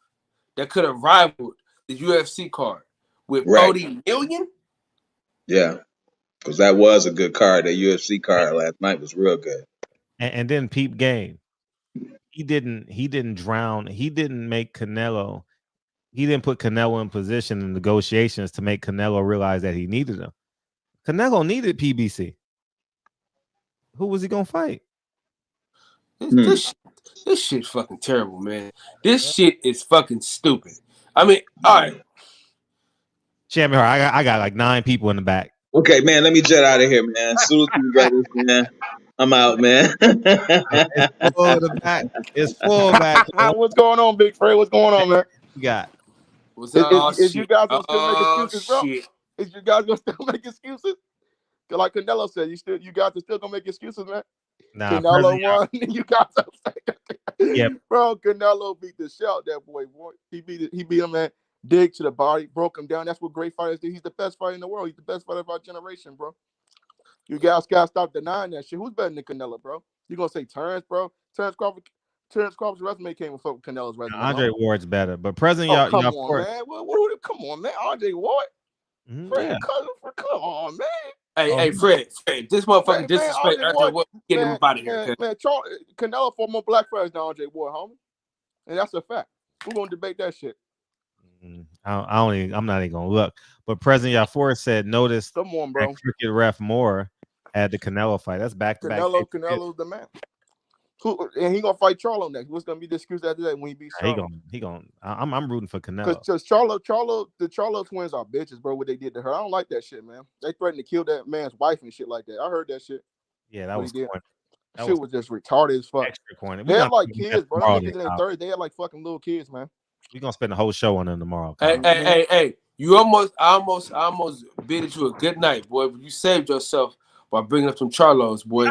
that could have rivaled the UFC card with $40 million. Yeah, because that was a good card. That UFC card last night was real good. And then peep game. He didn't drown. He didn't make Canelo. He didn't put Canelo in position in negotiations to make Canelo realize that he needed him. Canelo needed PBC. Who was he gonna fight? This shit's fucking terrible, man. This shit is fucking stupid. I mean, all right. Champion, I got like 9 people in the back. Okay, man, let me jet out of here, man. Salute to you brothers, man. I'm out, man. It's full the back. It's full back. What's going on, Big Fred? What's going on, man? You got. Is you guys gonna still make excuses, bro? Is you guys gonna still make excuses? Like Canelo said, you guys are still gonna make excuses, man. Nah, Canelo won. You guys are saying, yeah, bro. Canelo beat the shit out that boy. He beat him, man. Dig to the body, broke him down. That's what great fighters do. He's the best fighter in the world. He's the best fighter of our generation, bro. You guys gotta stop denying that shit. Who's better than Canelo, bro? You gonna say Terrence, bro? Terrence Crawford's resume came with Canelo's resume. Andre Ward's better, but President, come on, man. Come on, man. Andre Ward. Fred, come on, man. Hey, Fred, this motherfucker disrespect Andre Ward. Getting him out of here, man. Canelo fought more black fighters than Andre Ward, homie, and that's a fact. We're gonna debate that shit. I'm not even gonna look. But President Yafor said, notice come on, bro. Cricket ref Moore at the Canelo fight. That's back to back. Canelo's the man. And he gonna fight Charlo next. What's gonna be the excuse after that when he beats Charlo? He gonna. I'm rooting for Canelo. Because the Charlo twins are bitches, bro. What they did to her, I don't like that shit, man. They threatened to kill that man's wife and shit like that. I heard that shit. Yeah, that was corny. That shit was just retarded as fuck. Extra corny. They have like kids, bro. Them niggas in their 30s, they have like fucking little kids, man. We're gonna spend the whole show on them tomorrow. Hey, you almost bidded you a good night, boy. But you saved yourself by bringing up some Charlos, boy.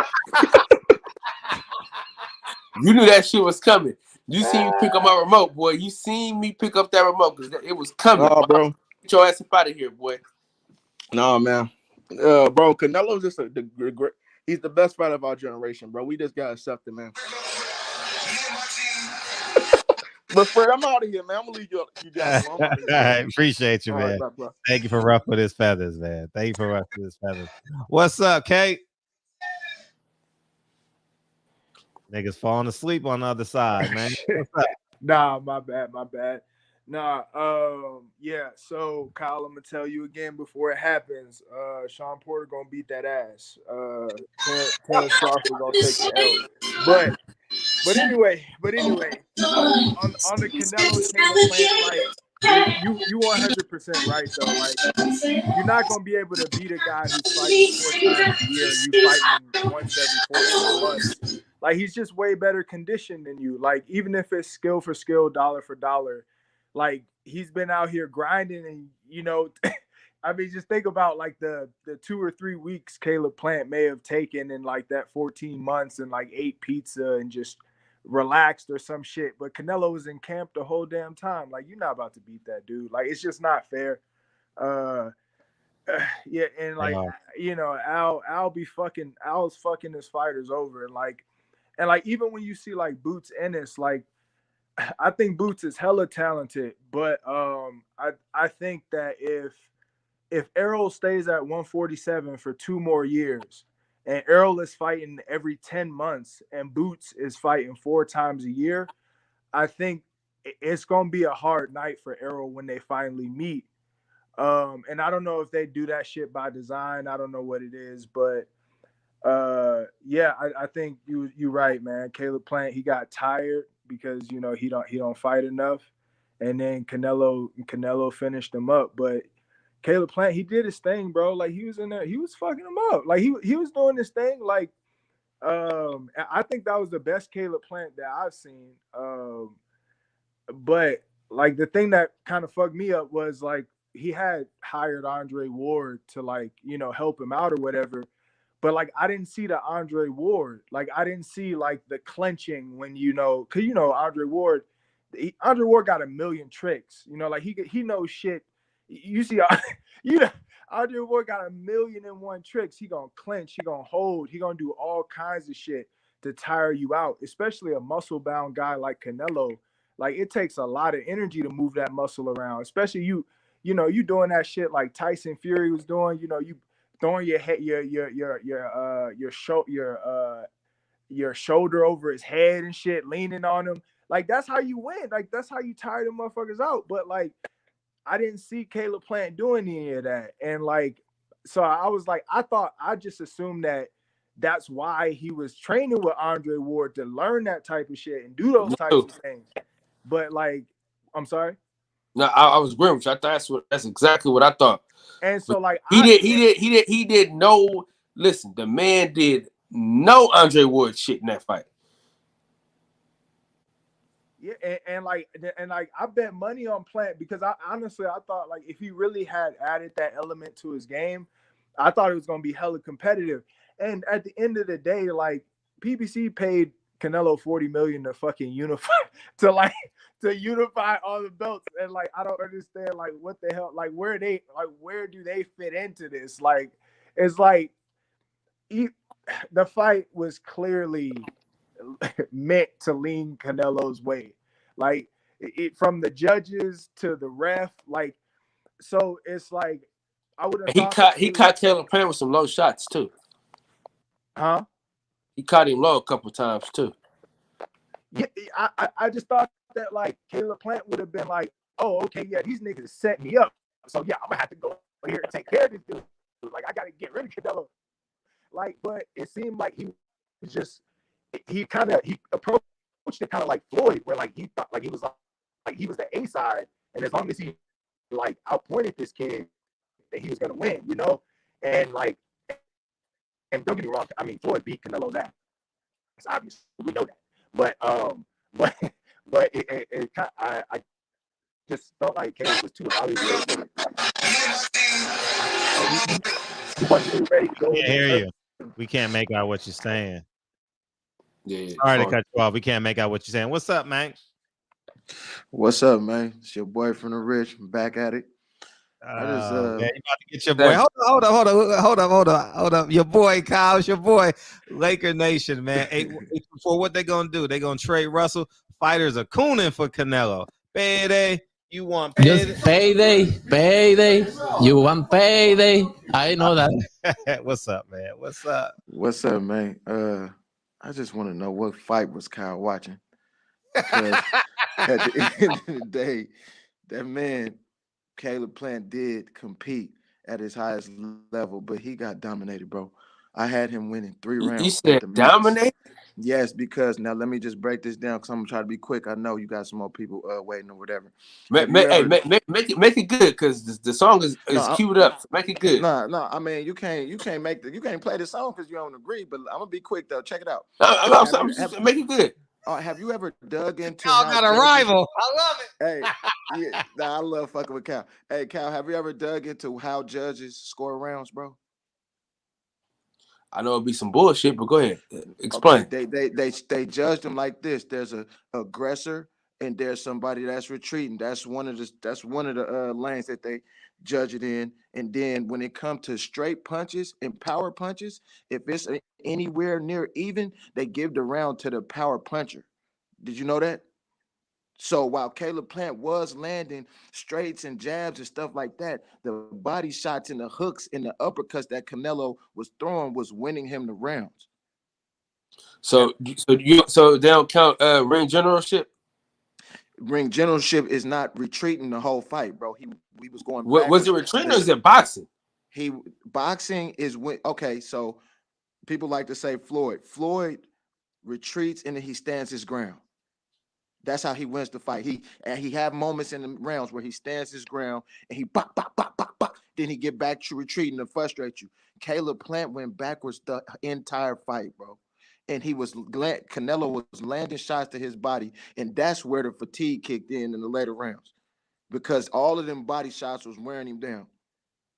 You knew that shit was coming. You seen me pick up my remote, boy. You seen me pick up that remote because it was coming. Oh, bro. Get your ass up out of here, boy. No, man. Bro, Canelo's just he's the best fighter of our generation, bro. We just gotta accept it, man. But Fred, I'm out of here, man. I'm gonna leave you guys alone. I appreciate you, man. Right, bro. Thank you for ruffling his feathers, man. Thank you for ruffling his feathers. What's up, Kate? Niggas falling asleep on the other side, man. What's up? Nah, my bad. Nah, yeah. So Kyle, I'm gonna tell you again before it happens. Sean Porter gonna beat that ass. Terrence Crawford gonna take the L. But anyway, on the Canelo Shane fight, you 100% right though. Like you're not gonna be able to beat a guy who's fighting 4 times a year and you fighting once every 14 months. Like he's just way better conditioned than you. Like even if it's skill for skill, dollar for dollar, like he's been out here grinding and I mean, just think about like the 2 or 3 weeks Caleb Plant may have taken in like that 14 months and like ate pizza and just relaxed or some shit. But Canelo was in camp the whole damn time. Like you're not about to beat that dude. Like it's just not fair. Yeah, and like Al's fucking his fighters over, and like even when you see like Boots Ennis, like I think Boots is hella talented, but I think that if Errol stays at 147 for 2 more years, and Errol is fighting every 10 months, and Boots is fighting 4 times a year, I think it's gonna be a hard night for Errol when they finally meet. And I don't know if they do that shit by design. I don't know what it is, but yeah, I think you're right, man. Caleb Plant, he got tired because he don't fight enough, and then Canelo finished him up. But Caleb Plant, he did his thing, bro. Like he was in there, he was fucking him up. Like he was doing this thing. Like I think that was the best Caleb Plant that I've seen. But like the thing that kind of fucked me up was like he had hired Andre Ward to like help him out or whatever. But like I didn't see the Andre Ward. Like I didn't see like the clenching when because Andre Ward got a million tricks. Like he knows shit. You see, Andre Ward got 1,000,001 tricks. He gonna clench. He gonna hold. He gonna do all kinds of shit to tire you out. Especially a muscle bound guy like Canelo. Like it takes a lot of energy to move that muscle around. Especially you doing that shit like Tyson Fury was doing. You throwing your head, your shoulder over his head and shit, leaning on him. Like that's how you win. Like that's how you tire them motherfuckers out. But like I didn't see Caleb Plant doing any of that, and like so I was like I just assumed that that's why he was training with Andre Ward to learn that type of shit and do those types of things. But like, I'm sorry. No, I was agreeing with you. I thought that's exactly what I thought. And so like he did no. Listen, the man did no Andre Ward shit in that fight. Yeah, and like I bet money on Plant because I honestly thought like if he really had added that element to his game, I thought it was gonna be hella competitive. And at the end of the day, like PBC paid Canelo $40 million to fucking unify to unify all the belts, and like I don't understand like what the hell, like where do they fit into this? Like it's like the fight was clearly meant to lean Canelo's way, like it from the judges to the ref, like so it's like I would have he caught Caleb Plant with some low shots too. Huh? He caught him low a couple times too. Yeah, I just thought that like Caleb Plant would have been like, oh okay, yeah, these niggas set me up, so yeah, I'm gonna have to go here and take care of this dude. Like I gotta get rid of Canelo. Like, but it seemed like he was just he approached it kind of like Floyd, where like he thought like he was like he was the A side, and as long as he like outpointed this kid, that he was gonna win, and like, and don't get me wrong, I mean Floyd beat Canelo's ass. It's obvious, we know that, but I just felt like Caleb was too evaluated. Can't hear you. We can't make out what you're saying. Yeah. Sorry to cut you off. We can't make out what you're saying. What's up, man? What's up, man? It's your boy from the Rich. I'm back at it. Man, you about to get your boy. Hold up. Your boy, Kyle's your boy. Laker Nation, man. 8-4. What they gonna do? They gonna trade Russell. Fighters are cooning for Canelo. Payday. You want payday? Just payday. You want payday. I know that. What's up, man? What's up? What's up, man? I just want to know what fight was Kyle watching. Because at the end of the day, that man, Caleb Plant, did compete at his highest level, but he got dominated, bro. I had him winning 3 rounds. You said dominated? Yes, because now let me just break this down because I'm gonna try to be quick. I know you got some more people waiting or whatever. Make it good because the song is queued up. So make it good. No. I mean, you can't play the song because you don't agree. But I'm gonna be quick though. Check it out. Make it good. Have you ever dug into Y'all got a rival? I love it. Hey, yeah, I love fucking with Cal. Hey, Cal, have you ever dug into how judges score rounds, bro? I know it'll be some bullshit, but go ahead, explain. Okay, they judge them like this. There's a aggressor and there's somebody that's retreating. That's one of the lanes that they judge it in. And then when it comes to straight punches and power punches, if it's anywhere near even, they give the round to the power puncher. Did you know that? So while Caleb Plant was landing straights and jabs and stuff like that, the body shots and the hooks and the uppercuts that Canelo was throwing was winning him the rounds. So they don't count ring generalship. Ring generalship is not retreating the whole fight, bro. We was going. Was it retreating or is it boxing? Boxing is when so people like to say Floyd. Floyd retreats and then he stands his ground. That's how he wins the fight. He have moments in the rounds where he stands his ground and he bop. Then he get back to retreating to frustrate you. Caleb Plant went backwards the entire fight, bro. And Canelo was landing shots to his body, and that's where the fatigue kicked in the later rounds, because all of them body shots was wearing him down.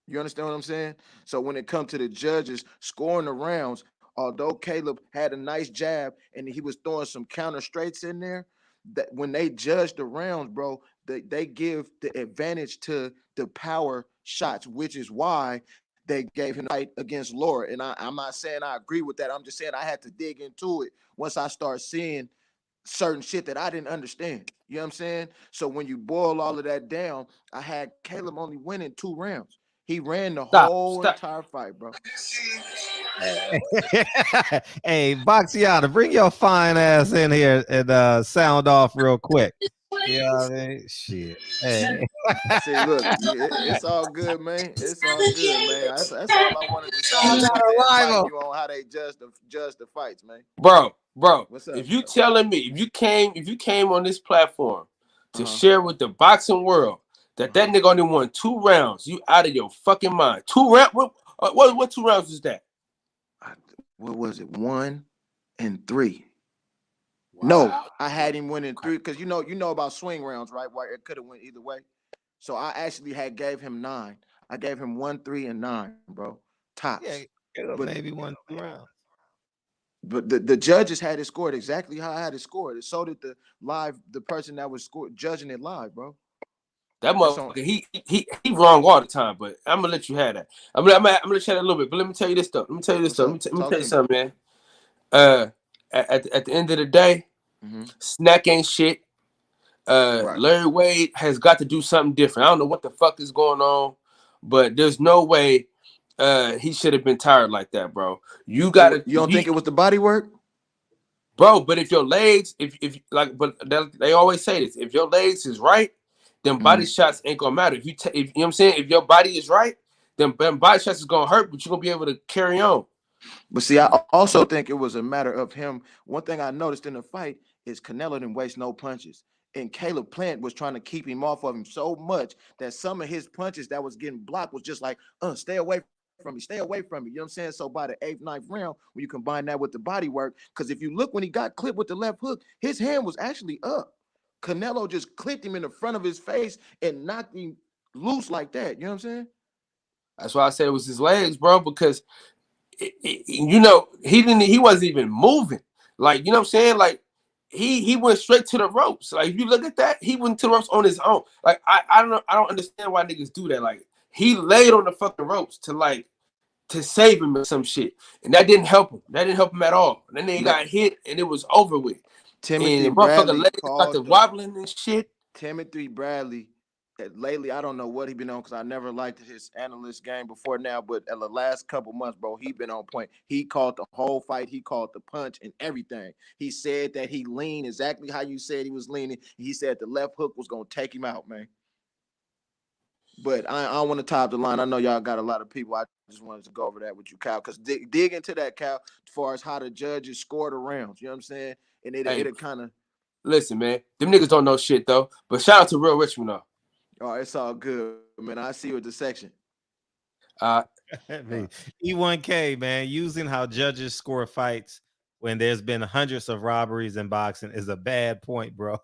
You understand what I'm saying? So when it comes to the judges scoring the rounds, although Caleb had a nice jab and he was throwing some counter straights in there, that when they judge the rounds, bro, they give the advantage to the power shots, which is why they gave him the fight against Laura. And I'm not saying I agree with that. I'm just saying I had to dig into it once I start seeing certain shit that I didn't understand. You know what I'm saying? So when you boil all of that down, I had Caleb only winning 2 rounds. He ran the whole entire fight, bro. Hey, Boxiana, bring your fine ass in here and sound off real quick. Yeah, I mean, shit. Hey. See, look, it's all good, man. It's all good, man. That's all I wanted to say. I wanted to enlighten you on how they judge the fights, man. Bro, what's up? If you telling me if you came on this platform to share with the boxing world that nigga only won 2 rounds, you out of your fucking mind. 2 rounds? What 2 rounds is that? What was it? 1 and 3. Wow. No, I had him winning 3 because you know about swing rounds, right? Where it could have went either way. So I actually gave him 9. I gave him 1, 3, and 9, bro. Tops. Yeah, but maybe 1 round. But the judges had it scored exactly how I had it scored. So did the person that was judging it live, bro. That motherfucker, he wrong all the time, but I'm gonna let you have that. I'm gonna let you have that a little bit. But let me tell you this stuff. Let me tell you something, man. At the end of the day, Snack ain't shit. Right. Larry Wade has got to do something different. I don't know what the fuck is going on, but there's no way he should have been tired like that, bro. You gotta. You don't think it was the body work? Bro, but if your legs, if like, but they always say this: if your legs is right, then body shots ain't gonna matter. If you know what I'm saying, if your body is right, then body shots is gonna hurt, but you're gonna be able to carry on. But see, I also think it was a matter of him. One thing I noticed in the fight is Canelo didn't waste no punches, and Caleb Plant was trying to keep him off of him so much that some of his punches that was getting blocked was just like, stay away from me, stay away from me. You know what I'm saying? So by the 8th, 9th round, when you combine that with the body work, because if you look when he got clipped with the left hook, his hand was actually up. Canelo just clipped him in the front of his face and knocked him loose like that. You know what I'm saying? That's why I said it was his legs, bro, because he wasn't even moving. Like, you know what I'm saying? Like he went straight to the ropes. Like if you look at that, he went to the ropes on his own. Like I don't understand why niggas do that. Like he laid on the fucking ropes to save him or some shit. And that didn't help him. That didn't help him at all. And then he got hit and it was over with. Timothy Bradley legs got the wobbling and shit. Timothy Bradley, lately, I don't know what he been on because I never liked his analyst game before now, but in the last couple months, bro, he been on point. He called the whole fight. He called the punch and everything. He said that he leaned exactly how you said he was leaning. He said the left hook was going to take him out, man. But I don't want to top the line. I know y'all got a lot of people. I just wanted to go over that with you, Cal, because dig into that, Cal, as far as how the judges score the rounds. You know what I'm saying? And it'll kind of. Listen, man, them niggas don't know shit though. But shout out to Real Richmond though. Oh, it's all good, man. I see you at the section. E1K, man, using how judges score fights when there's been hundreds of robberies in boxing is a bad point, bro.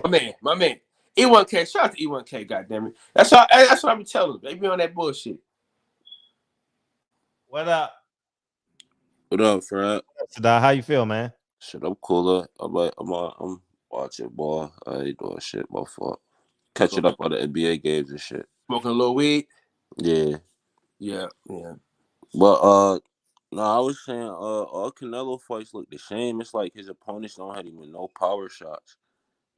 My man. E1K, shout out to E1K, goddammit. That's what I be telling them. They be on that bullshit. What up? What up, Fred? Sadar, how you feel, man? Shit, I'm cooler. I'm watching ball. I ain't doing shit. My fault. Catching up on the NBA games and shit. Smoking a little weed. Yeah. But no, I was saying all Canelo fights look the same. It's like his opponents don't have even no power shots.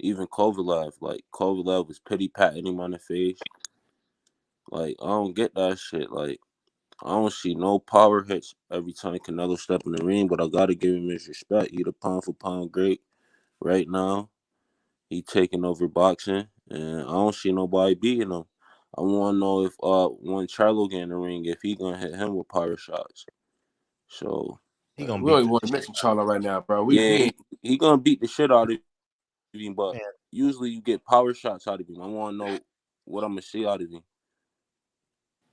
Even Kovalev, like Kovalev was pity patting him on the face. Like I don't get that shit. Like I don't see no power hits every time Canelo step in the ring, but I gotta give him his respect. He the pound for pound great right now. He taking over boxing, and I don't see nobody beating him. I want to know if when Charlo get in the ring, if he gonna hit him with power shots. So we don't even want to mention Charlo right now, bro. He gonna beat the shit out of him, but usually you get power shots out of him. I want to know what I'm gonna see out of him.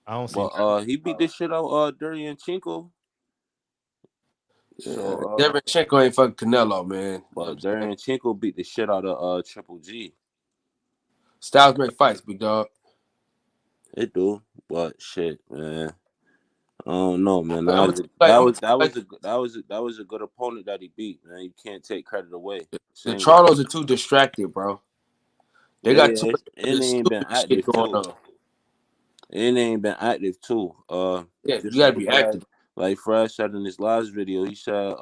I don't see. But he beat this shit out Derevyanchenko. So Derevyanchenko ain't fucking Canelo, man. But Derevyanchenko beat the shit out of Triple G. Styles make fights, big dog. It do, but shit, man. I don't know, man. That was a good opponent that he beat, man. You can't take credit away. The Charlos are too distracted, bro. They got too much ain't been active going too. on. It ain't been active too. You gotta be active. Like Fred said in his last video, he said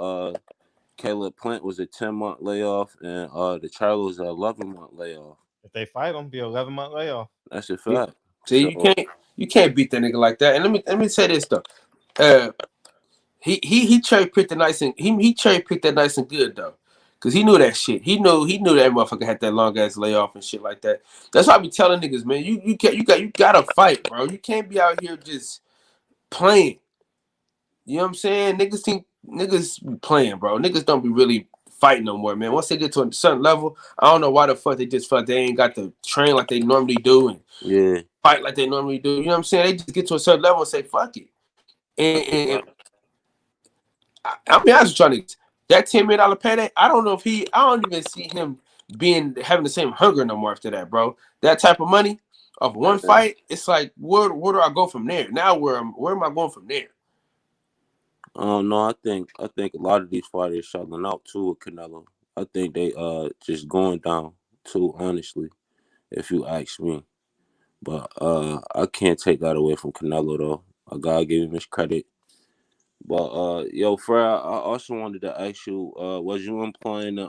Caleb Plant was a 10-month layoff and the Charlos a 11-month layoff. If they fight him, be 11-month layoff. That's a fact. See, you can't beat that nigga like that. And let me say this though. He cherry picked the nice and he cherry picked that nice and good though. Cause he knew that shit. He knew that motherfucker had that long ass layoff and shit like that. That's why I be telling niggas, man, you gotta fight, bro. You can't be out here just playing. You know what I'm saying? Niggas be playing, bro. Niggas don't be really fighting no more, man. Once they get to a certain level, I don't know why the fuck they just feel like they ain't got to train like they normally do and fight like they normally do. You know what I'm saying? They just get to a certain level and say, fuck it. And I'll be honest with you, that $10 million payday, I don't even see him having the same hunger no more after that, bro. That type of money of one fight, it's like, where do I go from there? Now where am I going from there? No, I think a lot of these fighters shuttling out too with Canelo. I think they just going down too, honestly, if you ask me. But I can't take that away from Canelo though. I gotta give him his credit. But yo, Fred, I also wanted to ask you, was you implying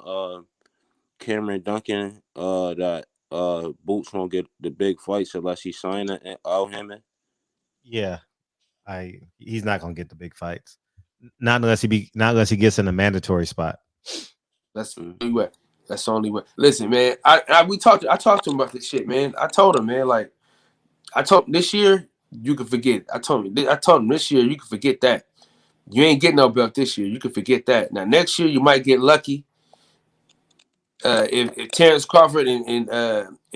Cameron Duncan that Boots won't get the big fights unless he sign out him? Yeah, he's not gonna get the big fights. Not unless he gets in a mandatory spot. That's the only way. That's the only way. Listen, man, I talked to him about this shit, man. I told him, man, like I told him this year you can forget. I told him this year you can forget that. You ain't getting no belt this year. You can forget that. Now next year you might get lucky. If Terrence Crawford and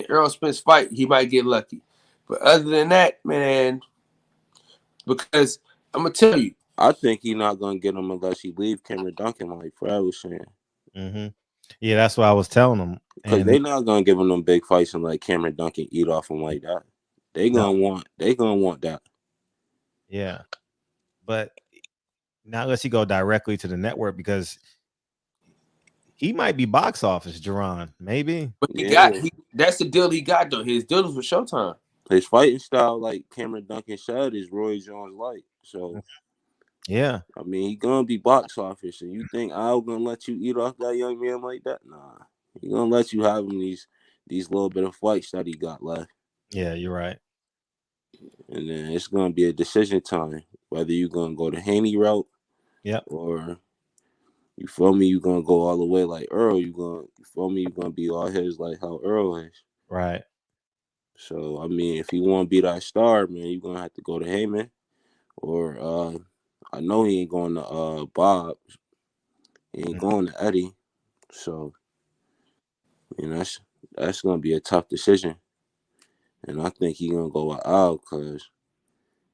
Errol Spence fight, he might get lucky. But other than that, man, because I'm gonna tell you, I think he's not gonna get him unless he leave Cameron Duncan, like Fred was saying. Mm-hmm. Yeah, that's what I was telling him. Because they're not gonna give him them big fights and let Cameron Duncan eat off him like that. They gonna want that. Yeah, but not unless he go directly to the network, because he might be box office, Jerron. Maybe. But that's the deal he got though. His deal is for Showtime. His fighting style, like Cameron Duncan said, is Roy Jones like. So yeah, I mean, he gonna be box office, and you think Al gonna let you eat off that young man like that? Nah, he gonna let you have him these little bit of fights that he got left. Yeah, you're right. And then it's gonna be a decision time whether you gonna go the Haney route, or you feel me, you gonna go all the way like Earl. You feel me, you gonna be all his like how Earl is. Right. So I mean, if you want to be that star, man, you're gonna have to go to Heyman, or I know he ain't going to Bob. He ain't going to Eddie. So you know that's gonna be a tough decision, and I think he gonna go with Al because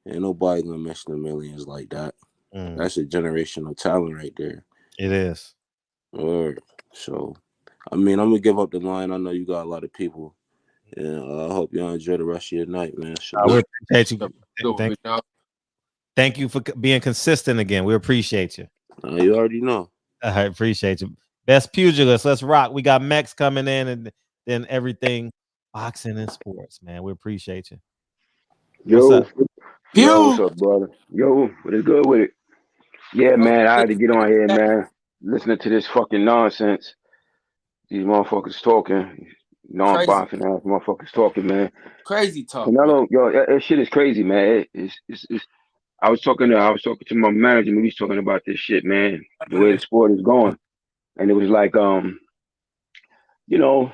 ain't nobody gonna mention the millions like that. That's a generational talent right there. It is. So, I mean, I'm gonna give up the line. I know you got a lot of people, and I hope y'all enjoy the rest of your night, man. We appreciate you. Thank you for being consistent again. We appreciate you. You already know. I appreciate you. Best pugilist. Let's rock. We got Mex coming in, and then everything boxing and sports, man. We appreciate you. What's up? Yo, what's up, brother? Yo, what is good with it? Yeah, man, I had to get on here, man. Listening to this fucking nonsense. These motherfuckers talking. Non-boxing ass motherfuckers talking, man. Crazy talk. Canelo, yo, that shit is crazy, man. I was talking to my manager, and we was talking about this shit, man. The way the sport is going. And it was like, you know,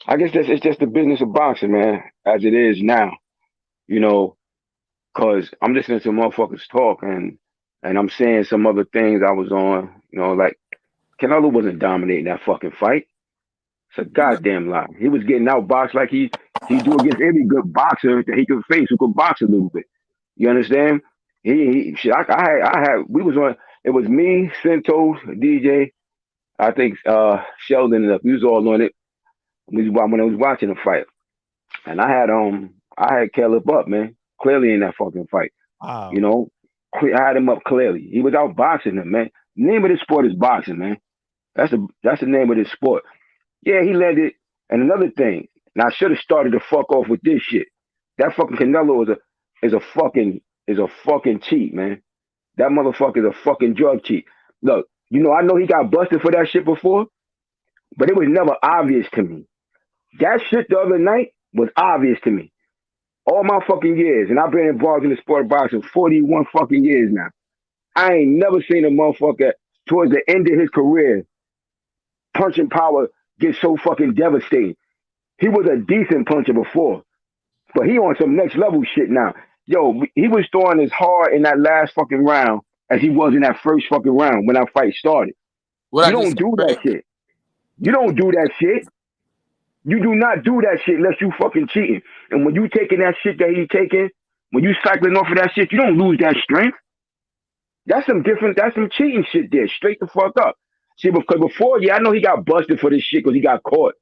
I guess it's just the business of boxing, man, as it is now. You know, cause I'm listening to motherfuckers talk and I'm saying some other things I was on, you know, like Canelo wasn't dominating that fucking fight. It's a goddamn lie. He was getting outboxed like he do against every good boxer that he could face who could box a little bit. You understand? Shit, we was on. It was me, Cinto, DJ. I think Sheldon and we was all on it. When I was watching the fight, and I had Caleb up, man, clearly in that fucking fight. Wow. You know, I had him up clearly. He was out boxing him, man. The name of this sport is boxing, man. That's the name of this sport. Yeah, he led it. And another thing, and I should have started to fuck off with this shit. That fucking Canelo is a fucking cheat, man. That motherfucker is a fucking drug cheat. Look, you know, I know he got busted for that shit before, but it was never obvious to me. That shit the other night was obvious to me. All my fucking years, and I've been involved in the sport of boxing 41 fucking years now. I ain't never seen a motherfucker towards the end of his career punching power get so fucking devastating. He was a decent puncher before, but he on some next level shit now. Yo, he was throwing as hard in that last fucking round as he was in that first fucking round when that fight started. You don't do that shit. You don't do that shit. You do not do that shit unless you fucking cheating. And when you taking that shit that he taking, when you cycling off of that shit, you don't lose that strength. That's some cheating shit there. Straight the fuck up. See, because before, yeah, I know he got busted for this shit because he got caught.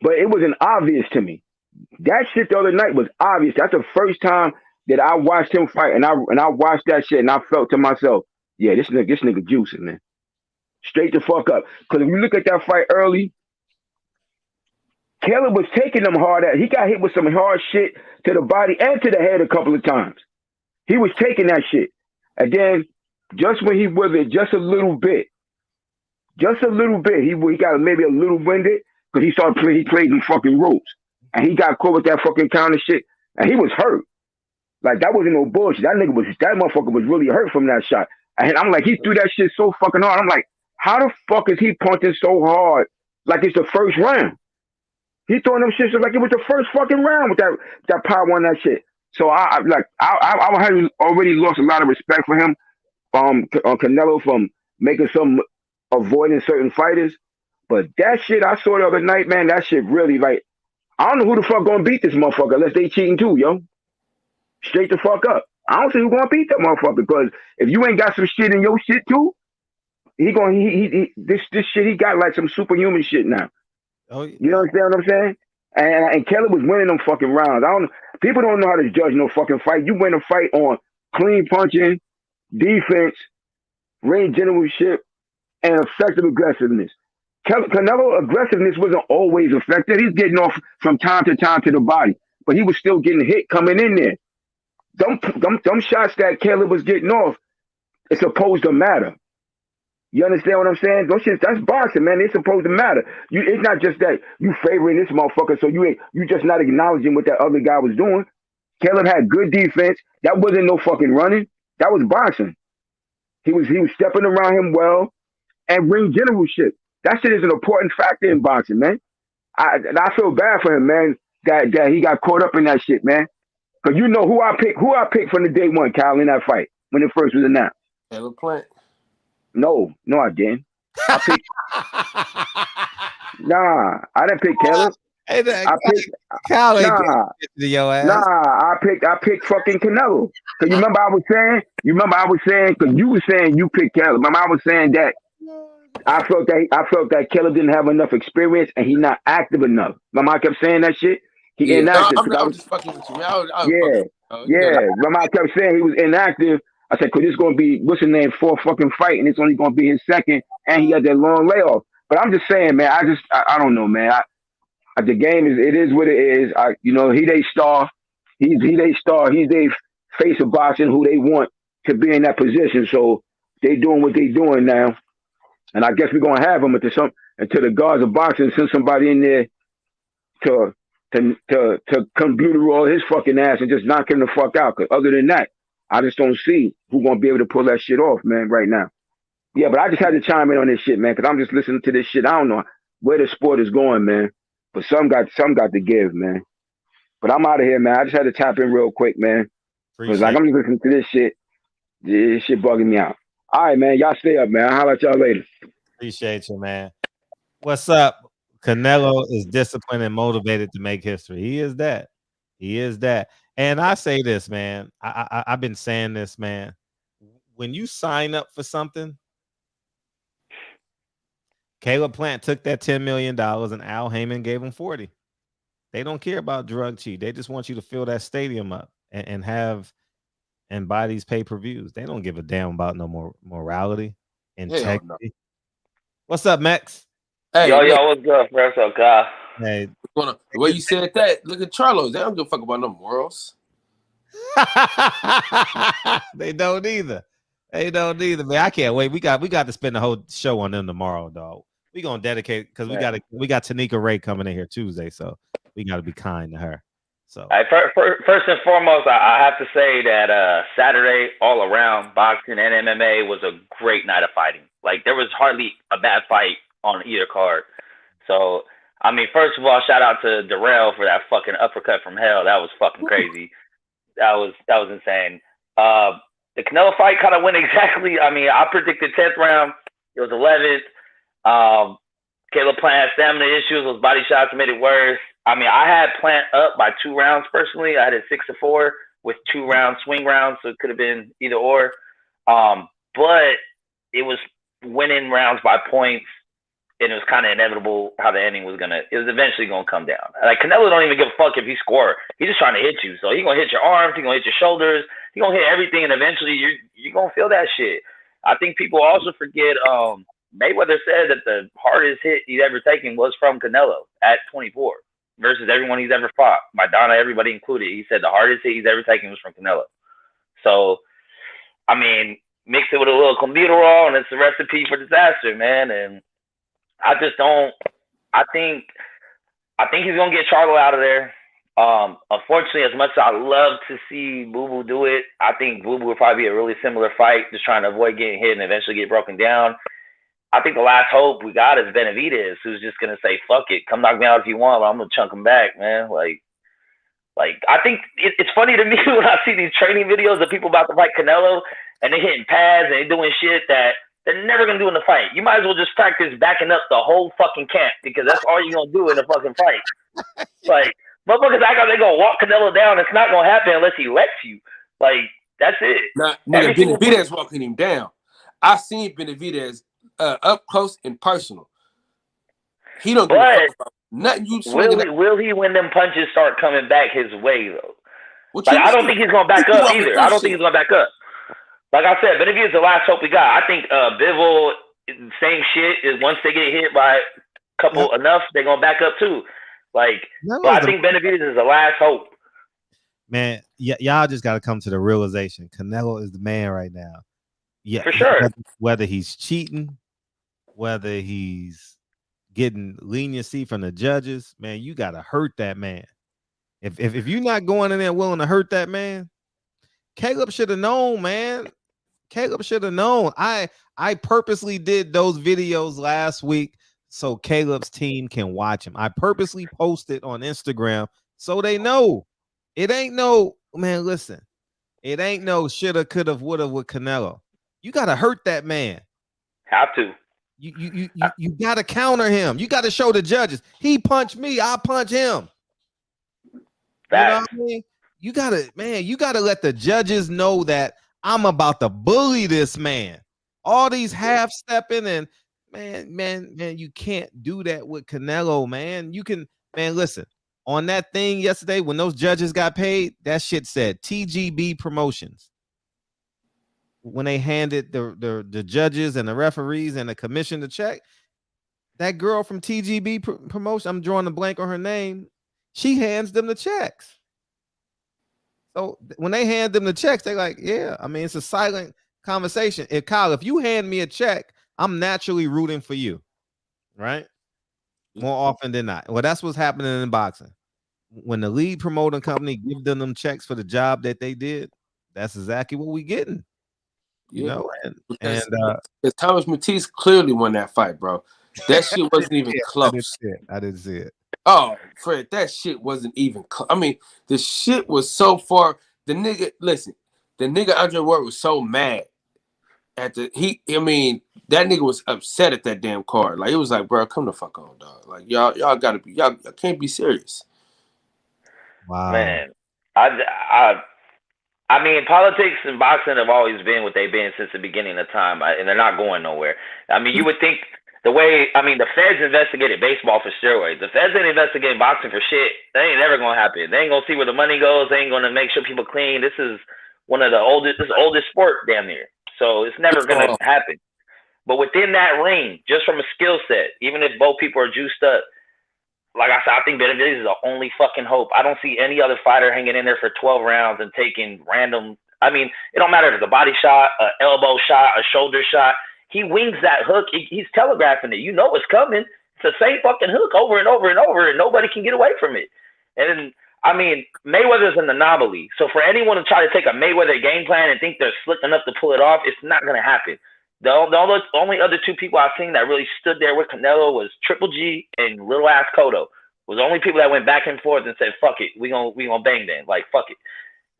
But it wasn't obvious to me. That shit the other night was obvious. That's the first time that I watched him fight, and I watched that shit, and I felt to myself, yeah, this nigga juicing, man. Straight the fuck up. Because if you look at that fight early, Caleb was taking them hard at. He got hit with some hard shit to the body and to the head a couple of times. He was taking that shit. And then just when he withered just a little bit, he got maybe a little winded because he played some fucking ropes. And he got caught with that fucking counter shit. And he was hurt. Like, that wasn't no bullshit. That motherfucker was really hurt from that shot. And I'm like, he threw that shit so fucking hard. I'm like, how the fuck is he punching so hard like it's the first round? He throwing them shit like it was the first fucking round with that power on that shit. So I had already lost a lot of respect for him, on Canelo, from making some avoiding certain fighters. But that shit I saw the other night, man, that shit really, like, I don't know who the fuck gonna beat this motherfucker unless they cheating too, yo. Straight the fuck up. I don't see who gonna beat that motherfucker, because if you ain't got some shit in your shit too, this shit he got like some superhuman shit now. Oh, you understand what I'm saying? And Kelly was winning them fucking rounds. People don't know how to judge no fucking fight. You win a fight on clean punching, defense, range generalship, and effective aggressiveness. Canelo aggressiveness wasn't always effective. He's getting off from time to time to the body, but he was still getting hit coming in there. Them shots that Caleb was getting off, it's supposed to matter. You understand what I'm saying? Those shit, that's boxing, man. It's supposed to matter. It's not just that you favoring this motherfucker, so you just not acknowledging what that other guy was doing. Caleb had good defense. That wasn't no fucking running. That was boxing. He was stepping around him well, and ring generalship. That shit is an important factor in boxing, man. I feel bad for him, man. that he got caught up in that shit, man. Cause you know who I picked from the day one, Kyle, in that fight when it first was announced. Caleb Plant. No, I didn't. I picked. Nah, I didn't pick Caleb. Hey, I picked. Kyle ain't Nah, to your ass. I picked fucking Canelo. Cause you remember I was saying, cause you were saying you picked Caleb. Remember I was saying that I felt that Caleb didn't have enough experience and he not active enough. Remember I kept saying that shit. He Yeah, inactive. I'm just fucking with you, man. I was Yeah. Remember I kept saying he was inactive. I said, cause this gonna be what's his name, 4th fucking fight, and it's only gonna be his 2nd, and he got that long layoff. But I'm just saying, man. I don't know, man. The game is what it is. He they star. He's they star. He's they face of boxing who they want to be in that position. So they doing what they doing now. And I guess we're gonna have him until the gods of boxing send somebody in there to come beautiful all his fucking ass and just knock him the fuck out. Cause other than that, I just don't see who's gonna be able to pull that shit off, man, right now. Yeah, but I just had to chime in on this shit, man, because I'm just listening to this shit. I don't know where the sport is going, man. But some got to give, man. But I'm out of here, man. I just had to tap in real quick, man. Because I'm just listening to this shit. This shit bugging me out. All right, man. Y'all stay up, man. I'll holler at y'all later. Appreciate you, man. What's up? Canelo is disciplined and motivated to make history. He is that. He is that. And I say this, man. I've been saying this, man. When you sign up for something, Caleb Plant took that $10 million and Al Heyman gave him 40. They don't care about drug cheat. They just want you to fill that stadium up and buy these pay-per-views. They don't give a damn about no more morality, integrity. No. What's up, Max? Hey, yo, what's up, bro? What's up, Kyle? Hey, the way you said that, look at Charlos. They don't give a fuck about no morals. They don't either. They don't either, man. I can't wait. We got to spend the whole show on them tomorrow, dog. We gonna dedicate because we got Tanika Ray coming in here Tuesday, so we got to be kind to her. So, first and foremost, I have to say that Saturday all around boxing and MMA was a great night of fighting. Like there was hardly a bad fight on either card. So, I mean, first of all, shout out to Darrell for that fucking uppercut from hell. That was fucking crazy. That was insane. The Canelo fight kind of went exactly. I mean, I predicted 10th round. It was 11th. Caleb Plant had stamina issues. Those body shots made it worse. I mean, I had Plant up by 2 rounds personally. I had it 6-4 with 2 round swing rounds, so it could have been either or. But it was winning rounds by points, and it was kind of inevitable how the ending was gonna. It was eventually gonna come down. Like Canelo don't even give a fuck if he score. He's just trying to hit you. So he's gonna hit your arms. He's gonna hit your shoulders. He's gonna hit everything, and eventually you're gonna feel that shit. I think people also forget. Mayweather said that the hardest hit he's ever taken was from Canelo at 24 versus everyone he's ever fought. Maidana, everybody included. He said the hardest hit he's ever taken was from Canelo. So, I mean, mix it with a little clenbuterol and it's a recipe for disaster, man. And I just don't. I think he's gonna get Charlo out of there. Unfortunately, as much as I love to see Boo Boo do it, I think Boo Boo would probably be a really similar fight, just trying to avoid getting hit and eventually get broken down. I think the last hope we got is Benavidez, who's just gonna say, "Fuck it, come knock me out if you want, but I'm gonna chunk him back, man." Like I think it's funny to me when I see these training videos of people about to fight Canelo and they hitting pads and they doing shit that they're never gonna do in the fight. You might as well just practice backing up the whole fucking camp because that's all you're gonna do in a fucking fight. Like motherfuckers act like they gonna walk Canelo down. It's not gonna happen unless he lets you. Like that's it. Nah, nigga, Benavidez walking him down. I seen Benavidez up close and personal. He don't give a fuck about nothing you swinging. Will he when them punches start coming back his way though? Like, I don't think he's gonna back up either. I don't think he's gonna back up. Like I said, Benavidez is the last hope we got. I think Bivol, same shit. Is once they get hit by a couple enough, they're gonna back up too. Like, but I think Benavidez is the last hope. Man, y'all just got to come to the realization. Canelo is the man right now. Yeah, for sure. Whether he's cheating, whether he's getting leniency from the judges, man, you got to hurt that man. If you're not going in there willing to hurt that man, Caleb should have known, man. Caleb should have known. I purposely did those videos last week so Caleb's team can watch him. I purposely posted on Instagram So they know. It ain't no, man, listen. It ain't no shoulda, coulda, woulda with Canelo. You gotta hurt that man. Have to. You gotta counter him. You gotta show the judges. He punched me, I punch him. You know what I mean? You gotta let the judges know that I'm about to bully this man. All these half stepping and man, you can't do that with Canelo, man. You can, man, listen. On that thing yesterday, when those judges got paid, that shit said TGB Promotions. When they handed the judges and the referees and the commission the check, that girl from TGB Promotion, I'm drawing a blank on her name, she hands them the checks. So when they hand them the checks, they're like, yeah, I mean, it's a silent conversation. If you hand me a check, I'm naturally rooting for you, right? More often than not. Well, that's what's happening in boxing. When the lead promoting company give them checks for the job that they did, that's exactly what we getting. You know, and Thomas Matisse clearly won that fight, bro. That shit wasn't even close. I didn't see it. Oh, Fred, that shit wasn't even close. I mean, the shit was so far. The nigga Andre Ward was so mad at that nigga was upset at that damn card. Like, it was like, bro, come the fuck on, dog. Like, y'all gotta be, y'all can't be serious. Wow. Man, I mean, politics and boxing have always been what they've been since the beginning of time, and they're not going nowhere. I mean, you would think the feds investigated baseball for steroids. The feds ain't investigating boxing for shit. That ain't never gonna happen. They ain't gonna see where the money goes. They ain't gonna make sure people clean. This is one of the oldest sport damn near. So it's never gonna happen. But within that range, just from a skill set, even if both people are juiced up, like I said, I think Benavidez is the only fucking hope. I don't see any other fighter hanging in there for 12 rounds and taking random. I mean, it don't matter if it's a body shot, an elbow shot, a shoulder shot. He wings that hook. He's telegraphing it. You know it's coming. It's the same fucking hook over and over and over, and nobody can get away from it. And I mean, Mayweather's an anomaly. So for anyone to try to take a Mayweather game plan and think they're slick enough to pull it off, it's not going to happen. The only other two people I've seen that really stood there with Canelo was Triple G and Little Ass Cotto. Was the only people that went back and forth and said, fuck it, we gonna bang then. Like, fuck it.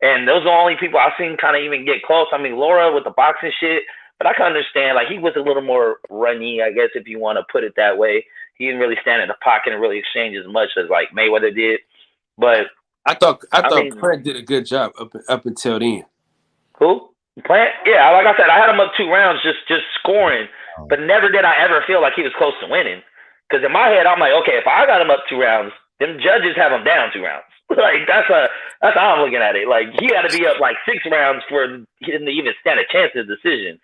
And those are the only people I've seen kind of even get close. I mean, Laura with the boxing shit, but I can understand, like, he was a little more runny, I guess, if you want to put it that way. He didn't really stand in the pocket and really exchange as much as, like, Mayweather did. But I thought Plant did a good job up until then. Who? Plant? Yeah, like I said, I had him up 2 rounds just scoring, but never did I ever feel like he was close to winning. Because in my head, I'm like, okay, if I got him up 2 rounds, them judges have him down 2 rounds. Like, that's how I'm looking at it. Like, he got to be up like 6 rounds for him to even stand a chance at the decision.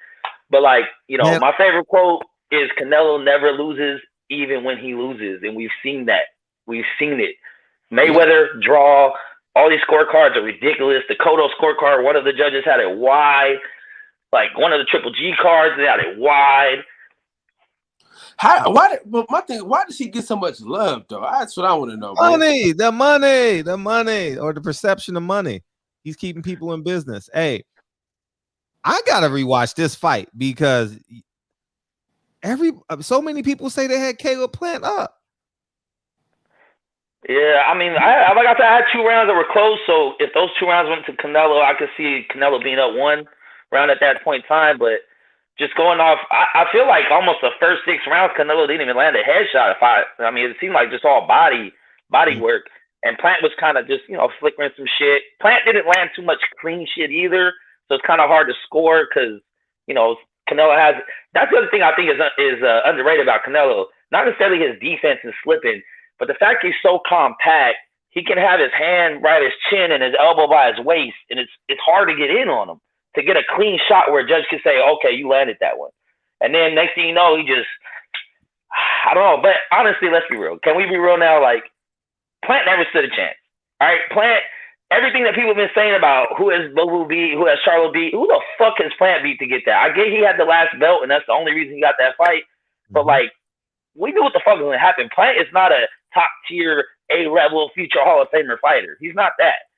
But, like, you know, my favorite quote is Canelo never loses even when he loses. And we've seen that. We've seen it. Mayweather, draw, all these scorecards are ridiculous. The Cotto scorecard, one of the judges had it wide. Like, one of the Triple G cards, they had it wide. Why does he get so much love, though? That's what I want to know. The money, or the perception of money. He's keeping people in business. Hey, I gotta rewatch this fight because so many people say they had Caleb Plant up. Yeah, I mean, like I said, I had 2 rounds that were close. So if those 2 rounds went to Canelo, I could see Canelo being up 1 round at that point in time. But just going off, I feel like almost the first 6 rounds, Canelo didn't even land a headshot. I mean, it seemed like just all body work. And Plant was kind of just, you know, flickering some shit. Plant didn't land too much clean shit either. So it's kind of hard to score because, you know, Canelo has. That's the other thing I think is underrated about Canelo. Not necessarily his defense and slipping, but the fact he's so compact, he can have his hand right at his chin and his elbow by his waist, and it's hard to get in on him to get a clean shot where a judge can say, okay, you landed that one. And then next thing you know, he just, I don't know. But honestly, let's be real. Can we be real now? Like, Plant never stood a chance. All right, Plant, everything that people have been saying about who has Bobu beat, who has Charlo beat, who the fuck has Plant beat to get that? I get he had the last belt, and that's the only reason he got that fight. But, like, we knew what the fuck was going to happen. Plant is not a top-tier, A-level, future Hall of Famer fighter. He's not that.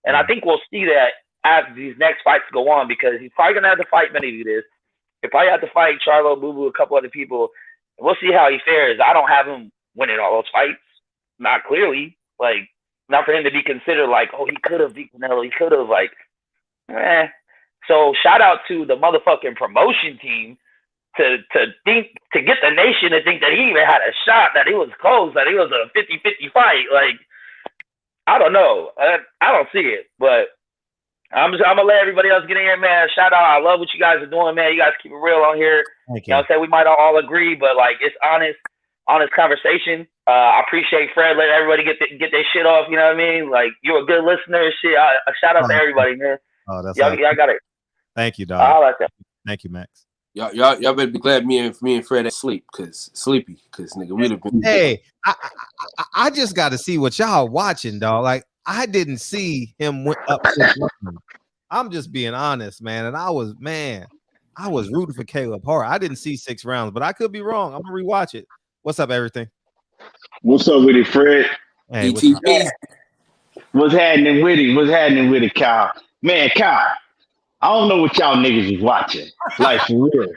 And I think we'll see that as these next fights go on because he's probably going to have to fight Benavidez. He'll probably have to fight Charlo, Boo-Boo, a couple other people. We'll see how he fares. I don't have him winning all those fights. Not clearly. Like, not for him to be considered like, oh, he could have beat Canelo. He could have like, So shout out to the motherfucking promotion team to get the nation to think that he even had a shot, that he was close, that he was a 50-50 fight. Like, I don't know. I don't see it, but I'm gonna let everybody else get in here, man. Shout out. I love what you guys are doing, man. You guys keep it real on here. Thank you know what I'm saying? We might all agree, but like, it's honest conversation. I appreciate Fred letting everybody get their shit off. You know what I mean? Like, you're a good listener and shit. Shout out to everybody, man. Oh, that's y'all got it. Thank you, dog. I like that. Thank you, Max. Y'all better be glad me and Fred ain't sleepy, cause nigga, we'd have been. Hey, I just got to see what y'all watching, dog. Like, I didn't see him went up 6 rounds. I'm just being honest, man. And I was rooting for Caleb hard. I didn't see 6 rounds, but I could be wrong. I'm gonna rewatch it. What's up, everything? What's up with it, Fred? Hey, what's happening with it? What's happening with it, Kyle? Man, Kyle, I don't know what y'all niggas is watching. Like, for real.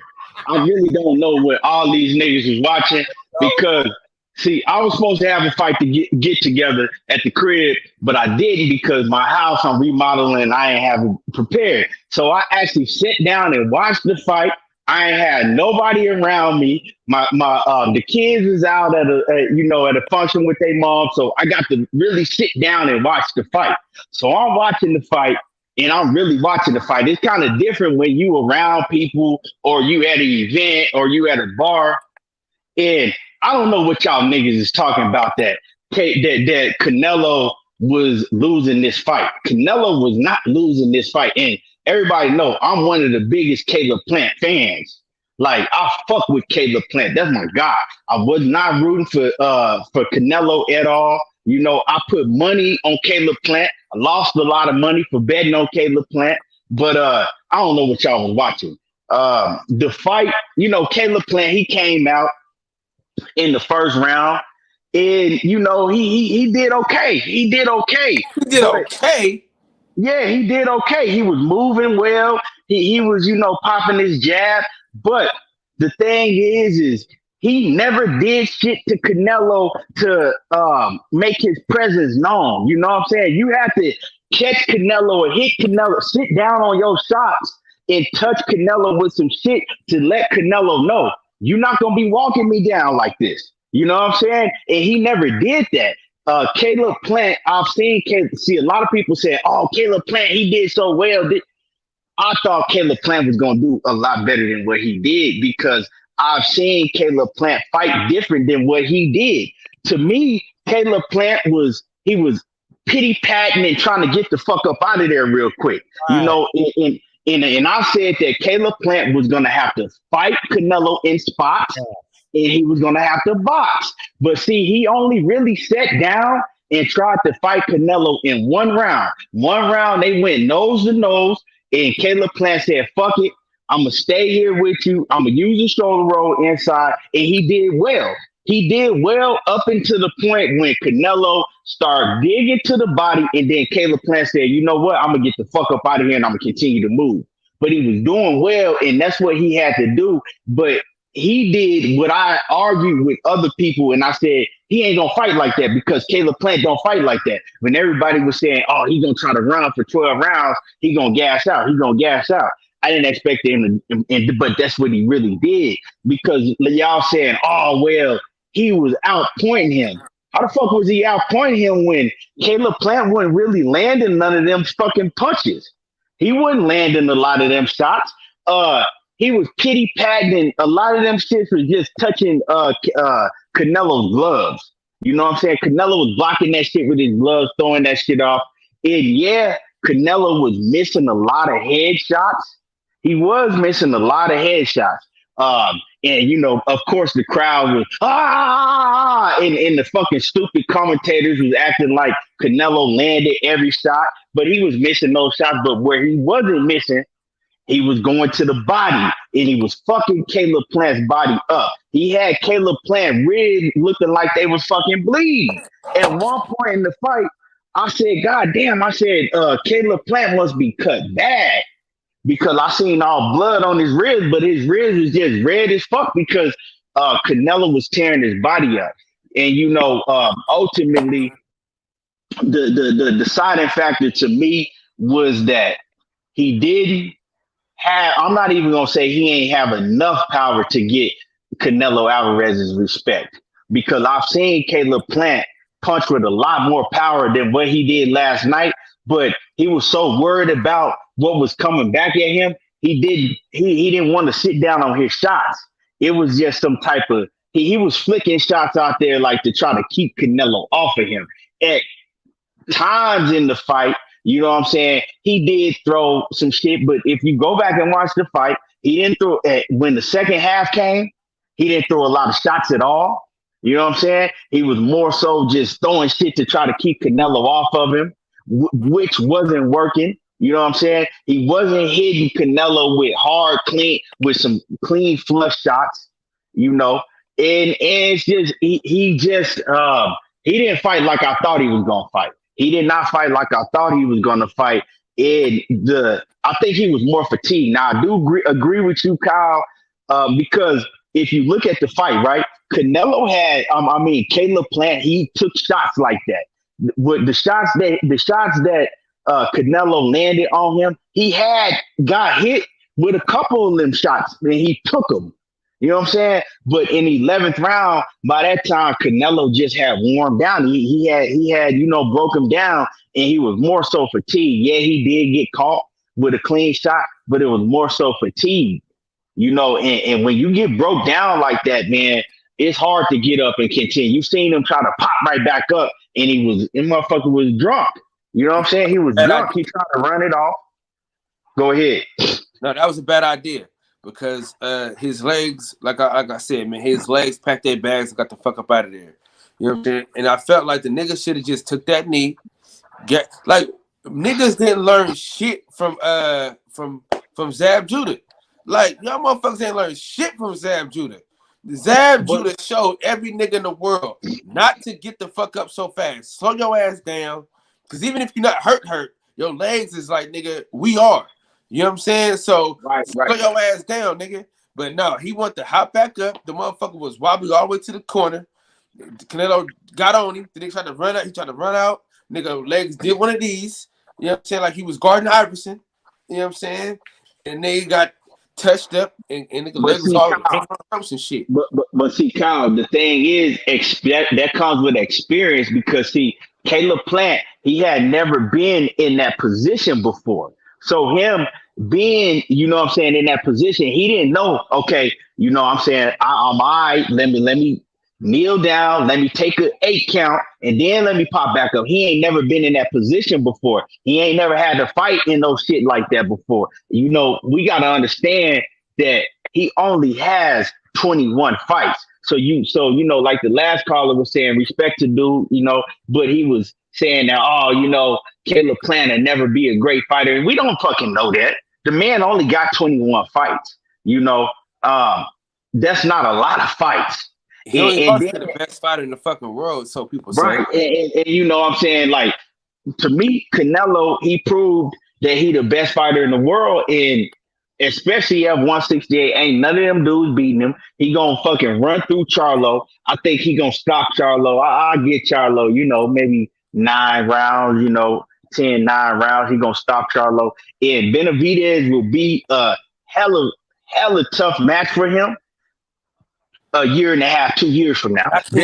I really don't know what all these niggas is watching because, see, I was supposed to have a fight to get together at the crib, but I didn't because my house I'm remodeling and I ain't have it prepared. So I actually sat down and watched the fight. I ain't had nobody around me. The kids is out at a function with their mom, so I got to really sit down and watch the fight. So I'm watching the fight, and I'm really watching the fight. It's kind of different when you around people, or you at an event, or you at a bar. And I don't know what y'all niggas is talking about that Canelo was losing this fight. Canelo was not losing this fight, and everybody know I'm one of the biggest Caleb Plant fans. Like, I fuck with Caleb Plant. That's my guy. I was not rooting for Canelo at all. You know, I put money on Caleb Plant. I lost a lot of money for betting on Caleb Plant. But I don't know what y'all was watching. The fight, Caleb Plant, he came out in the first round. And, he did okay. He did okay. Yeah, he did okay. He was moving well. He was, popping his jab. But the thing is he never did shit to Canelo to make his presence known. You know what I'm saying? You have to catch Canelo or hit Canelo, sit down on your shots and touch Canelo with some shit to let Canelo know you're not going to be walking me down like this. You know what I'm saying? And he never did that. Caleb Plant, I've seen a lot of people say, oh, Caleb Plant, he did so well. I thought Caleb Plant was going to do a lot better than what he did because I've seen Caleb Plant fight different than what he did. To me, Caleb Plant was pity-patting and trying to get the fuck up out of there real quick. Right. And I said that Caleb Plant was going to have to fight Canelo in spots. Yeah. And he was going to have to box. But see, he only really sat down and tried to fight Canelo in one round. One round, they went nose to nose. And Caleb Plant said, fuck it. I'm going to stay here with you. I'm going to use the shoulder roll inside. And he did well. He did well up until the point when Canelo started digging to the body. And then Caleb Plant said, you know what? I'm going to get the fuck up out of here and I'm going to continue to move. But he was doing well. And that's what he had to do. But he did what I argued with other people, and I said, he ain't going to fight like that because Caleb Plant don't fight like that. When everybody was saying, oh, he's going to try to run for 12 rounds, he's going to gas out. I didn't expect him, but that's what he really did because y'all saying, oh, well, he was outpointing him. How the fuck was he outpointing him when Caleb Plant wasn't really landing none of them fucking punches? He wasn't landing a lot of them shots. He was pity-patting. A lot of them shits was just touching Canelo's gloves. You know what I'm saying? Canelo was blocking that shit with his gloves, throwing that shit off. And yeah, Canelo was missing a lot of headshots. He was missing a lot of headshots. And, of course, the crowd was, and the fucking stupid commentators was acting like Canelo landed every shot, but he was missing those shots. But where he wasn't missing, he was going to the body, and he was fucking Caleb Plant's body up. He had Caleb Plant really looking like they was fucking bleeding. At one point in the fight, I said, God damn, Caleb Plant must be cut bad because I seen all blood on his ribs, but his ribs was just red as fuck because Canelo was tearing his body up. And, ultimately, the deciding factor to me was that he didn't have. I'm not even gonna say he ain't have enough power to get Canelo Alvarez's respect, because I've seen Caleb Plant punch with a lot more power than what he did last night. But he was so worried about what was coming back at him, he didn't want to sit down on his shots. It was just some type of he was flicking shots out there like to try to keep Canelo off of him. At times in the fight, you know what I'm saying? He did throw some shit, but if you go back and watch the fight, he didn't throw when the second half came, he didn't throw a lot of shots at all. You know what I'm saying? He was more so just throwing shit to try to keep Canelo off of him, which wasn't working. You know what I'm saying? He wasn't hitting Canelo with some clean flush shots, you know. And it's just he didn't fight like I thought he was gonna fight. He did not fight like I thought he was gonna fight. I think he was more fatigued. Now I do agree with you, Kyle, because if you look at the fight, right, Canelo had, Caleb Plant, he took shots like that. With the shots that Canelo landed on him, he got hit with a couple of them shots, and he took them. You know what I'm saying? But in the 11th round, by that time, Canelo just had warmed down. He had broke him down, and he was more so fatigued. Yeah, he did get caught with a clean shot, but it was more so fatigue. You know, and when you get broke down like that, man, it's hard to get up and continue. You've seen him try to pop right back up, and motherfucker was drunk. You know what I'm saying? He was drunk. He tried to run it off. Go ahead. No, that was a bad idea. Because his legs, like I said, man, his legs packed their bags and got the fuck up out of there. You know what I'm saying? And I felt like the niggas should have just took that knee. Niggas didn't learn shit from Zab Judah. Like, y'all motherfuckers ain't learned shit from Zab Judah. Zab Judah showed every nigga in the world not to get the fuck up so fast. Slow your ass down. Because even if you're not hurt, your legs is like, nigga, we are. You know what I'm saying? So slow your ass down, nigga. But no, he wanted to hop back up. The motherfucker was wobbly all the way to the corner. Canelo got on him. The nigga tried to run out. He tried to run out. Nigga legs did one of these. You know what I'm saying? Like he was guarding Iverson. You know what I'm saying? And they got touched up and nigga legs was all hanging on ropes and shit. But see, Kyle, the thing is, that comes with experience, because see, Caleb Plant, he had never been in that position before. So him being, you know what I'm saying, in that position, he didn't know, okay, you know what I'm saying, I'm all right, let me kneel down, let me take an 8 count, and then let me pop back up. He ain't never been in that position before. He ain't never had to fight in no shit like that before. You know, we got to understand that he only has 21 fights. So you know, like the last caller was saying, respect to dude, you know, but he was saying that, Caleb Plant will never be a great fighter. And we don't fucking know that. The man only got 21 fights. You know, that's not a lot of fights. He only lost to the best fighter in the fucking world, so people say. Right. And you know what I'm saying? Like, to me, Canelo, he proved that he the best fighter in the world, and especially at 168, ain't none of them dudes beating him. He gonna fucking run through Charlo. I think he gonna stop Charlo. I'll get Charlo, you know, maybe 9 rounds, you know, 9 rounds. He gonna stop Charlo. And Benavidez will be a hella tough match for him a year and a half, 2 years from now. I think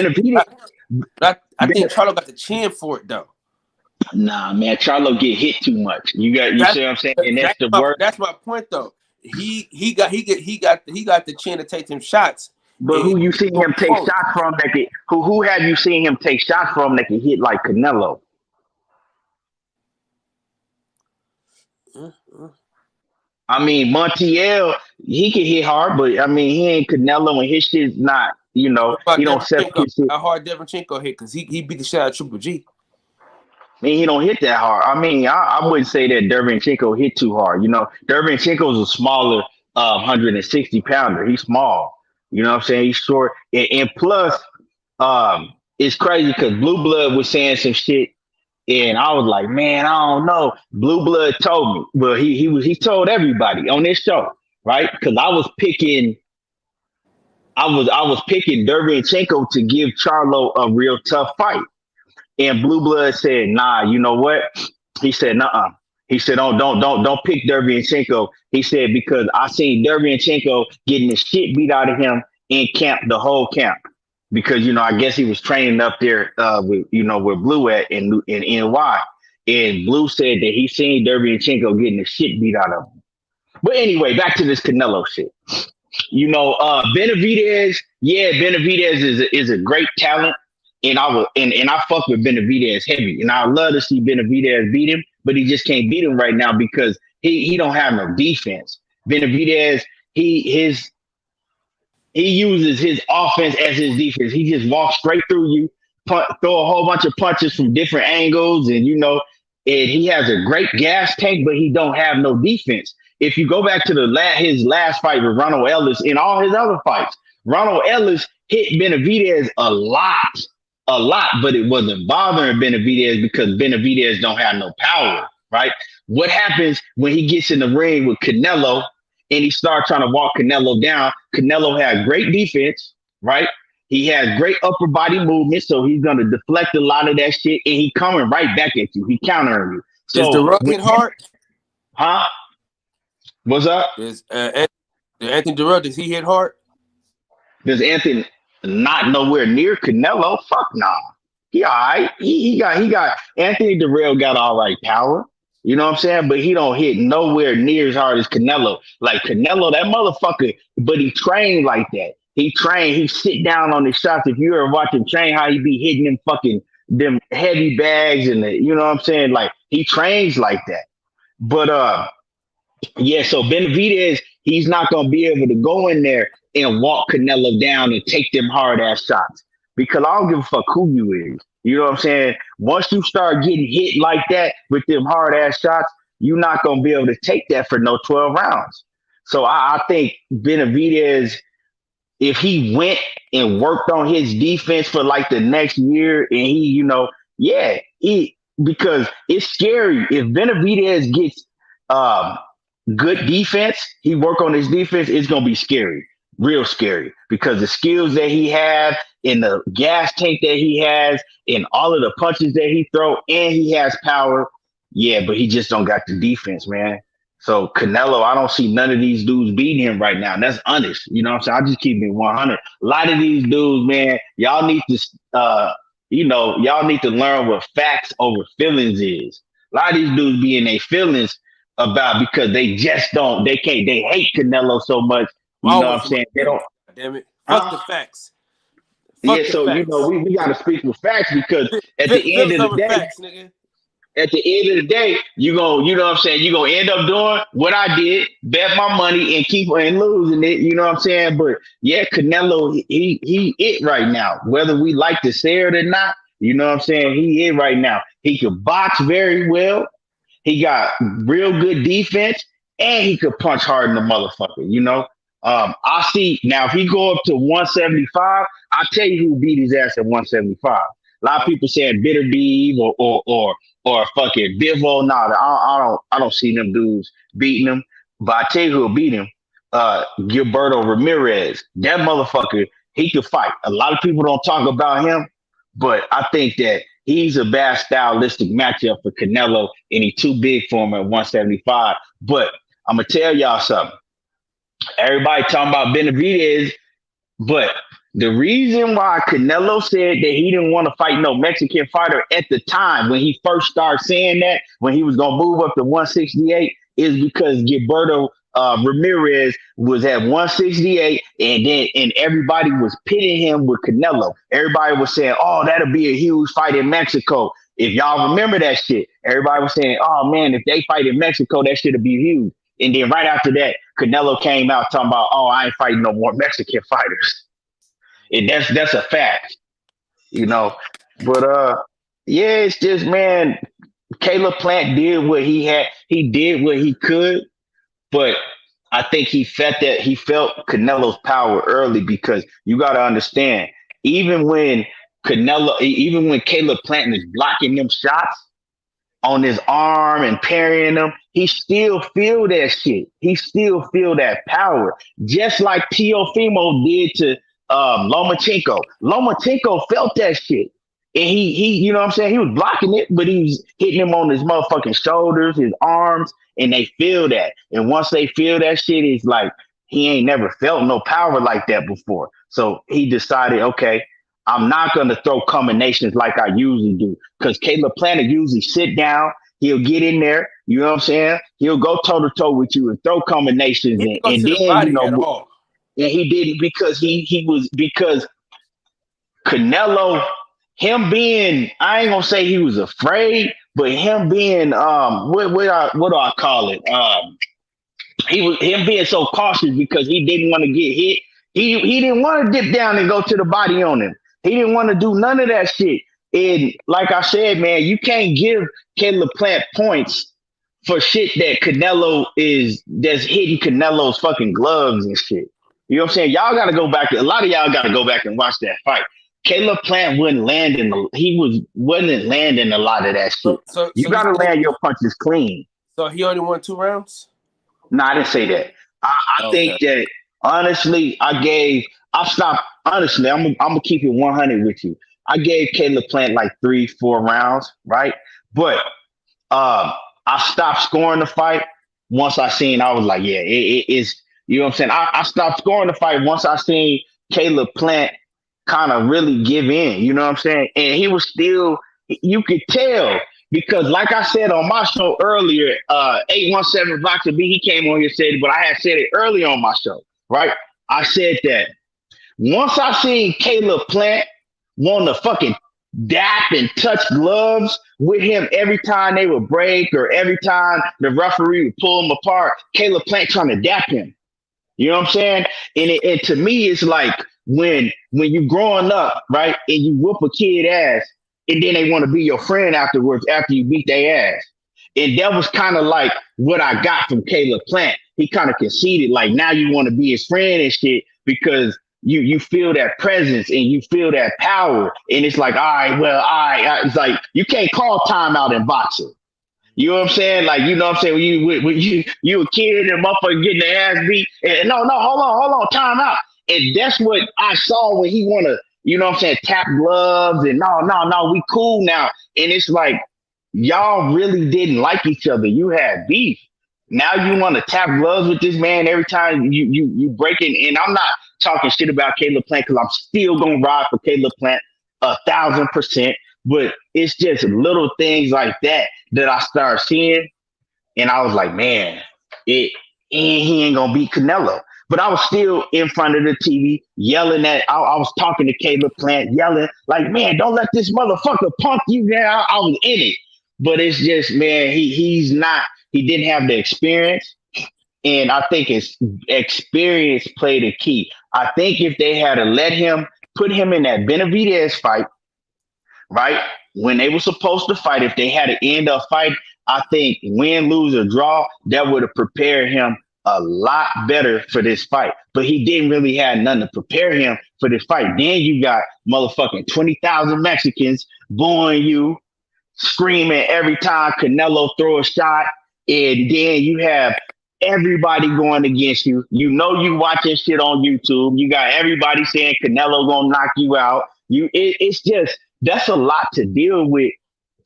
Charlo got the chin for it though. Nah, man, Charlo get hit too much. You see what I'm saying? And that's the word. That's my point though. He got the chin to take them shots. But who you seen him take shots from that could, who have you seen him take shots from that can hit like Canelo? I mean, Montiel, he can hit hard, but I mean, he ain't Canelo, and his shit's not, you know, he don't set shit. How hard Devenchenko hit? Because he beat the shit out of Triple G. I mean, he don't hit that hard. I mean, I wouldn't say that Devenchenko hit too hard. You know, Devenchenko's a smaller 160 pounder. He's small. You know what I'm saying? He's short. And plus, it's crazy because Blue Blood was saying some shit, and I was like, man, I don't know. Blue Blood told me, but he told everybody on this show, right? Because I was picking Devenchenko to give Charlo a real tough fight. And Blue Blood said, nah, you know what? He said, nuh-uh. He said, don't pick Derevyanchenko. He said, because I seen Derevyanchenko getting the shit beat out of him in camp, the whole camp. Because, I guess he was training up there with where Blue at in NY. And Blue said that he seen Derevyanchenko getting the shit beat out of him. But anyway, back to this Canelo shit. Benavidez, Benavidez is a great talent, and I fuck with Benavidez heavy, and I love to see Benavidez beat him, but he just can't beat him right now because he don't have no defense. Benavidez, he uses his offense as his defense. He just walks straight through you, throw a whole bunch of punches from different angles, and and he has a great gas tank, but he don't have no defense. If you go back to his last fight with Ronald Ellis and all his other fights, Ronald Ellis hit Benavidez a lot, but it wasn't bothering Benavidez because Benavidez don't have no power, right? What happens when he gets in the ring with Canelo and he starts trying to walk Canelo down? Canelo has great defense, right? He has great upper body movement, so he's going to deflect a lot of that shit, and he coming right back at you. He countering you. So Is the Rock hit hard? Huh? What's up? Is Anthony Durrell, does he hit hard? Does Anthony not nowhere near Canelo? Fuck nah. He all right. He got Anthony Durrell got all right power. You know what I'm saying? But he don't hit nowhere near as hard as Canelo. Like Canelo, that motherfucker, but he trained like that. He sit down on his shots. If you ever watch him train, how he be hitting them heavy bags and you know what I'm saying? Like he trains like that. But so Benavidez, he's not gonna be able to go in there and walk Canelo down and take them hard ass shots because I don't give a fuck who you is. You know what I'm saying? Once you start getting hit like that with them hard ass shots, you're not gonna be able to take that for no 12 rounds. So I think Benavidez, if he went and worked on his defense for like the next year, and because it's scary if Benavidez gets good defense, he work on his defense, it's gonna be scary, real scary, because the skills that he have and the gas tank that he has and all of the punches that he throw, and he has power, but he just don't got the defense, man. So Canelo, I don't see none of these dudes beating him right now. And that's honest. You know what I'm saying? I just keep it 100. A lot of these dudes, man, y'all need to y'all need to learn what facts over feelings is. A lot of these dudes be in their feelings about because they hate Canelo so much. You know what I'm saying? They don't. Damn it! Fuck the facts. We got to speak with facts because at the end of the day, facts, nigga. At the end of the day, you know what I'm saying? You're gonna end up doing what I did, bet my money and keep and losing it. You know what I'm saying? But yeah, Canelo, he it right now. Whether we like to say it or not, you know what I'm saying? He it right now. He could box very well. He got real good defense, and he could punch hard in the motherfucker. I see now if he go up to 175, I'll tell you who beat his ass at 175. A lot of people saying Bitter Beeve or fucking Bivo. Nah, I don't see them dudes beating him. But I tell you who'll beat him. Gilberto Ramirez. That motherfucker, he could fight. A lot of people don't talk about him, but I think that he's a bad stylistic matchup for Canelo, and he's too big for him at 175. But I'm gonna tell y'all something. Everybody talking about Benavidez, but the reason why Canelo said that he didn't want to fight no Mexican fighter at the time when he first started saying that, when he was going to move up to 168, is because Gilberto Ramirez was at 168, and everybody was pitting him with Canelo. Everybody was saying, oh, that'll be a huge fight in Mexico. If y'all remember that shit, everybody was saying, oh, man, if they fight in Mexico, that shit'll be huge. And then right after that, Canelo came out talking about, oh, I ain't fighting no more Mexican fighters. And that's a fact, But it's just, man, Caleb Plant did what he had. He did what he could, but I think he felt Canelo's power early because you got to understand, even when Caleb Plant is blocking them shots on his arm and parrying them, he still feel that shit. He still feel that power, just like Teofimo did to Lomachenko. Lomachenko felt that shit. And he, you know what I'm saying? He was blocking it, but he was hitting him on his motherfucking shoulders, his arms, and they feel that. And once they feel that shit, it's like he ain't never felt no power like that before. So he decided, okay, I'm not gonna throw combinations like I usually do. Because Caleb Plant usually sit down, he'll get in there, you know what I'm saying? He'll go toe to toe with you and throw combinations, He and, didn't go and to the then body at all. and he didn't because he was because Canelo, him being, I ain't gonna say he was afraid, but him being what do I call it? He was him being so cautious because he didn't want to get hit. He didn't want to dip down and go to the body on him. He didn't want to do none of that shit. And like I said, man, you can't give Caleb Plant points for shit that Canelo is that's hitting Canelo's fucking gloves and shit. You know what I'm saying? Y'all gotta go back. A lot of y'all gotta go back and watch that fight. Caleb Plant wasn't landing. Wasn't landing a lot of that shit. So You gotta land your punches clean. So he only won 2 rounds? No, I didn't say that. I think that honestly, I stopped. Honestly, I'm gonna keep it 100 with you. I gave Caleb Plant like 3-4 rounds, right? But I stopped scoring the fight once I seen. I was like, yeah, it is. You know what I'm saying? I stopped scoring the fight once I seen Caleb Plant kind of really give in. You know what I'm saying? And he was still. You could tell. Because, like I said on my show earlier, 817 Boxer B, he came on here and said it, but I had said it earlier on my show, right? I said that once I seen Caleb Plant want to fucking dap and touch gloves with him every time they would break or every time the referee would pull him apart, Caleb Plant trying to dap him. You know what I'm saying? And to me, it's like when you growing up, right, and you whoop a kid ass, and then they want to be your friend afterwards after you beat their ass. And that was kind of like what I got from Caleb Plant. He kind of conceded, like now you want to be his friend and shit because you feel that presence and you feel that power. And it's like, all right, well, it's like you can't call timeout in boxing. You know what I'm saying? Like, you know what I'm saying? When you a kid and motherfucker getting their ass beat. And no, hold on, time out. And that's what I saw when he wanna, you know what I'm saying, tap gloves and no, we cool now. And it's like y'all really didn't like each other. You had beef. Now you want to tap gloves with this man every time you break it. And I'm not talking shit about Caleb Plant because I'm still gonna ride for Caleb Plant 1,000%. But it's just little things like that I started seeing, and I was like, man, he ain't gonna beat Canelo. But I was still in front of the TV yelling at. I was talking to Caleb Plant, yelling like, man, don't let this motherfucker punk you. Man, I was in it. But it's just, man, he's not. He didn't have the experience, and I think his experience played a key. I think if they had put him in that Benavidez fight, right? When they were supposed to fight, if they had to end up fight, I think win, lose, or draw, that would have prepared him a lot better for this fight. But he didn't really have nothing to prepare him for this fight. Then you got motherfucking 20,000 Mexicans booing you, screaming every time Canelo throw a shot. And then you have everybody going against you. You know you watching shit on YouTube. You got everybody saying Canelo gonna knock you out. It's just, that's a lot to deal with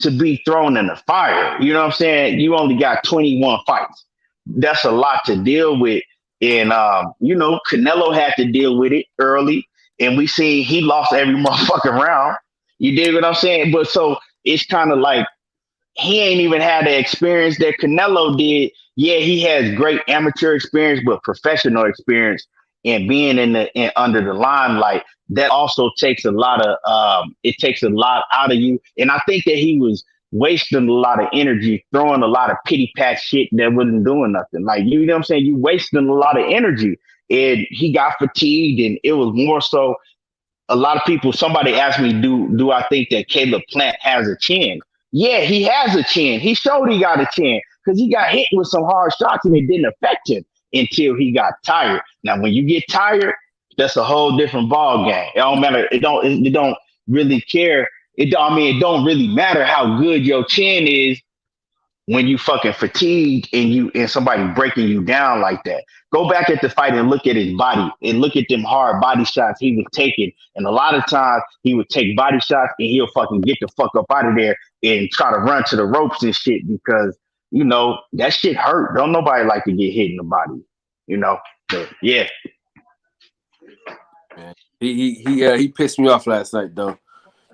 to be thrown in the fire. You know what I'm saying? You only got 21 fights. That's a lot to deal with. And, you know, Canelo had to deal with it early. And we see he lost every motherfucking round. You dig what I'm saying? But so it's kind of like he ain't even had the experience that Canelo did. Yeah, he has great amateur experience, but professional experience and being under the limelight, that also takes a lot of out of you. And I think that he was wasting a lot of energy, throwing a lot of pity pat shit that wasn't doing nothing. Like, you know what I'm saying? You wasting a lot of energy. And he got fatigued, and it was more so a lot of people. Somebody asked me, do I think that Caleb Plant has a chin? Yeah, he has a chin. He showed he got a chin because he got hit with some hard shots and it didn't affect him until he got tired. Now, when you get tired, that's a whole different ball game. It don't matter. It don't really care. It don't really matter how good your chin is when you fucking fatigued and somebody breaking you down like that. Go back at the fight and look at his body and look at them hard body shots he was taking. And a lot of times he would take body shots and he'll fucking get the fuck up out of there and try to run to the ropes and shit because, you know, that shit hurt. Don't nobody like to get hit in the body, you know? But yeah. Man, he pissed me off last night though.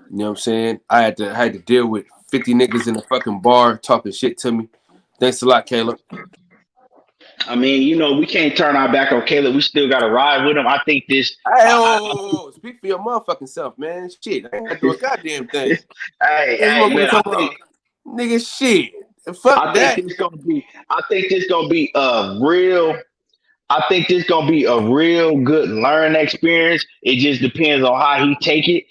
You know what I'm saying? I had to deal with 50 niggas in the fucking bar talking shit to me. Thanks a lot, Caleb. I mean, you know, we can't turn our back on Caleb. We still got to ride with him. I think this. Hey, speak for your motherfucking self, man. Shit, I ain't got to do a goddamn thing. Hey, man, nigga, shit. Fuck I that. think this gonna be a real. I think this gonna be a real good learning experience. It just depends on how he take it.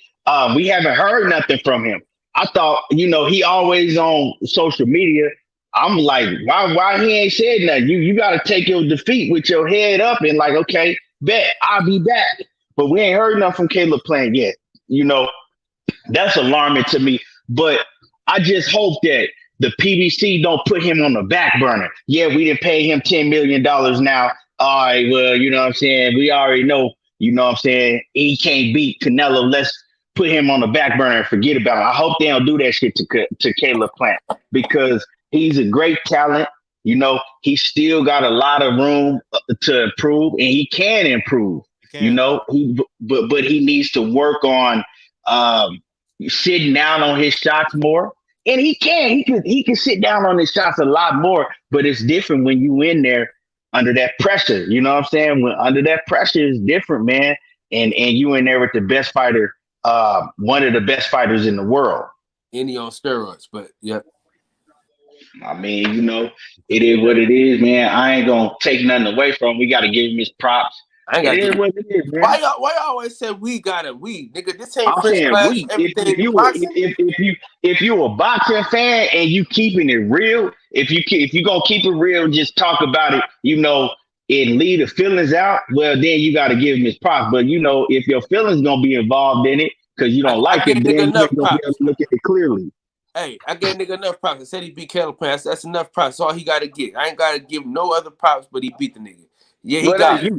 We haven't heard nothing from him. I thought, you know, he always on social media. I'm like, why he ain't said nothing? You got to take your defeat with your head up and like, okay, bet I'll be back. But we ain't heard nothing from Caleb Plant yet. You know, that's alarming to me. But I just hope that the PBC don't put him on the back burner. Yeah, we didn't pay him $10 million now. All right, well, you know what I'm saying? We already know, you know what I'm saying? He can't beat Canelo. Let's put him on the back burner and forget about him. I hope they don't do that shit to Caleb Plant because he's a great talent. You know, he still got a lot of room to improve, and he can improve. You know, but he needs to work on sitting down on his shots more. And he can sit down on his shots a lot more, but it's different when you in there under that pressure. You know what I'm saying? When under that pressure is different, man. And you in there with the best fighter, one of the best fighters in the world. Any on steroids, but yeah. I mean, you know, it is what it is, man. I ain't gonna take nothing away from him. We gotta give him his props. I ain't it is what it is, man. Why y'all always say we gotta nigga? This ain't I'm first saying class. we. Everything in boxing. If you a boxing fan and you keeping it real, if you gonna keep it real, just talk about it, you know, and leave the feelings out. Well, then you got to give him his props. But you know, if your feelings gonna be involved in it because you don't like it, then you're gonna be able to look at it clearly. Hey, I gave nigga enough props. I said he beat Caleb Plant. That's enough props. That's all he got to get. I ain't got to give him no other props, but he beat the nigga. Yeah, he got it.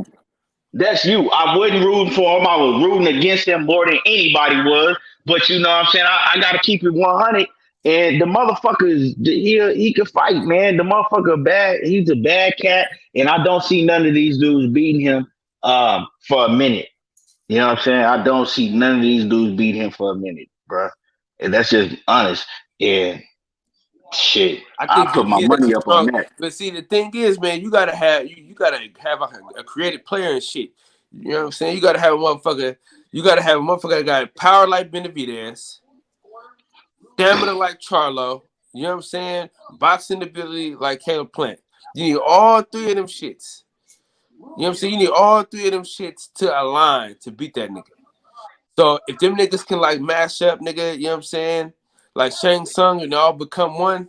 That's you. I wasn't rooting for him. I was rooting against him more than anybody was. But you know what I'm saying? I got to keep it 100. And the motherfucker, he can fight, man. The motherfucker bad. He's a bad cat. And I don't see none of these dudes beating him for a minute. You know what I'm saying? I don't see none of these dudes beat him for a minute, bro. And that's just honest. And shit, I put my money up on that. But see, the thing is, man, you gotta have a creative player and shit. You know what I'm saying? You gotta have a motherfucker. You gotta have a motherfucker that got power like Benavidez, stamina like Charlo. You know what I'm saying? Boxing ability like Caleb Plant. You need all three of them shits. You know what I'm saying? You need all three of them shits to align to beat that nigga. So if them niggas can like mash up, nigga, you know what I'm saying? Like Shang Tsung and they all become one,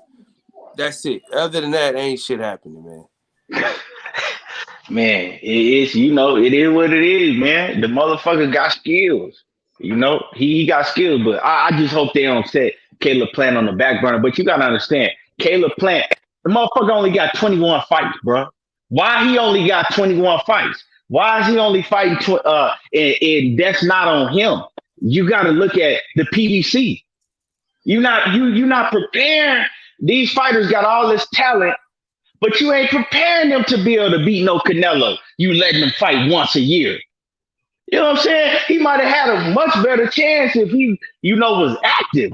that's it. Other than that, ain't shit happening, man. Man, it's, you know, it is what it is, man. The motherfucker got skills. You know, he got skills, but I just hope they don't set Caleb Plant on the back burner. But you gotta understand, Caleb Plant, the motherfucker only got 21 fights, bro. Why he only got 21 fights? Why is he only fighting? And that's not on him. You got to look at the PDC. You not preparing. These fighters got all this talent, but you ain't preparing them to be able to beat no Canelo. You letting them fight once a year. You know what I'm saying? He might have had a much better chance if he, you know, was active.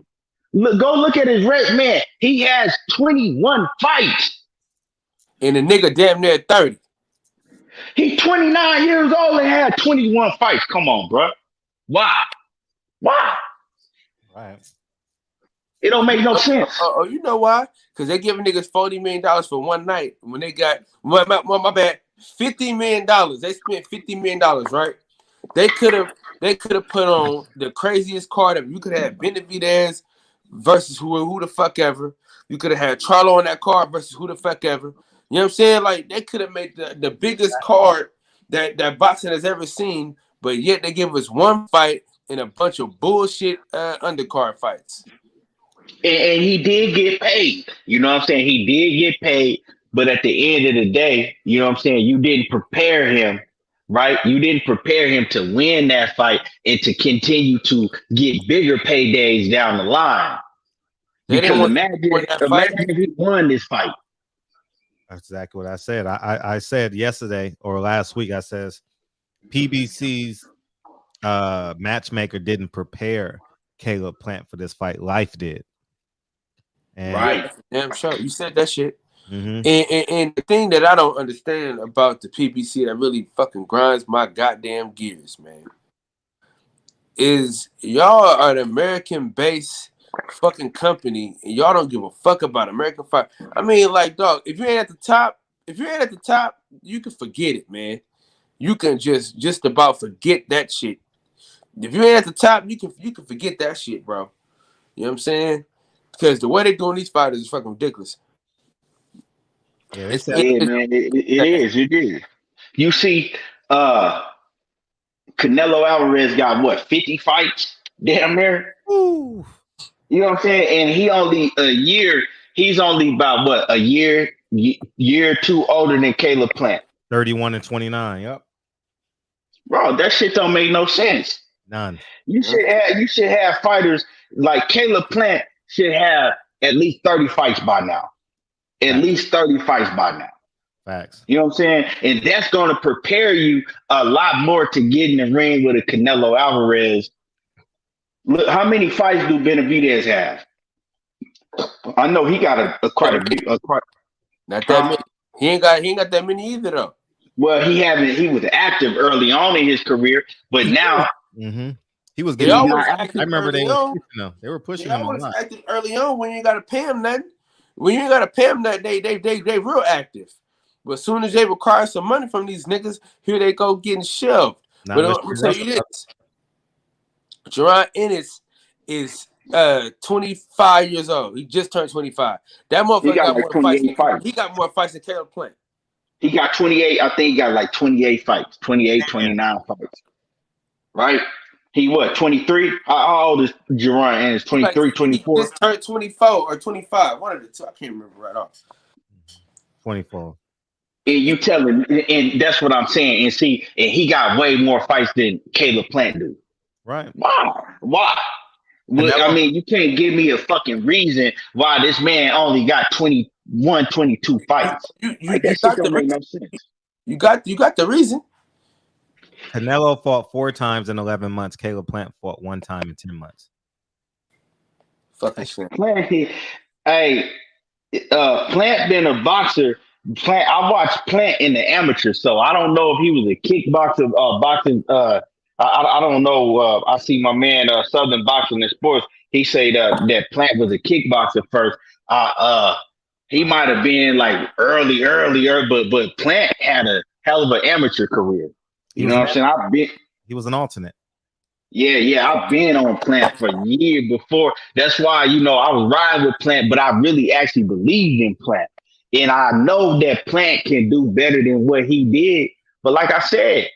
Go look at his record, man. He has 21 fights. And the nigga damn near 30. He 29 years old and had 21 fights. Come on, bro. Why? Right. It don't make no sense. Oh, you know why? Because they giving niggas $40 million for one night when they got my bad, $50 million. They spent $50 million, right? They could have put on the craziest card ever. You could have Benavidez versus who the fuck ever. You could have had Charlo on that card versus who the fuck ever. You know what I'm saying? Like they could have made the biggest card that boxing has ever seen, but yet they give us one fight and a bunch of bullshit undercard fights. and he did get paid. You know what I'm saying? He did get paid, but at the end of the day, you know what I'm saying? You didn't prepare him, right? You didn't prepare him to win that fight and to continue to get bigger paydays down the line. Because imagine if he won this fight. That's exactly what I said. I said yesterday or last week, I says PBC's matchmaker didn't prepare Caleb Plant for this fight. Life did. And right. Damn sure. You said that shit. Mm-hmm. And the thing that I don't understand about the PBC that really fucking grinds my goddamn gears, man, is y'all are an American-based fucking company and y'all don't give a fuck about American fight. I mean, like, dog, if you ain't at the top, you can forget it, man. You can just about forget that shit. If you ain't at the top, you can forget that shit, bro. You know what I'm saying? Because the way they doing these fighters is fucking ridiculous. Yeah, man, it is. You see, Canelo Alvarez got what, 50 fights? Damn near. Ooh. You know what I'm saying? And he's only about what, a year or two older than Caleb Plant. 31 and 29. Yep. Bro, that shit don't make no sense. None. You should have fighters like Caleb Plant should have at least 30 fights by now. At least 30 fights by now. Facts. You know what I'm saying? And that's going to prepare you a lot more to get in the ring with a Canelo Alvarez. Look, how many fights do Benavidez have? I know he got quite a big. Not that many. He ain't got that many either though. Well, he was active early on in his career, but now he was getting. I remember they were pushing him a lot. Active early on when you ain't got to pay him nothing. When you ain't got to pay them that they real active. But as soon as they require some money from these niggas, here they go getting shelved. But I'm gonna tell you this: Jerron Ennis is 25 years old. He just turned 25. That motherfucker got more fights. He got more fights than Caleb Plant. He got 28. I think he got like 28 fights, 28, 29 fights. Right? He what, 23? How old is Jerron Ennis? 23, 24? He just turned 24 or 25. One of the two. I can't remember right off. 24. And you tell him, and that's what I'm saying. And see, and he got way more fights than Caleb Plant do. Right. Why? Well, I mean, you can't give me a fucking reason why this man only got 21, 22 fights. You got the make no sense. You got the reason. Canelo fought 4 times in 11 months. Caleb Plant fought 1 time in 10 months. Fucking shit. Plant been a boxer. I watched Plant in the amateur, so I don't know if he was a kickboxer, boxing. I don't know. I see my man Southern Boxing and Sports. He said that Plant was a kickboxer first. He might have been like earlier, but Plant had a hell of an amateur career. You know what I'm saying? He was an alternate. Yeah, I've been on Plant for years before. That's why, I was riding with Plant, but I really actually believed in Plant. And I know that Plant can do better than what he did. But like I said,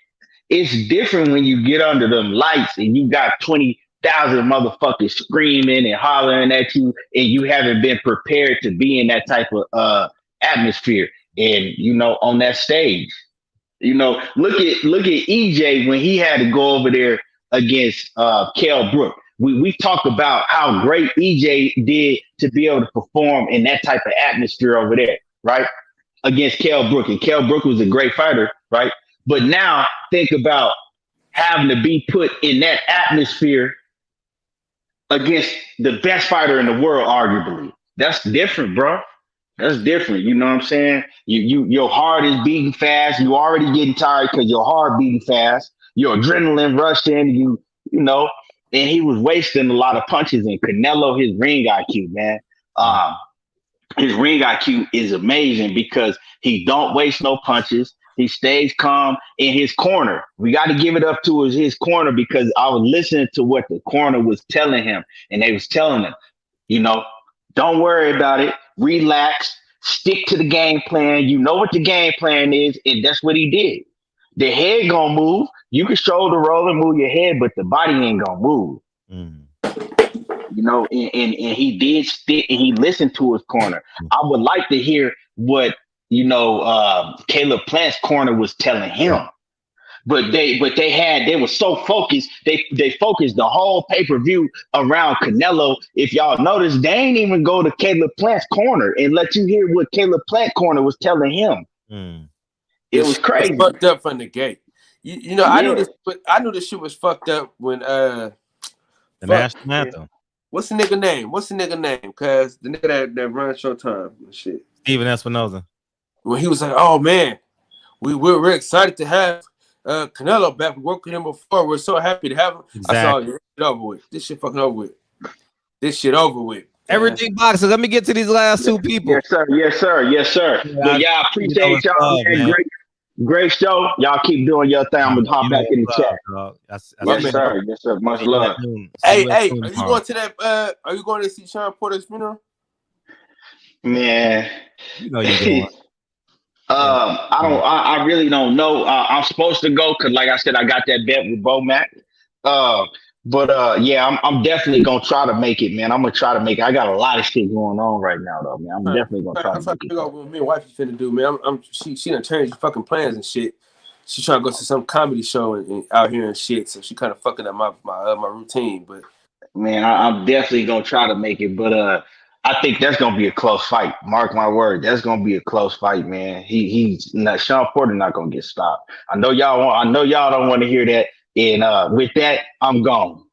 it's different when you get under them lights and you got 20,000 motherfuckers screaming and hollering at you, and you haven't been prepared to be in that type of atmosphere. And, on that stage, look at EJ when he had to go over there against Kell Brook. We talked about how great EJ did to be able to perform in that type of atmosphere over there, right? Against Kell Brook. And Kell Brook was a great fighter, right? But now think about having to be put in that atmosphere against the best fighter in the world, arguably. That's different, bro. That's different. You know what I'm saying? Your heart is beating fast. You already getting tired because your heart beating fast. Your adrenaline rushing. And he was wasting a lot of punches. And Canelo, his ring IQ, man. His ring IQ is amazing because he don't waste no punches. He stays calm in his corner. We got to give it up to his corner because I was listening to what the corner was telling him. And they was telling him, don't worry about it. Relax. Stick to the game plan. You know what the game plan is. And that's what he did. The head gonna move. You can shoulder roll and move your head, but the body ain't gonna move. you know, and he did stick and he listened to his corner. I would like to hear what, you know, Caleb Plant's corner was telling him. But they were so focused, they focused the whole pay-per-view around Canelo. If y'all notice, they ain't even go to Caleb Plant's corner and let you hear what Caleb Plant corner was telling him. It was crazy. Fucked up from the gate. You know, I knew this shit was fucked up when the national anthem. What's the nigga name? Cause the nigga that runs Showtime and shit. Steven Espinoza. When he was like, "Oh man, we're excited to have Canelo back. We worked with him before. We're so happy to have him." Exactly. I saw this shit over with. This shit fucking over with. This shit over with. Everything boxing. Let me get to these last two people. Yes, sir. But y'all appreciate y'all, man. Great show. Y'all keep doing your thing. I'm gonna hop back in the chat. Yes, sir. Much love. Hey, are you going to that? Are you going to see Sean Porter's funeral? Man, you know you're going. I really don't know. I'm supposed to go because, like I said, I got that bet with Bo Mac. Yeah, I'm definitely gonna try to make it, man. I'm gonna try to make it. I got a lot of shit going on right now, though, man. I'm definitely gonna try to make it. What me and wife is finna do, man. She done changed fucking plans and shit. She trying to go to some comedy show and out here and shit, so she kind of fucking up my routine. But man, I'm definitely gonna try to make it. But I think that's gonna be a close fight. Mark my word, that's gonna be a close fight, man. He's not Sean Porter not gonna get stopped. I know y'all don't want to hear that. And with that, I'm gone.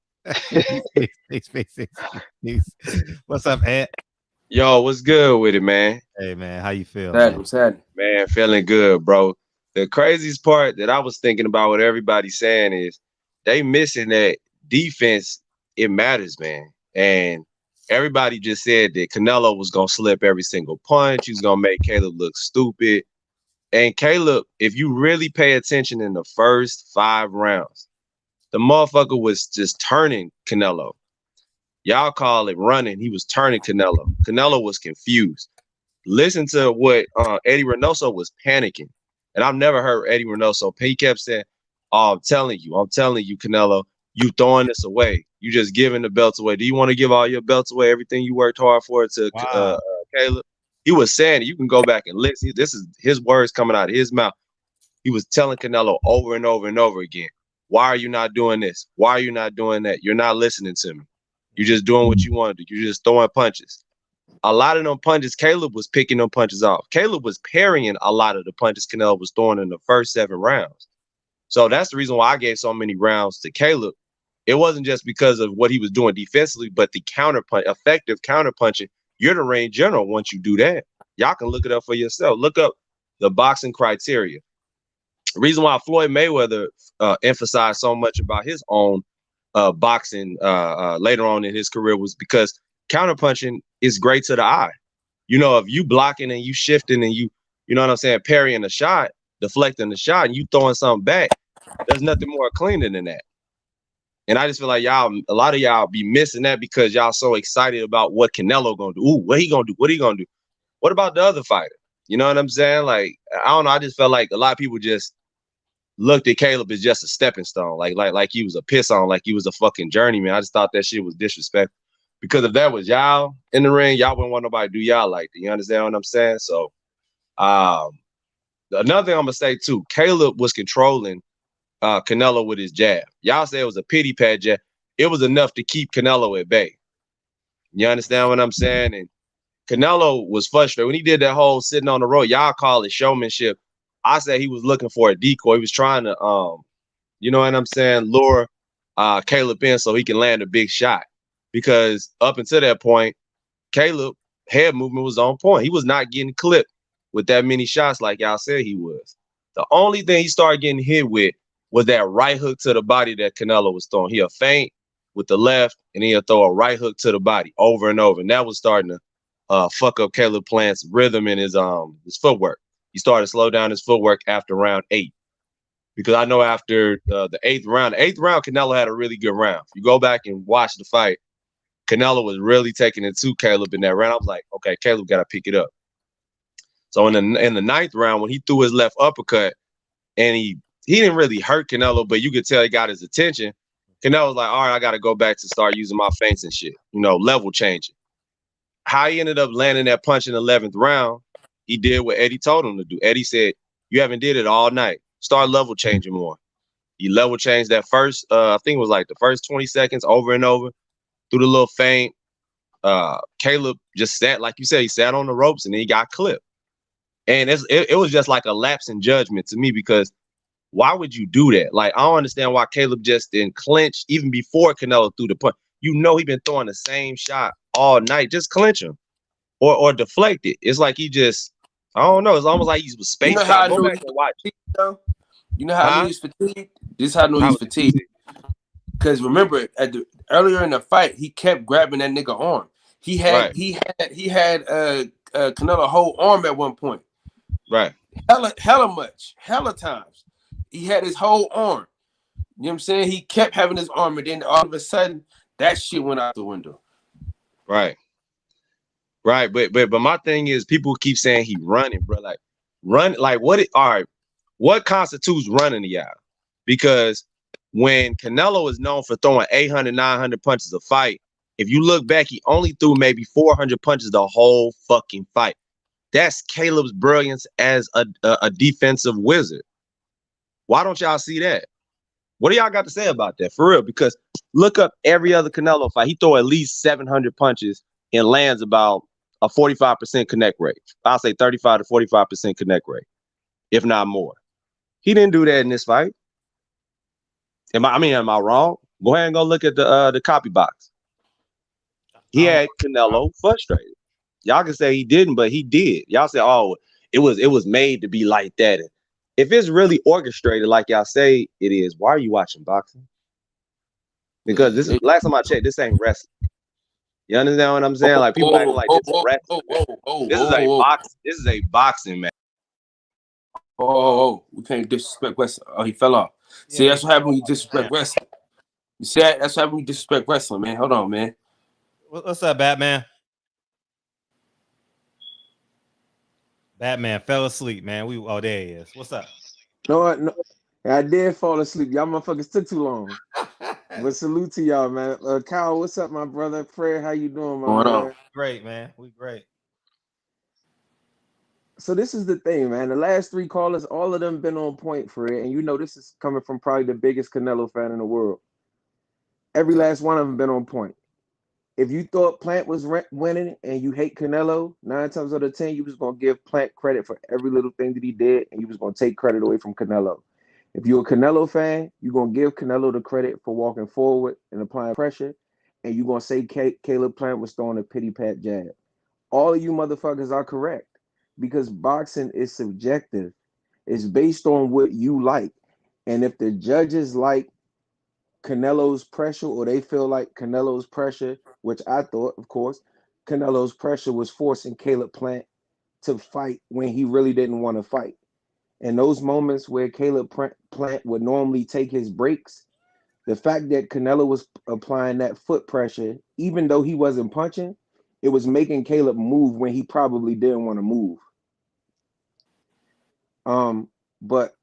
What's up, Ed? Yo, what's good with it, man? Hey, man, how you feel? Man, feeling good, bro. The craziest part that I was thinking about what everybody's saying is they missing that defense. It matters, man. And everybody just said that Canelo was going to slip every single punch. He's going to make Caleb look stupid. And Caleb, if you really pay attention in the first 5 rounds, the motherfucker was just turning Canelo. Y'all call it running. He was turning Canelo. Canelo was confused. Listen to what Eddie Reynoso was panicking. And I've never heard Eddie Reynoso. He kept saying, "Oh, I'm telling you, Canelo, you throwing this away. You just giving the belts away. Do you want to give all your belts away? Everything you worked hard for to Caleb?" He was saying it. You can go back and listen. This is his words coming out of his mouth. He was telling Canelo over and over and over again, "Why are you not doing this? Why are you not doing that? You're not listening to me. You're just doing what you want to do. You're just throwing punches." A lot of them punches, Caleb was picking them punches off. Caleb was parrying a lot of the punches Canelo was throwing in the first 7 rounds. So that's the reason why I gave so many rounds to Caleb. It wasn't just because of what he was doing defensively, but the effective counter punching. You're the reigning general once you do that. Y'all can look it up for yourself. Look up the boxing criteria. The reason why Floyd Mayweather emphasized so much about his own boxing later on in his career was because counterpunching is great to the eye. You know, if you blocking and you shifting and you know what I'm saying, parrying a shot, deflecting the shot, and you throwing something back, there's nothing more cleaner than that. And I just feel like a lot of y'all be missing that because y'all so excited about what Canelo gonna do. Ooh, what he gonna do? What he gonna do? What about the other fighter? You know what I'm saying? Like, I don't know. I just felt like a lot of people just looked at Caleb as just a stepping stone, like he was a piss on, like he was a fucking journeyman. I just thought that shit was disrespectful. Because if that was y'all in the ring, y'all wouldn't want nobody to do y'all like that. You understand what I'm saying? So, another thing I'm gonna say too, Caleb was controlling Canelo with his jab. Y'all say it was a pity pad jab. It was enough to keep Canelo at bay. You understand what I'm saying? And Canelo was frustrated when he did that whole sitting on the road. Y'all call it showmanship. I said he was looking for a decoy. He was trying to, you know what I'm saying, lure Caleb in so he can land a big shot. Because up until that point, Caleb head movement was on point. He was not getting clipped with that many shots like y'all said he was. The only thing he started getting hit with was that right hook to the body that Canelo was throwing. He'll feint with the left, and he'll throw a right hook to the body over and over. And that was starting to fuck up Caleb Plant's rhythm and his footwork. He started to slow down his footwork after round 8. Because I know after the 8th round, Canelo had a really good round. If you go back and watch the fight, Canelo was really taking it to Caleb in that round. I was like, okay, Caleb got to pick it up. So in the 9th round, when he threw his left uppercut, and he didn't really hurt Canelo, but you could tell he got his attention. Canelo was like, all right, I got to go back to start using my feints and shit, level changing. How he ended up landing that punch in the 11th round, he did what Eddie told him to do. Eddie said, you haven't did it all night. Start level changing more. He level changed that first, I think it was like the first 20 seconds over and over through the little feint. Caleb just sat, like you said, he sat on the ropes and then he got clipped. And it was just like a lapse in judgment to me, because why would you do that? Like, I don't understand why Caleb just didn't clinch even before Canelo threw the punch. He been throwing the same shot all night. Just clinch him or deflect it. It's like he just, I don't know. It's almost like he was spaced out. Go back and watch. You know how I knew he's fatigued? This is how I know he's fatigued. Because remember, earlier in the fight, he kept grabbing that nigga arm. He had Canelo whole arm at one point. Right. Hella times. He had his whole arm. You know what I'm saying? He kept having his arm, and then all of a sudden, that shit went out the window. Right. Right. But my thing is, people keep saying he running, bro. Like, run, like what constitutes running to y'all? Because when Canelo is known for throwing 800, 900 punches a fight, if you look back, he only threw maybe 400 punches the whole fucking fight. That's Caleb's brilliance as a defensive wizard. Why don't y'all see that? What do y'all got to say about that? For real, because look up every other Canelo fight. He throw at least 700 punches and lands about a 45% connect rate. I'll say 35 to 45% connect rate, if not more. He didn't do that in this fight. Am I wrong? Go ahead and go look at the copy box. He had Canelo frustrated. Y'all can say he didn't, but he did. Y'all say, oh, it was made to be like that. And if it's really orchestrated like y'all say it is, why are you watching boxing? Because this is, last time I checked, this ain't wrestling. You understand what I'm saying? Like, people acting like this is wrestling. This is a boxing match. We can't disrespect wrestling. Oh, he fell off. See, that's what happened when you disrespect wrestling. You see that? That's what happened when you disrespect wrestling, man. Hold on, man. What's up, Batman? Batman fell asleep, man. There he is. What's up? No, I did fall asleep. Y'all motherfuckers took too long. But salute to y'all, man. Kyle, what's up, my brother? Fred, how you doing, my man? Great, man. We great. So this is the thing, man. The last three callers, all of them been on point, Fred. And this is coming from probably the biggest Canelo fan in the world. Every last one of them been on point. If you thought Plant was winning and you hate Canelo, 9 times out of 10, you was going to give Plant credit for every little thing that he did, and you was going to take credit away from Canelo. If you're a Canelo fan, you're going to give Canelo the credit for walking forward and applying pressure, and you're going to say Caleb Plant was throwing a pity-pat jab. All of you motherfuckers are correct, because boxing is subjective. It's based on what you like. And if the judges like Canelo's pressure, or they feel like Canelo's pressure, which I thought, of course, Canelo's pressure was forcing Caleb Plant to fight when he really didn't want to fight. And those moments where Caleb Plant would normally take his breaks, the fact that Canelo was applying that foot pressure, even though he wasn't punching, it was making Caleb move when he probably didn't want to move. But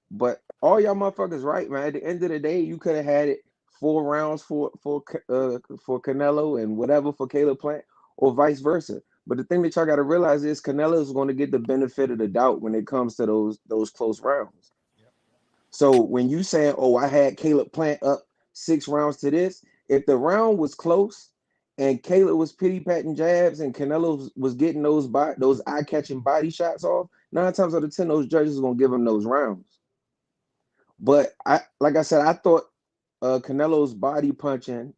all y'all motherfuckers right, man. At the end of the day, you could have had it 4 rounds for Canelo and whatever for Caleb Plant, or vice versa. But the thing that y'all got to realize is Canelo is going to get the benefit of the doubt when it comes to those close rounds. Yep. So when you saying, "Oh, I had Caleb Plant up 6 rounds to this," if the round was close and Caleb was pity-patting jabs and Canelo was getting those eye-catching body shots off, 9 times out of 10, those judges are gonna give him those rounds. But like I said, I thought Canelo's body punching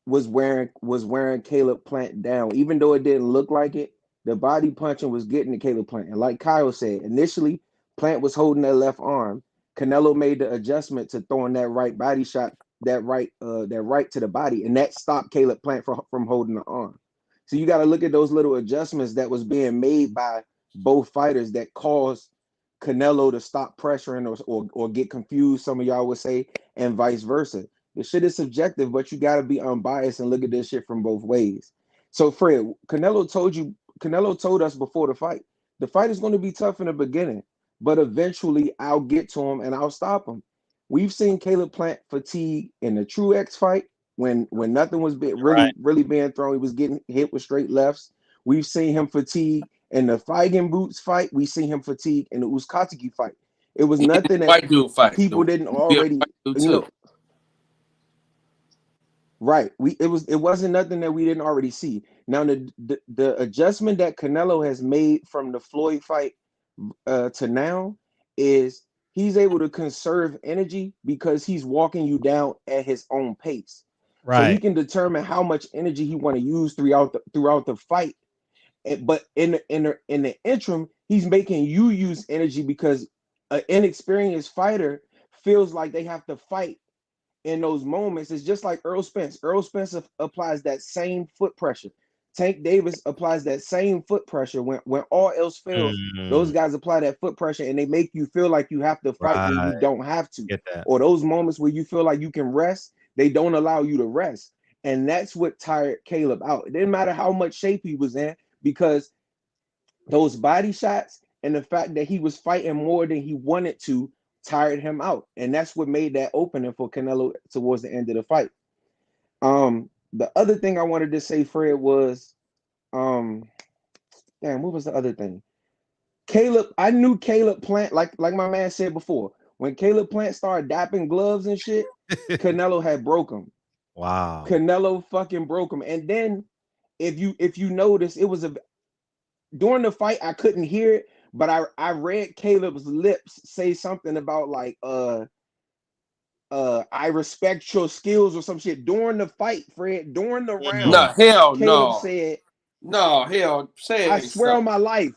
was wearing Caleb Plant down. Even though it didn't look like it, the body punching was getting to Caleb Plant. And like Kyle said, initially, Plant was holding that left arm. Canelo made the adjustment to throwing that right body shot, that right to the body, and that stopped Caleb Plant from holding the arm. So you got to look at those little adjustments that was being made by both fighters that caused Canelo to stop pressuring or get confused, some of y'all would say, and vice versa. The shit is subjective, but you got to be unbiased and look at this shit from both ways. So Fred, Canelo told us before the fight is going to be tough in the beginning, but eventually I'll get to him and I'll stop him. We've seen Caleb Plant fatigue in the True X fight when nothing was really being thrown. He was getting hit with straight lefts. We've seen him fatigue in the Feigen Boots fight. We've seen him fatigue in the Uzcategui fight. It was nothing that white dude fight. People didn't already, right. It wasn't nothing that we didn't already see. Now the adjustment that Canelo has made from the Floyd fight to now is he's able to conserve energy because he's walking you down at his own pace. Right. So he can determine how much energy he want to use throughout the fight. But in the interim, he's making you use energy because an inexperienced fighter feels like they have to fight in those moments. It's just like Earl Spence. Earl Spence applies that same foot pressure. Tank Davis applies that same foot pressure. When all else fails, those guys apply that foot pressure and they make you feel like you have to fight when you don't have to. Get that. Or those moments where you feel like you can rest, they don't allow you to rest. And that's what tired Caleb out. It didn't matter how much shape he was in because those body shots and the fact that he was fighting more than he wanted to tired him out. And that's what made that opening for Canelo towards the end of the fight. The other thing I wanted to say, Fred, was what was the other thing? I knew Caleb Plant, like my man said before, when Caleb Plant started dapping gloves and shit, Canelo had broke him. Wow. Canelo fucking broke him. And then if you notice, it was during the fight, I couldn't hear it, but I read Caleb's lips say something about like I respect your skills or some shit during the fight, Fred. During the round, no, hell Caleb no. said, no, hell, say I swear on my life,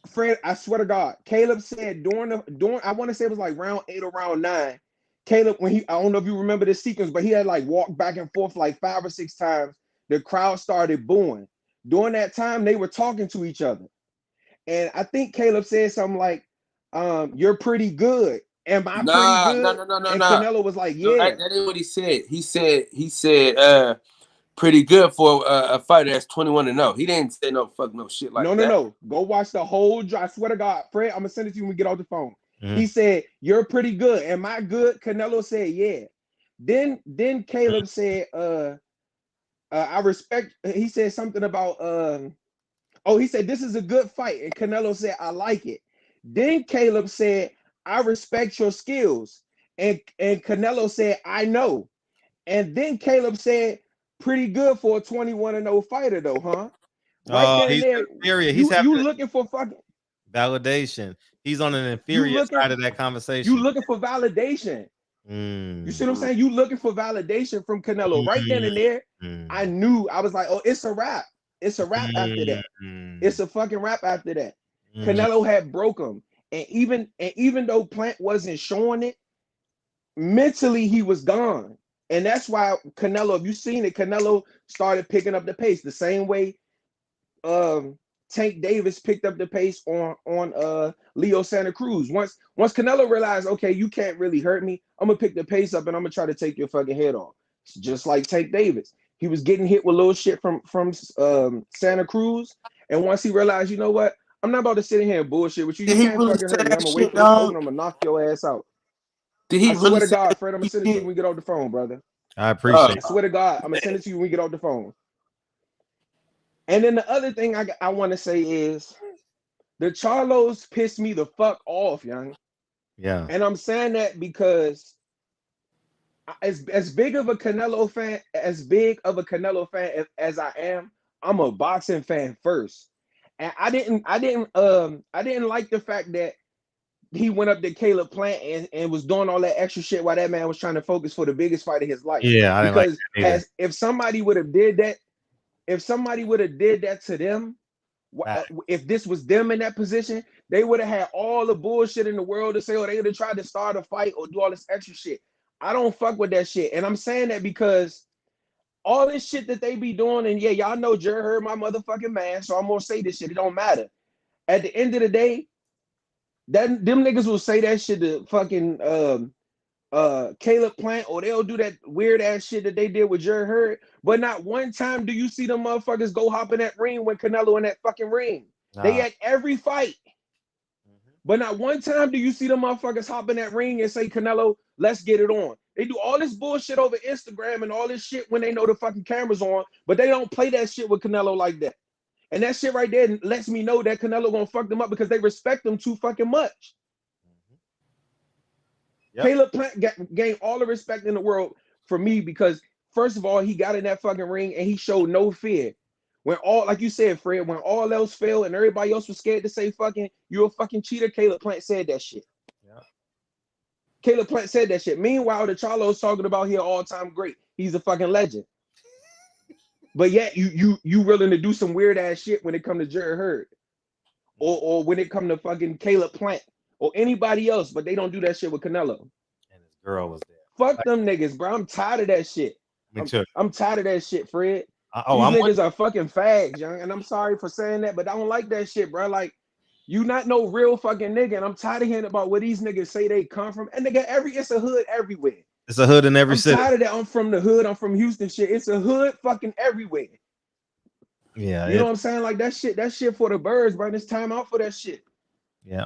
Fred, I swear to God, Caleb said during I want to say it was like round 8 or round 9. Caleb, I don't know if you remember this sequence, but he had like walked back and forth like 5 or 6 times. The crowd started booing. During that time, they were talking to each other. And I think Caleb said something like, you're pretty good. Am I pretty good? No. And Canelo was like, yeah. No, that ain't what he said. He said, pretty good for a fighter that's 21-0. He didn't say no shit like that. No. Go watch the whole drive. I swear to God, Fred, I'm gonna send it to you when we get off the phone. He said, you're pretty good. Am I good? Canelo said, yeah. Then Caleb said, I respect. He said something about he said this is a good fight, and Canelo said I like it. Then Caleb said I respect your skills, and Canelo said I know. And then Caleb said pretty good for a 21-0 fighter though, huh? Right then and there, inferior. You looking for fucking validation. He's on an inferior side of that conversation. You looking for validation. You see what I'm saying? You looking for validation from Canelo. Right then and there, I knew. I was like, oh, it's a wrap. It's a wrap after that. It's a fucking wrap after that. Canelo had broke him. And even though Plant wasn't showing it, mentally he was gone. And that's why Canelo, if you've seen it, Canelo started picking up the pace the same way Tank Davis picked up the pace on Leo Santa Cruz. Once Canelo realized, okay, you can't really hurt me, I'm gonna pick the pace up and I'm gonna try to take your fucking head off. Just like Tank Davis. He was getting hit with little shit from Santa Cruz. And once he realized, you know what? I'm not about to sit in here and bullshit with you. You can't fucking hurt me. I'm gonna wait for this poke and I'm gonna knock your ass out. I swear to God, Fred, I'm gonna send it to you when we get off the phone, brother. I appreciate it. I swear to God, I'm gonna send it to you when we get off the phone. And then the other thing I want to say is the Charlos pissed me the fuck off, young. Yeah. And I'm saying that because as big of a Canelo fan as I am, I'm a boxing fan first. And I didn't like the fact that he went up to Caleb Plant and was doing all that extra shit while that man was trying to focus for the biggest fight of his life. Yeah, I didn't like that either. If somebody would have did that to them, if this was them in that position, they would have had all the bullshit in the world to say, or they would have tried to start a fight or do all this extra shit. I don't fuck with that shit. And I'm saying that because all this shit that they be doing, and yeah, y'all know Jer heard my motherfucking man, so I'm gonna say this shit. It don't matter. At the end of the day, them niggas will say that shit to fucking Caleb Plant, or they'll do that weird ass shit that they did with Jer Hurd, but not one time do you see them motherfuckers go hop in that ring when Canelo in that fucking ring. Nah. They at every fight. But not one time do you see them motherfuckers hop in that ring and say, Canelo, let's get it on. They do all this bullshit over Instagram and all this shit when they know the fucking camera's on, but they don't play that shit with Canelo like that. And that shit right there lets me know that Canelo gonna fuck them up because they respect them too fucking much. Yep. Caleb Plant gained all the respect in the world for me because, first of all, he got in that fucking ring and he showed no fear. When all, like you said, Fred, when all else failed and everybody else was scared to say fucking, you're a fucking cheater, Caleb Plant said that shit. Yeah. Caleb Plant said that shit. Meanwhile, the Charlo's talking about he an all-time great. He's a fucking legend. But yet you willing to do some weird ass shit when it come to Jerry Hurd. Or when it come to fucking Caleb Plant or anybody else, but they don't do that shit with Canelo. And his girl was there. Fuck them niggas, bro. I'm tired of that shit. Me too. I'm tired of that shit, Fred. These niggas are fucking fags, young. And I'm sorry for saying that, but I don't like that shit, bro. Like, you not no real fucking nigga. And I'm tired of hearing about where these niggas say they come from. And nigga, it's a hood everywhere. It's a hood in every city. I'm tired of that. I'm from the hood. I'm from Houston shit. It's a hood fucking everywhere. Yeah. You know what I'm saying? Like that shit for the birds, bro. It's time out for that shit. Yeah.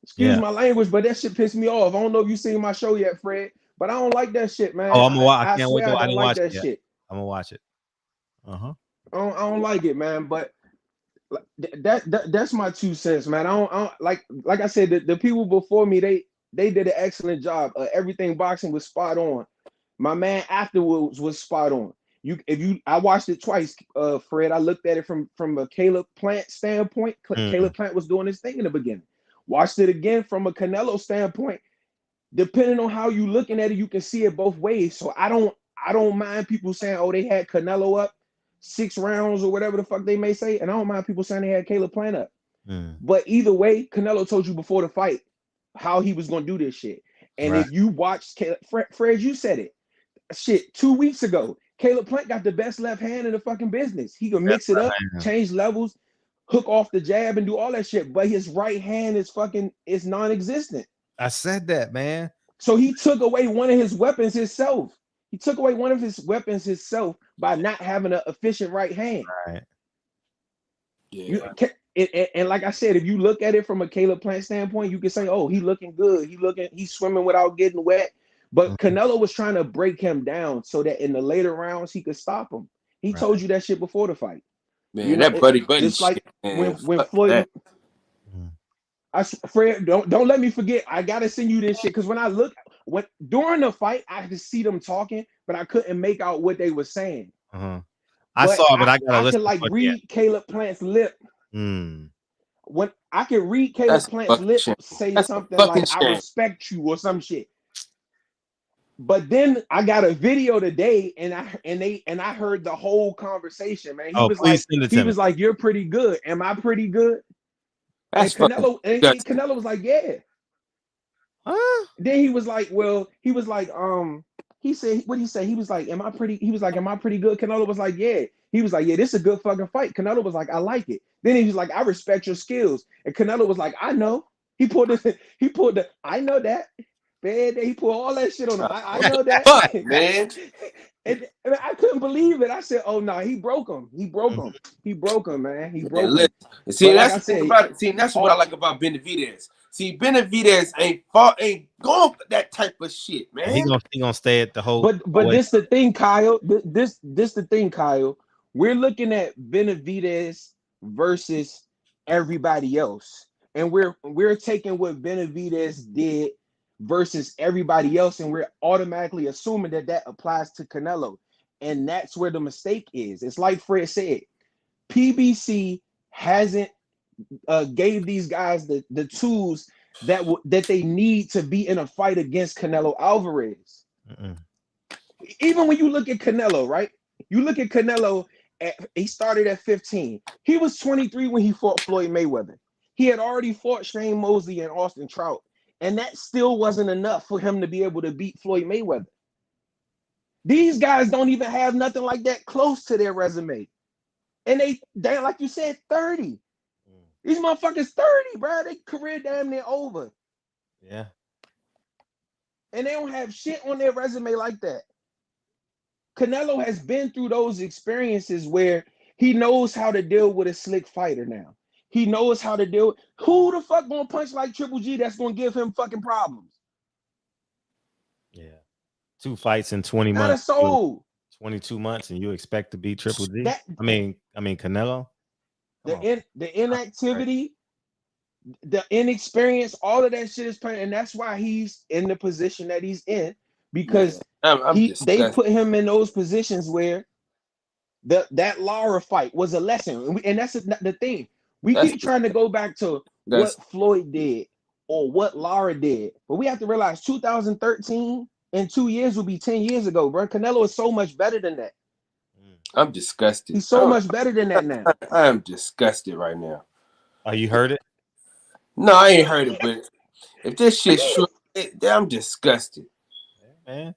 Excuse my language, but that shit pissed me off. I don't know if you seen my show yet, Fred, but I don't like that shit, man. Oh, I can't wait. I don't like that shit. I'm gonna watch it. I don't like it, man. But that's my 2 cents, man. I don't like I said, the people before me, they did an excellent job. Everything boxing was spot on. My man afterwards was spot on. I watched it twice, Fred. I looked at it from a Caleb Plant standpoint. Caleb Plant was doing his thing in the beginning. Watched it again from a Canelo standpoint. Depending on how you looking at it, you can see it both ways. So I don't mind people saying, oh, they had Canelo up 6 rounds or whatever the fuck they may say, and I don't mind people saying they had Caleb Plant up. But either way, Canelo told you before the fight how he was gonna do this shit. And if you watched Fred, you said it. Shit, 2 weeks ago, Caleb Plant got the best left hand in the fucking business. He can mix it up, change levels, hook off the jab, and do all that shit. But his right hand is non-existent. I said that, man. So he took away one of his weapons himself. He took away one of his weapons himself by not having an efficient right hand. Right. Yeah. And like I said, if you look at it from a Caleb Plant standpoint, you can say, oh, he looking good. He's swimming without getting wet. But Canelo was trying to break him down so that in the later rounds he could stop him. He told you that shit before the fight. Man, you know, that buddy just shit, like man, when Floyd. Fred, don't let me forget. I gotta send you this shit because during the fight, I could see them talking, but I couldn't make out what they were saying. I saw it, but I gotta listen. I could read Caleb Plant's lip. When I could read Caleb Plant's lip say something like "I respect you" or some shit. But then I got a video today, and I heard the whole conversation, man. He was like, "You're pretty good. Am I pretty good?" That's and Canelo was like, "Yeah." Then he was like, he said, what did he say? He was like, "Am I pretty?" He was like, "Am I pretty good?" Canelo was like, "Yeah." He was like, "Yeah, this is a good fucking fight." Canelo was like, "I like it." Then he was like, "I respect your skills." And Canelo was like, "I know." He pulled the "I know that." Man, he put all that shit on him. I know that. Fuck, man. And I couldn't believe it. I said, "Oh no, he broke him. He broke him. He broke him, man. He broke him." See, that's the thing about it. See, that's what I like about Benavidez. See, Benavidez ain't going for that type of shit, man. He gonna stay at the whole. But this the thing, Kyle. This the thing, Kyle. We're looking at Benavidez versus everybody else, and we're taking what Benavidez did versus everybody else, and we're automatically assuming that applies to Canelo, and that's where the mistake is. It's like Fred said, PBC hasn't gave these guys the tools that they need to be in a fight against Canelo Alvarez. Even when you look at Canelo, right? You look at Canelo, he started at 15. He was 23 when he fought Floyd Mayweather. He had already fought Shane Mosley and Austin Trout. And that still wasn't enough for him to be able to beat Floyd Mayweather. These guys don't even have nothing like that close to their resume. And they like you said, 30. These motherfuckers 30, bro. Their career damn near over. Yeah. And they don't have shit on their resume like that. Canelo has been through those experiences where he knows how to deal with a slick fighter now. He knows how to do it. Who the fuck gonna punch like Triple G that's gonna give him fucking problems? Yeah. 2 fights in 20 Not months. a soul. 22 months, and you expect to beat Triple G? That, I mean Canelo. the inactivity, the inexperience, all of that shit is playing, and that's why he's in the position that he's in, because they put him in those positions where that Lara fight was a lesson, and that's the thing. We keep trying to go back to what Floyd did or what Lara did, but we have to realize 2013 in 2 years will be 10 years ago, bro. Canelo is so much better than that. I'm disgusted. He's so much better than that now. I am disgusted right now. Oh, you heard it? No, I ain't heard it, but if this shit's true, I'm disgusted. Man.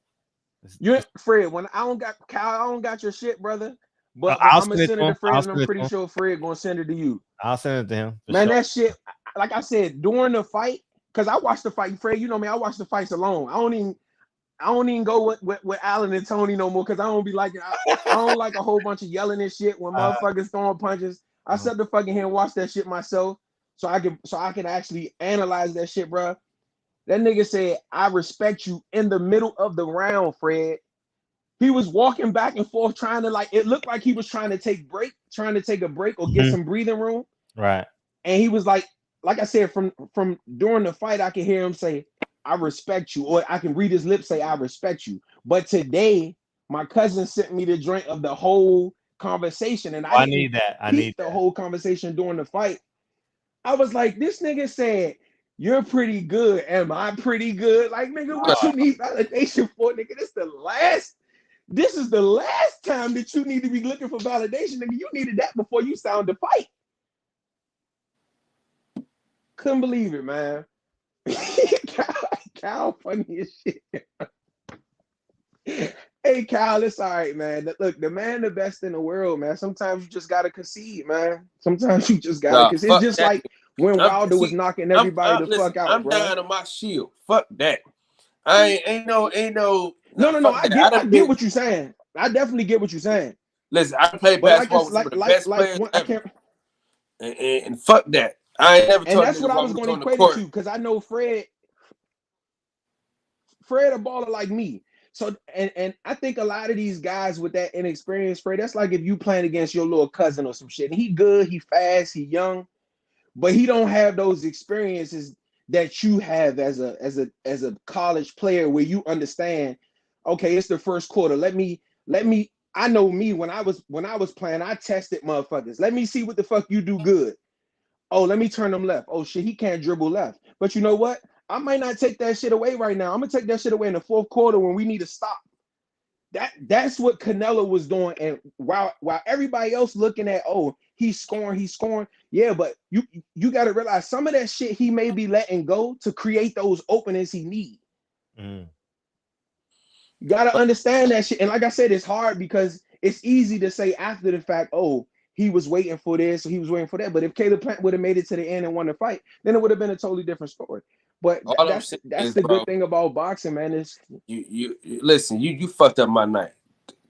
You're Fred, when I don't got Kyle, I don't got your shit, brother. But I'm gonna send it to Fred, and I'm pretty sure Fred gonna send it to you. I'll send it to him. Man, that shit, like I said, during the fight, because I watched the fight, Fred, you know me, I watch the fights alone. I don't even go with Allen and Tony no more, because I don't be like I don't like a whole bunch of yelling and shit when motherfuckers throwing punches. I sit the fucking here and watch that shit myself, so I can actually analyze that shit, bro. That nigga said, "I respect you" in the middle of the round, Fred. He was walking back and forth trying to, it looked like he was trying to take a break or get some breathing room. Right. And he was like I said, from during the fight, I can hear him say, "I respect you," or I can read his lips say, "I respect you." But today, my cousin sent me the joint of the whole conversation, and I need that. I need the whole conversation during the fight. I was like, this nigga said, "You're pretty good. Am I pretty good?" Like, nigga, what you need validation for, nigga? This is the last time that you need to be looking for validation, nigga. You needed that before you signed the fight. Couldn't believe it, man. Kyle, funny as shit. Hey, Kyle, it's all right, man. Look, the man, the best in the world, man. Sometimes you just gotta concede, man. Sometimes you just gotta concede. It's just like when Wilder was knocking everybody the fuck out, bro. I'm down on my shield. Fuck that. Ain't no. No. I get what you're saying. I definitely get what you're saying. Listen, I played basketball with some of the best players ever. And fuck that. I ain't never told. And that's what I was going to equate it to, because I know Fred a baller like me. So and I think a lot of these guys with that inexperience, Fred, that's like if you playing against your little cousin or some shit. And he good, he fast, he young, but he don't have those experiences that you have as a college player, where you understand, okay, it's the first quarter. Let me. I know me when I was playing, I tested motherfuckers. Let me see what the fuck you do good. Oh, let me turn them left. Oh shit, he can't dribble left. But you know what? I might not take that shit away right now. I'm gonna take that shit away in the fourth quarter when we need to stop. That's what Canelo was doing. And while everybody else looking at, oh, he's scoring. Yeah, but you got to realize some of that shit he may be letting go to create those openings he needs. You got to understand that shit. And like I said, it's hard because it's easy to say after the fact, oh, he was waiting for this, or he was waiting for that. But if Caleb Plant would have made it to the end and won the fight, then it would have been a totally different story. But that's the good thing about boxing, man. Is you listen, you fucked up my night.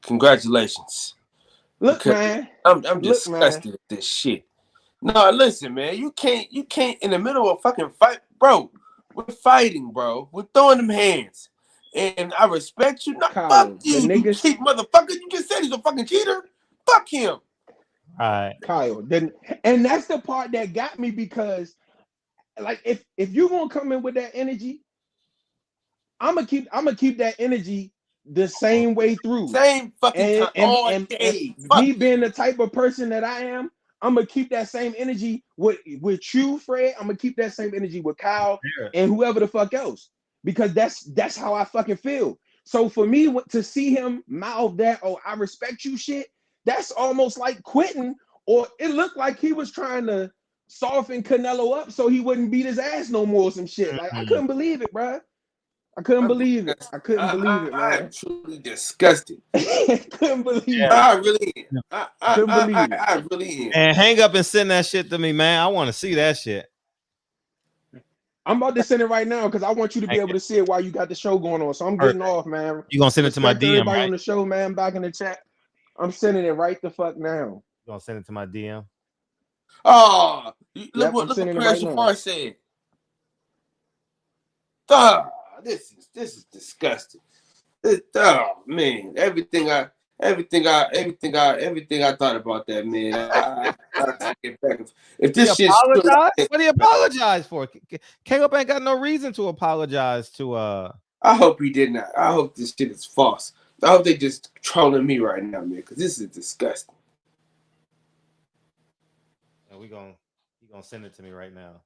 Congratulations. Look, man. I'm disgusted at this shit. No, listen, man. You can't in the middle of a fucking fight, bro. We're fighting, bro. We're throwing them hands. And I respect you. Not fuck you, you cheat motherfucker. You just said he's a fucking cheater. Fuck him. All right. Kyle. And that's the part that got me, because like if you're gonna come in with that energy, I'm gonna keep that energy the same way through. Same fucking time all day. And me being the type of person that I am, I'm gonna keep that same energy with you, Fred. I'm gonna keep that same energy with Kyle and whoever the fuck else, because that's how I fucking feel. So for me to see him mouth that, oh, I respect you shit, that's almost like quitting, or it looked like he was trying to soften Canelo up so he wouldn't beat his ass no more or some shit. Like, I couldn't believe it, bro. I couldn't believe it. I couldn't believe it, man. I'm truly disgusted. Couldn't believe it. I really am. Couldn't believe it. I really am. And hang up and send that shit to me, man. I want to see that shit. I'm about to send it right now because I want you to be able to see it while you got the show going on. So I'm getting off, man. You gonna send it to my DM, everybody right? on the show, man. Back in the chat. I'm sending it right the fuck now. You gonna send it to my DM? Oh, look I'm what sending it Paris right now. Jafar said. This is disgusting. Oh man, everything I thought about that man. I take it back. If He this shit's true, apologized? What did he apologize for? Caleb ain't got no reason to apologize to. I hope he did not. I hope this shit is false. I hope they just trolling me right now, man, because this is disgusting. And he gonna send it to me right now.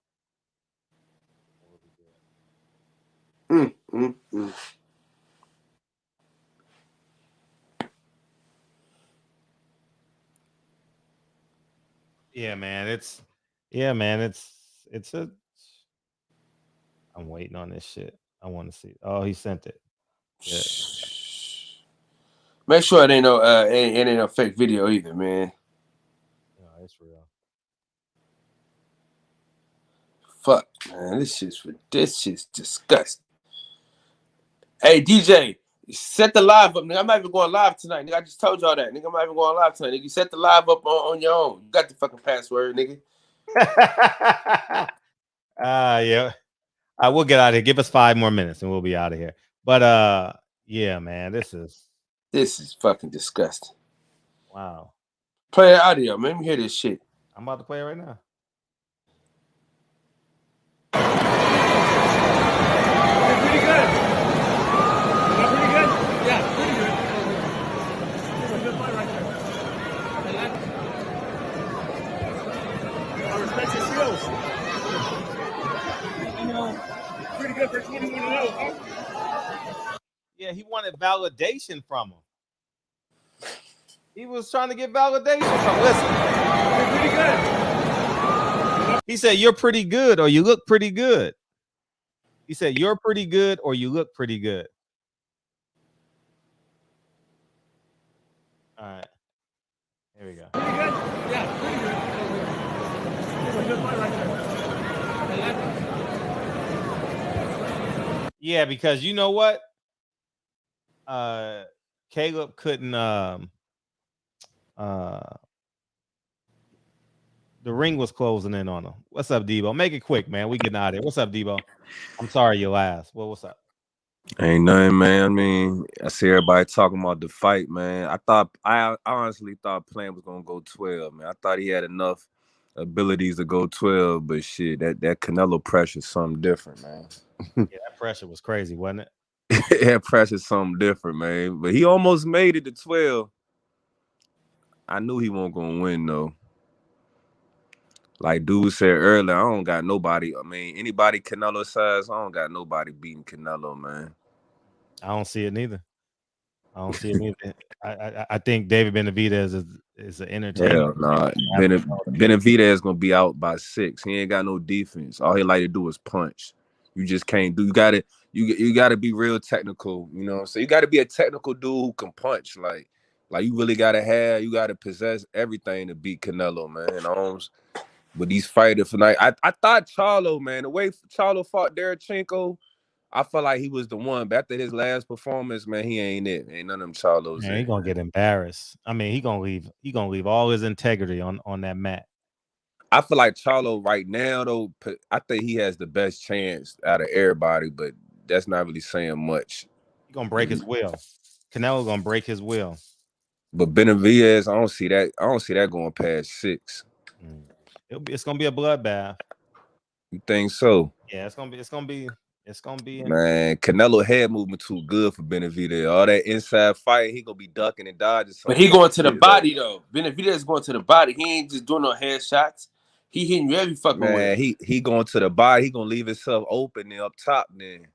Yeah, man. It's a. I'm waiting on this shit. I want to see. Oh, he sent it. Yeah. Make sure it ain't no it ain't no fake video either, man. No, it's real. Fuck, man. This shit's disgusting. Hey, DJ, set the live up, nigga. I'm not even going live tonight, nigga. I just told y'all that, nigga. I'm not even going live tonight, nigga. You set the live up on your own. You got the fucking password, nigga. Yeah. I will get out of here. Give us 5 more minutes and we'll be out of here. But yeah, man, this is fucking disgusting. Wow. Play the audio, man. Let me hear this shit. I'm about to play it right now. Pretty good. Pretty good? Yeah, pretty good. That's a good fight right there. I like it. I respect your skills. You know, pretty good for 21-0, huh? Yeah, he wanted validation from him. He was trying to get validation from him. Listen. Pretty good. He said, "You're pretty good, or you look pretty good." He said, "You're pretty good, or you look pretty good." All right. Here we go. Pretty good? Yeah, pretty good. That's a good fight right there. I like it. Yeah, because you know what? Caleb couldn't the ring was closing in on him. What's up, Debo? Make it quick, man. We getting out of here. What's up, Debo? I'm sorry you last. Well, what's up? Ain't nothing, man. I mean, I see everybody talking about the fight, man. I honestly thought Plant was gonna go 12, man. I thought he had enough abilities to go 12, but shit, that Canelo pressure is something different, man. Yeah, that pressure was crazy, wasn't it? That pressure is something different, man. But he almost made it to 12. I knew he wasn't gonna win though. Like dude said earlier, I don't got nobody. I mean, anybody Canelo size, I don't got nobody beating Canelo, man. I don't see it neither. I don't see it neither. I think David Benavidez is an entertainer. Hell nah. Benavidez is gonna be out by 6. He ain't got no defense. All he like to do is punch. You just can't do. You gotta be real technical. You know, so you gotta be a technical dude who can punch. Like you really you gotta possess everything to beat Canelo, man. But these fighters tonight, I thought Charlo, man, the way Charlo fought Derevchenko, I felt like he was the one. But after his last performance, man, he ain't it. Ain't none of them Charlos. Man, he gonna get embarrassed. I mean, he gonna leave all his integrity on that mat. I feel like Charlo right now, though, I think he has the best chance out of everybody, but that's not really saying much. He gonna break his will. Canelo gonna break his will. But Benavidez, I don't see that going past 6. It's gonna be a bloodbath. You think so? Yeah, it's gonna be. Man, Canelo head movement too good for Benavidez. All that inside fight, he gonna be ducking and dodging. But he going to the body though. Benavidez is going to the body. He ain't just doing no headshots. He hitting you every fucking way. He going to the body. He gonna leave himself open and up top. Then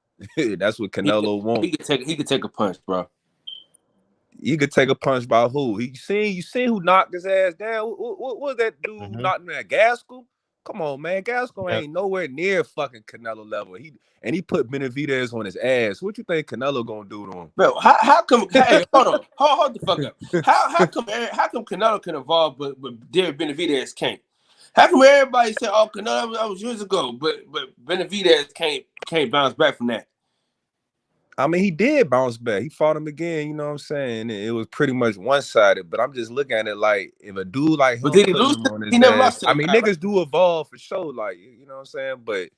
that's what Canelo wants. He could take a punch, bro. You could take a punch by who? You seen who knocked his ass down? What was that dude who knocked him down? Gaskell? Come on, man. Gaskell ain't nowhere near fucking Canelo level. He put Benavidez on his ass. What you think Canelo gonna do to him? Bro, how come? Hey, hold on, hold the fuck up. How come Canelo can evolve, but David Benavidez can't? How come everybody said, "Oh, Canelo that was years ago," but Benavidez can't bounce back from that? I mean, he did bounce back. He fought him again, you know what I'm saying? It was pretty much one-sided, but I'm just looking at it like if a dude like But him did he putting lose? him on He his never ass, lost to I the mean, guy, right? niggas do evolve for sure, like, you know what I'm saying? But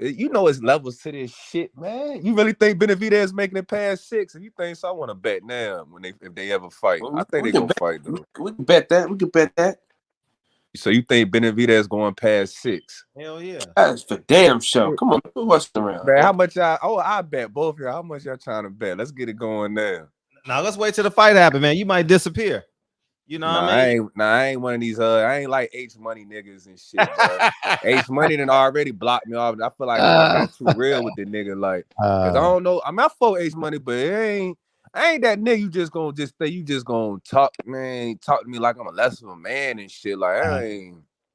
you know it's levels to this shit, man. You really think Benavidez making it past 6? If you think so, I want to bet now if they ever fight. Well, I think we they can gonna bet. fight though. We can bet that. We can bet that. So you think Benavidez going past 6? Hell yeah. That's for damn sure. Come on, what's around? Man, how much I bet both of y'all. How much y'all trying to bet? Let's get it going now. Now let's wait till the fight happen, man. You might disappear. You know what I mean? I ain't one of these I ain't like H Money niggas and shit, bro. H Money done already blocked me off. I feel like I got too real with the nigga, like, cause I don't know. I mean, I fuck H Money, but I ain't that nigga you just gonna talk, man, talk to me like I'm a less of a man and shit. Like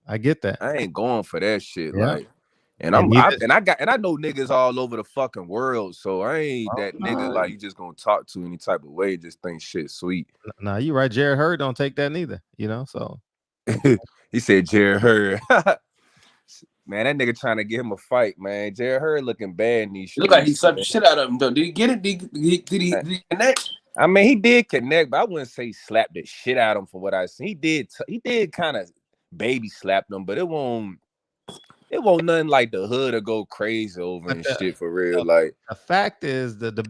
I get that. I ain't going for that shit. Yeah. Like, and I know niggas all over the fucking world, so I ain't that nigga like you just gonna talk to any type of way, just think shit sweet. Nah, you right. Jared Hurd don't take that neither, you know. So he said Jared Hurd. Man, that nigga trying to get him a fight, man. Jared Hurd looking bad in these It look like he streets, slapped the shit out of him though. Did he get it? Did he connect? I mean, he did connect, but I wouldn't say he slapped the shit out of him for what I seen. He did kind of baby slapped him, but it won't nothing like the hood to go crazy over and shit for real. Like the fact is the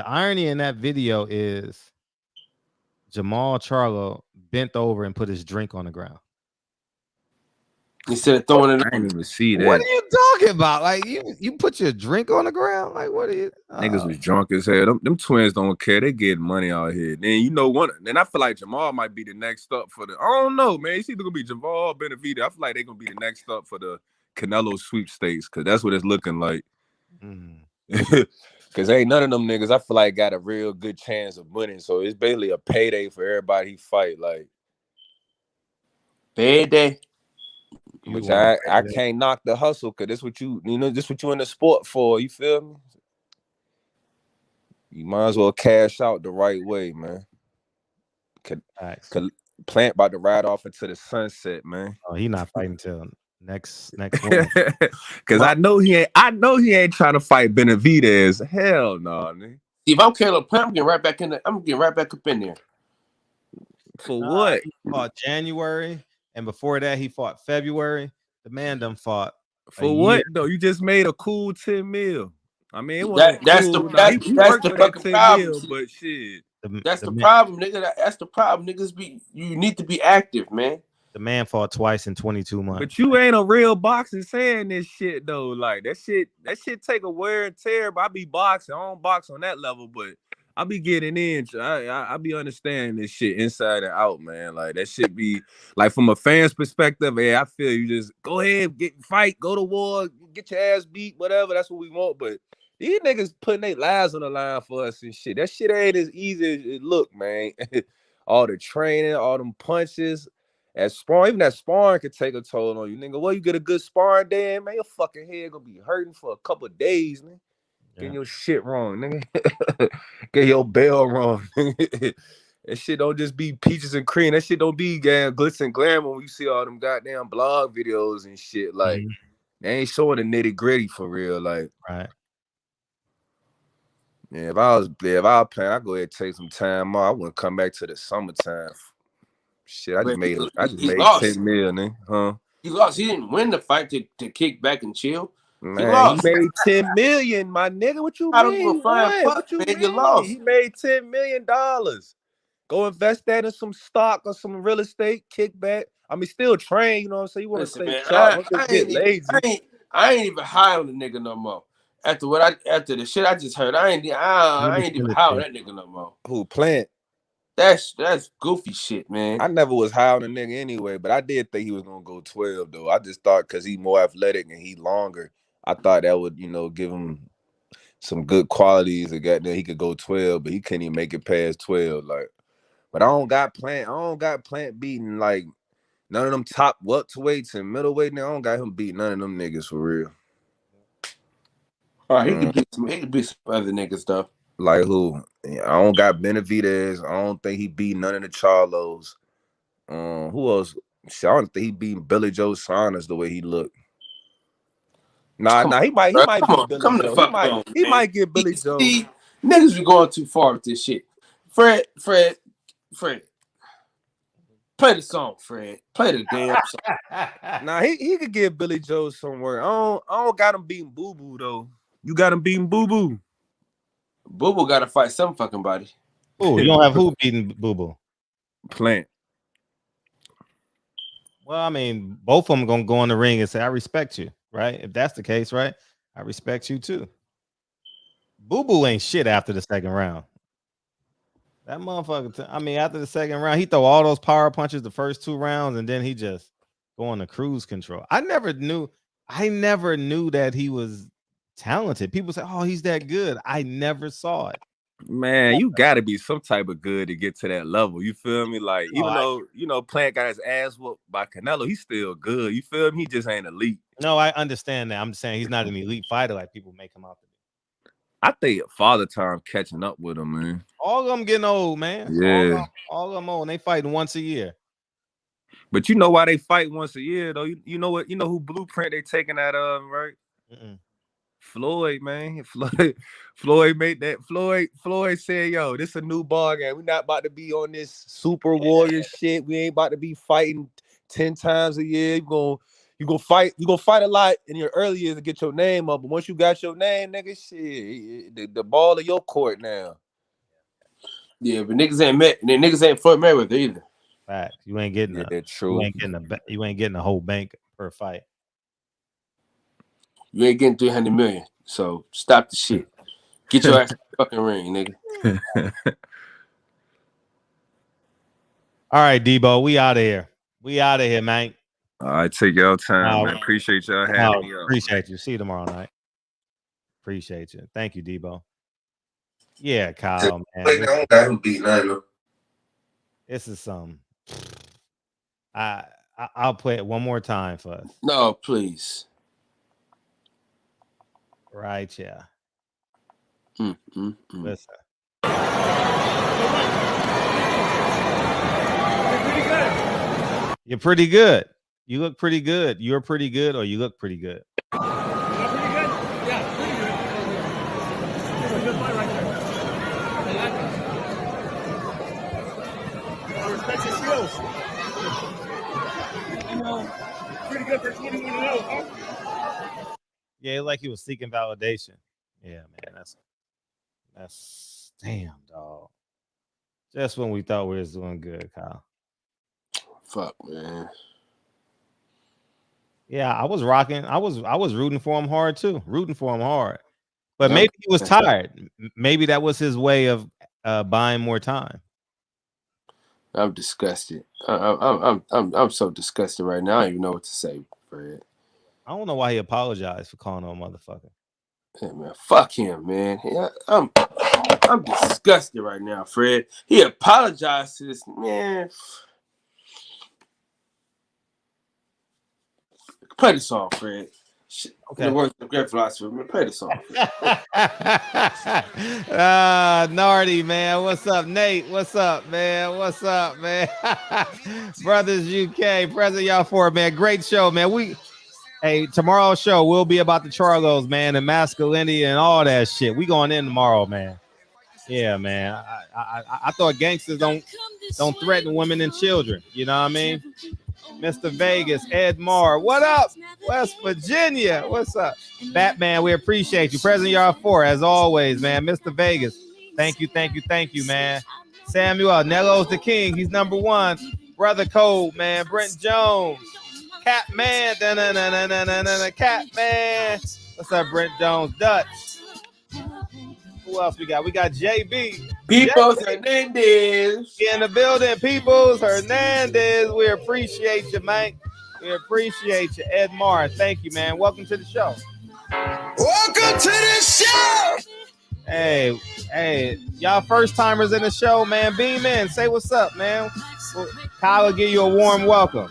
irony in that video is Jamal Charlo bent over and put his drink on the ground. Instead of throwing it, I didn't even see that. What are you talking about? Like you put your drink on the ground? Like what are you? Niggas was drunk as hell. Them twins don't care. They get money out here. Then you know one. Then I feel like Jamal might be the next up for the. I don't know, man. It's either gonna be Jamal or Benavidez. I feel like they're gonna be the next up for the Canelo sweepstakes because that's what it's looking like. Because ain't none of them niggas I feel like got a real good chance of winning. So it's basically a payday for everybody he fight. Like payday. Which I can't knock the hustle because this what you know this what you in the sport for. You feel me? You might as well cash out the right way, man. Plant about to ride off into the sunset, man. Oh, he not fighting till next winter. Because I know he ain't trying to fight Benavidez. Hell no, man. If I'm Caleb Plant, I'm getting right back in there. I'm getting right back up in there. For what? He fought January, and before that he fought February. The man done fought for what though? You just made a cool 10 mil. I mean, it wasn't that's cool. the fucking problem. But shit. That's the problem, nigga. That's the problem. Niggas you need to be active, man. The man fought twice in 22 months. But you ain't a real boxer saying this shit though. Like that shit take a wear and tear. But I be boxing. I don't box on that level, but I be getting in. I be understanding this shit inside and out, man. Like that shit be like from a fan's perspective. Hey, I feel you just go ahead, fight, go to war, get your ass beat, whatever. That's what we want. But these niggas putting their lives on the line for us and shit. That shit ain't as easy as it look, man. All the training, all them punches. Even that sparring could take a toll on you, nigga. Well, you get a good sparring day, man, your fucking head gonna be hurting for a couple of days, man. Getting your shit wrong, nigga. Get your bell wrong. That shit don't just be peaches and cream. That shit don't be glitz and glamour when you see all them goddamn blog videos and shit. Like, they ain't showing the nitty gritty for real. Like, right. Yeah, if I was playing, I'd go ahead and take some time off. I wouldn't come back to the summertime. Shit, I just made 10 mil, nigga. Huh? He lost. He didn't win the fight to kick back and chill. Man, he made 10 million, my nigga. What you mean? What you mean? You lost. He made $10 million. Go invest that in some stock or some real estate, kickback. I mean, still train, you know what I'm saying? You want to stay sharp, don't just get lazy. I ain't even high on the nigga no more. After the shit I just heard, I ain't even high on that nigga no more. Who, Plant? That's goofy shit, man. I never was high on the nigga anyway, but I did think he was gonna go 12 though. I just thought because he more athletic and he longer, I thought that would, give him some good qualities and got that he could go 12, but he couldn't even make it past 12. Like, but I don't got Plant beating like none of them top welterweights and middleweight. Now I don't got him beat none of them niggas for real. All right, he could beat some other niggas though. Like who? I don't got Benavidez. I don't think he beat none of the Charlos. Who else? I don't think he beat Billy Joe Saunders the way he looked. Nah, he might get Billy Joe. He might get Billy Joe. Niggas be going too far with this shit. Fred. Play the song, Fred. Play the damn song. Nah, he could give Billy Joe somewhere. I don't got him beating Boo Boo though. You got him beating Boo Boo. Boo Boo got to fight some fucking body. Oh, you don't have who beating Boo Boo? Plant. Well, I mean, both of them gonna go in the ring and say, "I respect you," right? If that's the case, right? I respect you too. Boo Boo ain't shit after the second round. That motherfucker. After the second round, he throw all those power punches the first 2 rounds, and then he just go on the cruise control. I never knew that he was talented. People say, "Oh, he's that good." I never saw it. Man, you gotta be some type of good to get to that level. You feel me? Like, even though Plant got his ass whooped by Canelo, he's still good. You feel me? He just ain't elite. No, I understand that. I'm saying he's not an elite fighter like people make him out to be. I think Father Time catching up with him, man. All of them getting old, man. Yeah. All of them old. And they fighting once a year. But you know why they fight once a year, though? You know what? You know who Blueprint they taking that of, right? Floyd, man. Floyd made that. Floyd said, "Yo, this a new ball game. We're not about to be on this super warrior shit. We ain't about to be fighting 10 times a year. You gonna fight a lot in your early years to get your name up. But once you got your name, nigga, shit, the ball of your court now." Yeah, but niggas ain't Floyd Mayweather either. Fact. You ain't getting true. You ain't getting a whole bank per fight. You ain't getting 300 million. So stop the shit. Get your ass in the fucking ring, nigga. All right, Debo, we out of here. We out of here, man. All right, take your time, man. Appreciate y'all having me. Appreciate you. See you tomorrow night. Appreciate you. Thank you, Debo. Yeah, Kyle, man. This is some. I'll play it one more time for us. No, please. Right, yeah. Listen. You're pretty good. You look pretty good. You're pretty good, or you look pretty good. Pretty good for 21-0, huh? Yeah, like he was seeking validation. Yeah, man, that's damn, dog. Just when we thought we was doing good, Kyle. Fuck, man. Yeah, I was rocking. I was rooting for him hard too. But maybe he was tired. Maybe that was his way of buying more time. I'm disgusted. I'm so disgusted right now. I don't even know what to say, Fred. I don't know why he apologized for calling him a motherfucker. Yeah, man, fuck him, man. Yeah, I'm disgusted right now, Fred. He apologized to this man. Play the song, Fred. Okay. The words of great philosopher, man. Play the song. Nardi, man. What's up, Nate? What's up, man? What's up, man? Brothers UK, present y'all for it, man. Great show, man. Tomorrow's show will be about the Charlos, man, and masculinity and all that shit. We going in tomorrow, man. Yeah, man. I thought gangsters don't threaten women and children. You know what I mean? Mr. Vegas, Ed Marr. What up? West Virginia. What's up? Batman, we appreciate you. President Yard 4, as always, man. Mr. Vegas, thank you, man. Samuel, Nello's the king. He's number 1. Brother Code, man. Brent Jones. Catman. Catman. What's up, Brent Jones? Dutch. Who else we got? We got JB. Peoples Hernandez. In the building. Peoples Hernandez. We appreciate you, man. We appreciate you. Ed Marr, thank you, man. Welcome to the show. Welcome to the show. Hey, y'all first timers in the show, man. Beam in. Say what's up, man. Kyle will give you a warm welcome.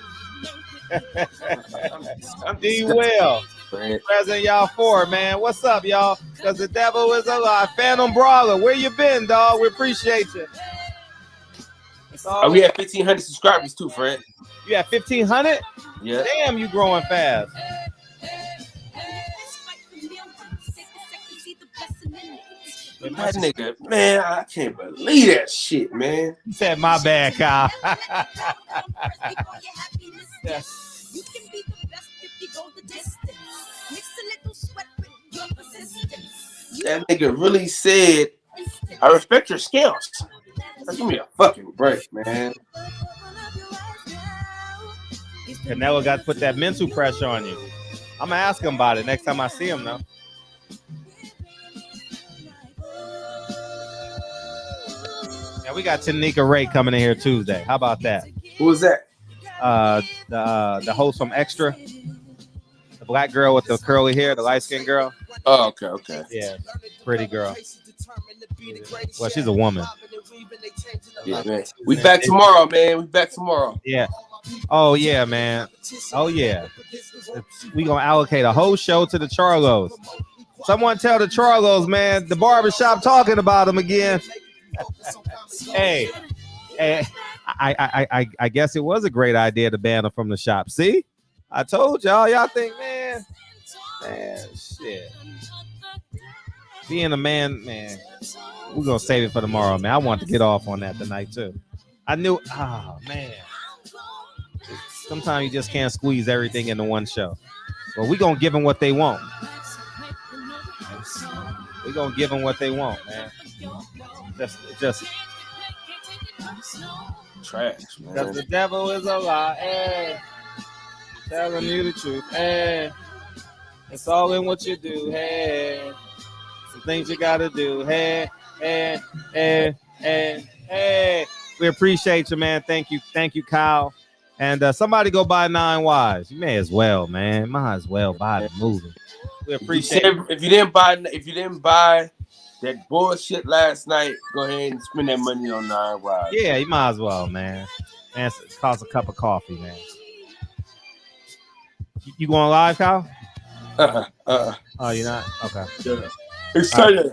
D Will. Present y'all 4, man. What's up, y'all? Because the devil is alive. Phantom Brawler, where you been, dog? We appreciate you. We have 1,500 subscribers too, Fred. You have 1,500? Yeah. Damn, you growing fast. That nigga, man, I can't believe that shit, man. He said, "My bad, Kyle." That nigga really said, "I respect your skills." Give me a fucking break, man. Canelo got to put that mental pressure on you. I'm gonna ask him about it next time I see him, though. And we got Tanika Ray coming in here Tuesday. How about that? Who was that? The host from Extra, the black girl with the curly hair, the light skinned girl. Oh, okay. Yeah, pretty girl. Well, she's a woman. Yeah, man. We back tomorrow, man. We back tomorrow. Yeah. Oh yeah, man. Oh yeah. We gonna allocate a whole show to the Charlos. Someone tell the Charlos, man, the barbershop talking about them again. Hey, I guess it was a great idea to ban them from the shop. See, I told y'all think, man, shit. Being a man, we're gonna save it for tomorrow, man. I want to get off on that tonight too. I knew, man. Sometimes you just can't squeeze everything into one show. But we're gonna give them what they want. We're gonna give them what they want, man. Just trash, man. Because the devil is a lie. Telling you the truth. It's all in what you do. The things you gotta do. We appreciate you, man. Thank you, Kyle. And somebody go buy 9 Wives. You may as well, man. Might as well buy the movie. We appreciate it. If you didn't buy that bullshit last night, go ahead and spend that money on 9 Wives. Yeah, you might as well, man. And it costs a cup of coffee, man. You going live, Kyle? Oh, you're not? Okay. Yeah. Excited.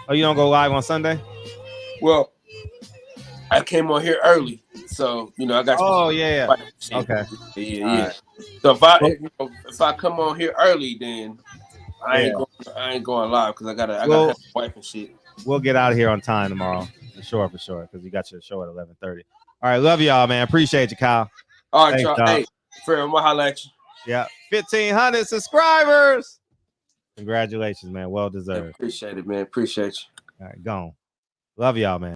Oh, you don't go live on Sunday? Well, I came on here early, so I got. Oh yeah. Okay. Yeah. Right. So if I come on here early, then I ain't going live because I gotta have my wife and shit. We'll get out of here on time tomorrow, for sure, because you got your show at 11:30. All right, love y'all, man. Appreciate you, Kyle. All right, y'all. Hey, Fred, I'm gonna holler at you. Yeah, 1,500 subscribers. Congratulations, man. Well deserved. Appreciate it, man. Appreciate you. All right, gone. Love y'all, man.